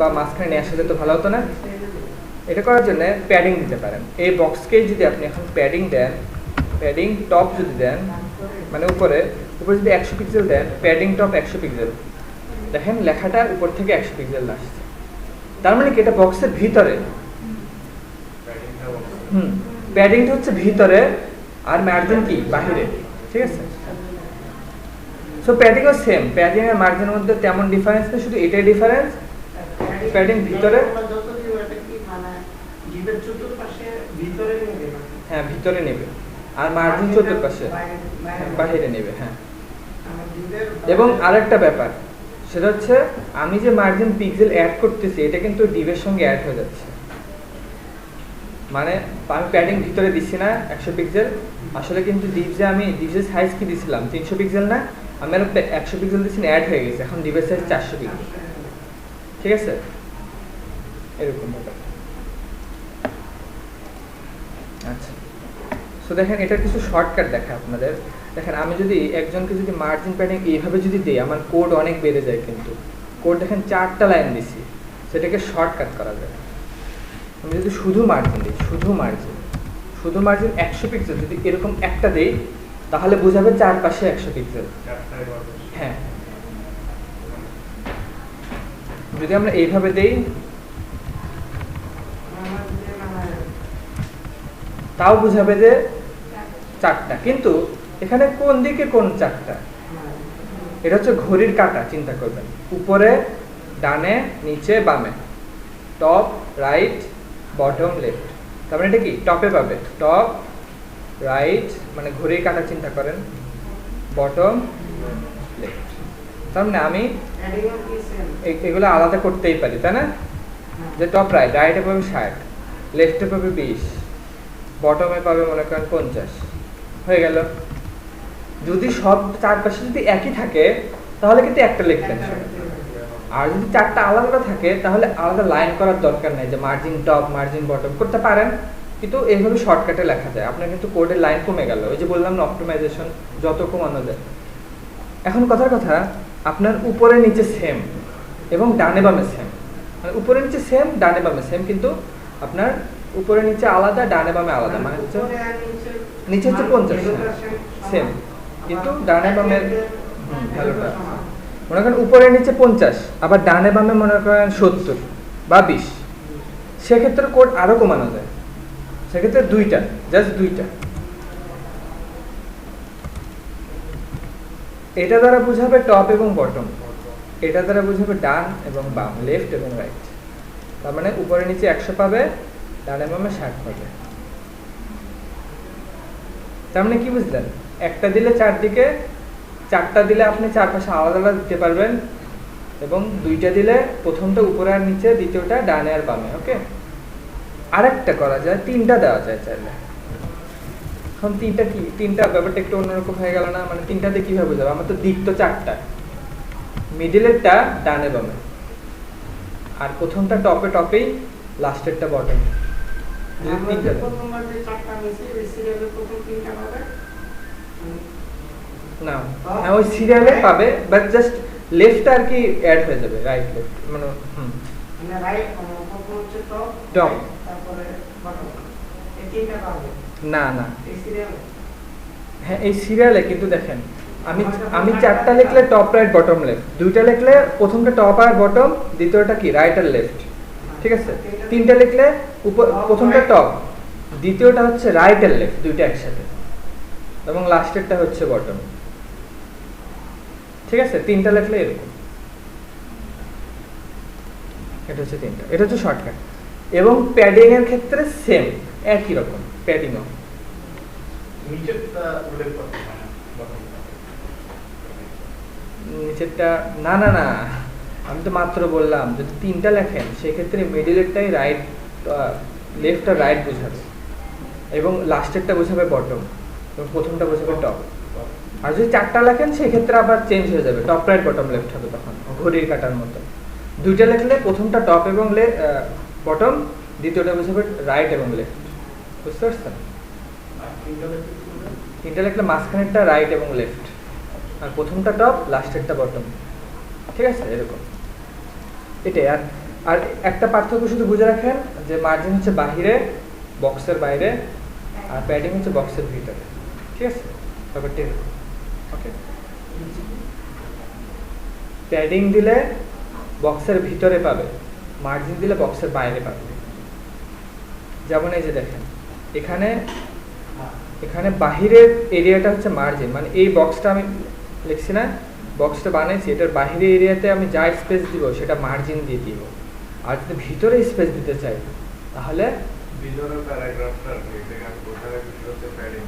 বা মাঝখানে নিয়ে আসা যেত ভালো হতো না? এটা করার জন্য প্যাডিং দিতে পারেন। এই বক্সকেই যদি আপনি এখন প্যাডিং দেন, প্যাডিং টপ যদি দেন, মানে উপরে যদি 100 পিক্সেল দেন, প্যাডিং টপ 100 পিক্সেল, দেখেন লেখাটা উপর থেকে 100 পিক্সেল আসছে। তার মানে কি এটা বক্সের ভিতরে। প্যাডিংটা হচ্ছে ভিতরে আর মার্জিন কি বাহিরে, ঠিক আছে। সো প্যাডিংও সেম, প্যাডিং আর মার্জিনের মধ্যে তেমন ডিফারেন্স নেই, শুধু এটাই ডিফারেন্স। প্যাডিং ভিতরে, হ্যাঁ ভিতরে নেবে, আর মার্জিন চতুর্পাশে বাহিরে নেবে। হ্যাঁ, এবং আরেকটা ব্যাপার সেটা হচ্ছে আমি যে মার্জিন পিক্সেল অ্যাড করতেছি এটা কিন্তু ডিভের সঙ্গে অ্যাড হয়ে যাচ্ছে। মানে আমি প্যাডিং ভিতরে দিচ্ছি না 100 পিক্সেল, আসলে কিন্তু ডিভের সাইজ কি দিছিলাম 300 পিক্সেল না, আমি আর 100 পিক্সেল দিচ্ছি না, অ্যাড হয়ে গেছে। এখন ডিভের সাইজ 400 পিক্সেল, ঠিক আছে। এরকম ব্যাপার। আচ্ছা, সো দেখেন এটার কিছু শর্টকাট দেখায় আপনাদের। দেখেন আমি যদি একজনকে যদি মার্জিন প্যাডিং এইভাবে যদি দিই, আমার কোড অনেক বেড়ে যায়। কিন্তু কোড দেখেন 4টা লাইন দিছি, সেটাকে শর্টকাট করা যায়। আমি যদি শুধু মার্জিন দিই, শুধু মার্জিন 100 পিক্সেল যদি এরকম একটা দেই, তাহলে বোঝাবে চারপাশে 100 পিক্সেল। হ্যাঁ, যদি আমরা এইভাবে দেই তাও বুঝাবে যে 4টা। কিন্তু এখানে কোন দিকে কোন 4টা, এটা হচ্ছে ঘড়ির কাঁটা। চিন্তা করবেন, উপরে ডানে, নিচে বামে, টপ রাইট বটম লেফট। তার মানে এটা কি টপে পাবে, টপ রাইট মানে ঘড়ির কাঁটা চিন্তা করেন, বটম লেফট। তার মানে আমি এগুলো আলাদা করতেই পারি, তাই না? যে টপ রাইটে পাবে 60, লেফটে পাবে 20, বটমে পাবে মনে করেন 50, হয়ে গেল। যদি সব চারপাশে যদি একই থাকে তাহলে কিন্তু একটা লিখবেন, আর যদি 4টা আলাদা থাকে তাহলে আলাদা লাইন করার দরকার নাই, যে মার্জিন টপ মার্জিন বটম করতে পারেন, কিন্তু এইভাবে শর্টকাটে লেখা যায়। আপনার কিন্তু কোডের লাইন কমে গেল, ওই যে বললাম না অপটিমাইজেশন যত কমানো যায়। এখন কথার কথা, আপনার উপরে নিচে সেম এবং ডানে বামে সেম, মানে উপরে নিচে সেম ডানে বামে সেম, কিন্তু আপনার উপরে নিচে আলাদা ডানে বামে আলাদা। মানে হচ্ছে নিচে হচ্ছে 50 সেম, কিন্তু ডানে বামে ভ্যালুটা মনে করেন উপরে নিচে 50, আবার ডানে বামে মনে করেন 70 বা 20, সেক্ষেত্রে কোড আরো কমানো যায়। সেক্ষেত্রে দুইটা, জাস্ট দুইটা। এটা দ্বারা বুঝাবে টপ এবং বটম, এটা দ্বারা বুঝাবে ডান এবং বাম, লেফট এবং রাইট। তার মানে উপরে নিচে 100 পাবে, ডানে বামে 60 পাবে। তার মানে কি বুঝলেন, একটা দিলে চারদিকে, 4টা দিলে আপনি চারপাশে আলাদা আলাদা দিতে পারবেন, এবং 2টা দিলে প্রথমটা উপরে আর নিচে, দ্বিতীয়টা ডানে আর বামে। ওকে, আরেকটা করা যায়, 3টা দেওয়া যায় চাইলে। এখন 3টা কি, 3টা ব্যাপারটা একটু অন্যরকম হয়ে গেল না? মানে 3টাতে কিভাবে বোঝাবো, আমার তো দিক তো 4টা, মিডিলেরটা ডানে বামে, আর প্রথমটা টপেই, লাস্টেরটা বটমে। না, হ্যাঁ ওই সিরিয়ালে পাবে, বাট জাস্ট লেফট আর কি অ্যাড হয়ে যাবে, রাইট লেফট মানে রাইট প্রথম হচ্ছে টপ, টপ, তারপরে বটম, এই 3টা পাবে। না না এই সিরিয়ালে হ্যাঁ এই সিরিয়ালে কিন্তু দেখেন আমি আমি 4টা লিখলে টপ রাইট বটম লেফট, 2টা লিখলে প্রথমটা টপ আর বটম, দ্বিতীয়টা কি রাইট আর লেফট, ঠিক আছে। 3টা লিখলে প্রথমটা টপ, দ্বিতীয়টা হচ্ছে রাইট আর লেফট, দুইটা একসাথে, এবং লাস্টেরটা হচ্ছে বটম, ঠিক আছে। 3টা লিখলে এরকম, এটা হচ্ছে 3টা, এটা হচ্ছে শর্টকাট। এবং প্যাডিং এর ক্ষেত্রে সেম একই রকম প্যাডিংও। নিচেরটা উল্লেখ করতে হয় না নিচেরটা না না না, আমি তো মাত্র বললাম যদি 3টা লেখেন সেক্ষেত্রে মিডিলেরটাই রাইট লেফট আর রাইট বোঝাবে, এবং লাস্টেরটা বোঝাবে বটম, এবং প্রথমটা বোঝাবে টপ। আর যদি 4টা লেখেন সেক্ষেত্রে আবার চেঞ্জ হয়ে যাবে, টপ রাইট বটম লেফট হবে তখন ঘড়ির কাটার মতো। 2টা লিখলে প্রথমটা টপ এবং বটম, দ্বিতীয়টা বোঝাবে রাইট এবং লেফট, বুঝতে পারছেন। আর 3টা লিখলে মাঝখানেরটা রাইট এবং লেফট, আর প্রথমটা টপ লাস্টেরটা বটম, ঠিক আছে এরকম এটাই। আর আর একটা পার্থক্য শুধু বুঝে রাখেন যে মার্জিন হচ্ছে বাহিরে বক্সের বাইরে, আর প্যাডিং হচ্ছে বক্সের ভিতরে, ঠিক আছে ব্যাপারটা এরকম। ওকে, প্যাডিং দিলে বক্সের ভিতরে পাবে, মার্জিন দিলে বক্সের বাইরে পাবে। যেমন এই যে দেখেন এখানে এখানে বাহিরের এরিয়াটা হচ্ছে মার্জিন, মানে এই বক্সটা আমি লিখছি না, বক্সটা বানিয়েছি, এটার বাহিরের এরিয়াতে আমি যা স্পেস দিব সেটা মার্জিন দিয়ে দিব। আর যদি ভিতরে স্পেস দিতে চাই তাহলে ভিতরে প্যারাগ্রাফটা এখানে কোথায় প্যাডিং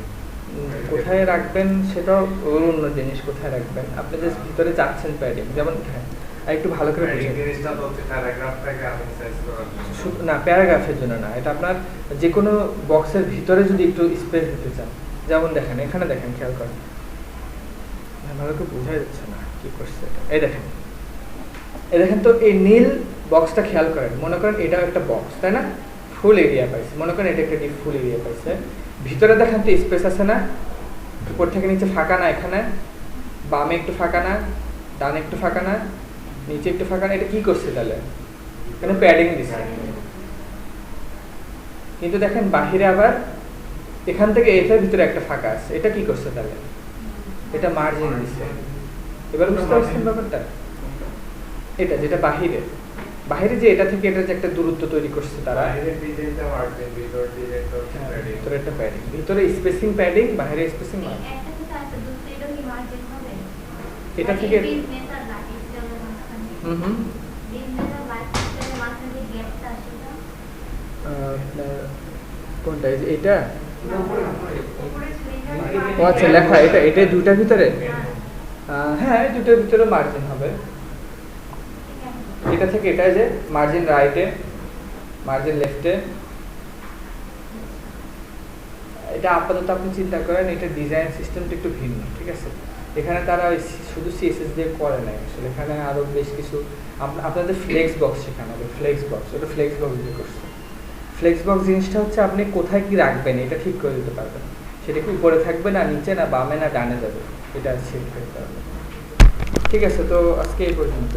কোথায় রাখবেন সেটাও অন্য জিনিস, কোথায় রাখবেন আপনি জাস্ট ভিতরে চাচ্ছেন প্যাডিং, যেমন হ্যাঁ আর একটু ভালো করে বুঝুন। জিনিসটা তো হচ্ছে প্যারাগ্রাফটাকে আমি সাইজ করার জন্য না প্যারাগ্রাফের জন্য না, এটা আপনার যে কোনো বক্সের ভিতরে যদি একটু স্পেস দিতে চান, যেমন দেখেন এখানে দেখেন খেয়াল করেন, ভালো করে বোঝা যাচ্ছে না কি করছে এটা, এই দেখেন তো এই নীল বক্সটা খেয়াল করেন, মনে করেন এটাও একটা বক্স তাই না, ফুল এরিয়া পাইছে, মনে করেন এটা একটা ডিপ ফুল এরিয়া পাইছে, ভিতরে দেখেন তো স্পেস আছে না, উপর থেকে নিচে ফাঁকা না, এখানে বামে একটু ফাঁকা না, ডানে একটু ফাঁকা না, নিচে একটু ফাঁকা না, এটা কি করছে তাহলে এখানে প্যাডিং দিচ্ছে। কিন্তু দেখেন বাহিরে আবার এখান থেকে এটার ভিতরে একটা ফাঁকা আছে, এটা কি করছে তাহলে, এটা মার্জিন দিচ্ছে। এবার বুঝতে পারছেন ব্যাপারটা, এটা যেটা বাহিরে বাহিরে যে এটা থেকে এটা যে একটা দূরত্ব তৈরি করছে তারা, বাইরের ডিজাইনটা মার্জিন, ভিতর ডিজাইনটা হচ্ছে প্যাডিং। ভিতরে একটা প্যাডিং, ভিতরে স্পেসিং প্যাডিং, বাইরে স্পেসিং মার্জিন। এটা থেকে হুম কোনটা, এই যে এটা, ও আচ্ছা লেখা এটা, এটা দুটার ভিতরে, হ্যাঁ এই দুটোর ভিতরে মার্জিন হবে। এটা থেকে এটা যে মার্জিন রাইটে, মার্জিন লেফটে, এটা আপাতত আপনি চিন্তা করেন এটা ডিজাইন সিস্টেমটা একটু ভিন্ন, ঠিক আছে। এখানে তারা শুধু সিএসএস দিয়ে করে নাই, আসলে এখানে আরো বেশ কিছু আপনাদের ফ্লেক্স বক্স শেখানো হবে, ফ্লেক্স বক্স, ওটা ফ্লেক্স বক্স দিয়ে করছে। ফ্লেক্স বক্স জিনিসটা হচ্ছে আপনি কোথায় কি রাখবেন এটা ঠিক করে দিতে পারবেন, সেটা কি উপরে থাকবে না নিচে না বামে না ডানে যাবে, এটা ঠিক করতে হবে। ঠিক আছে, তো আজকে এই পর্যন্ত।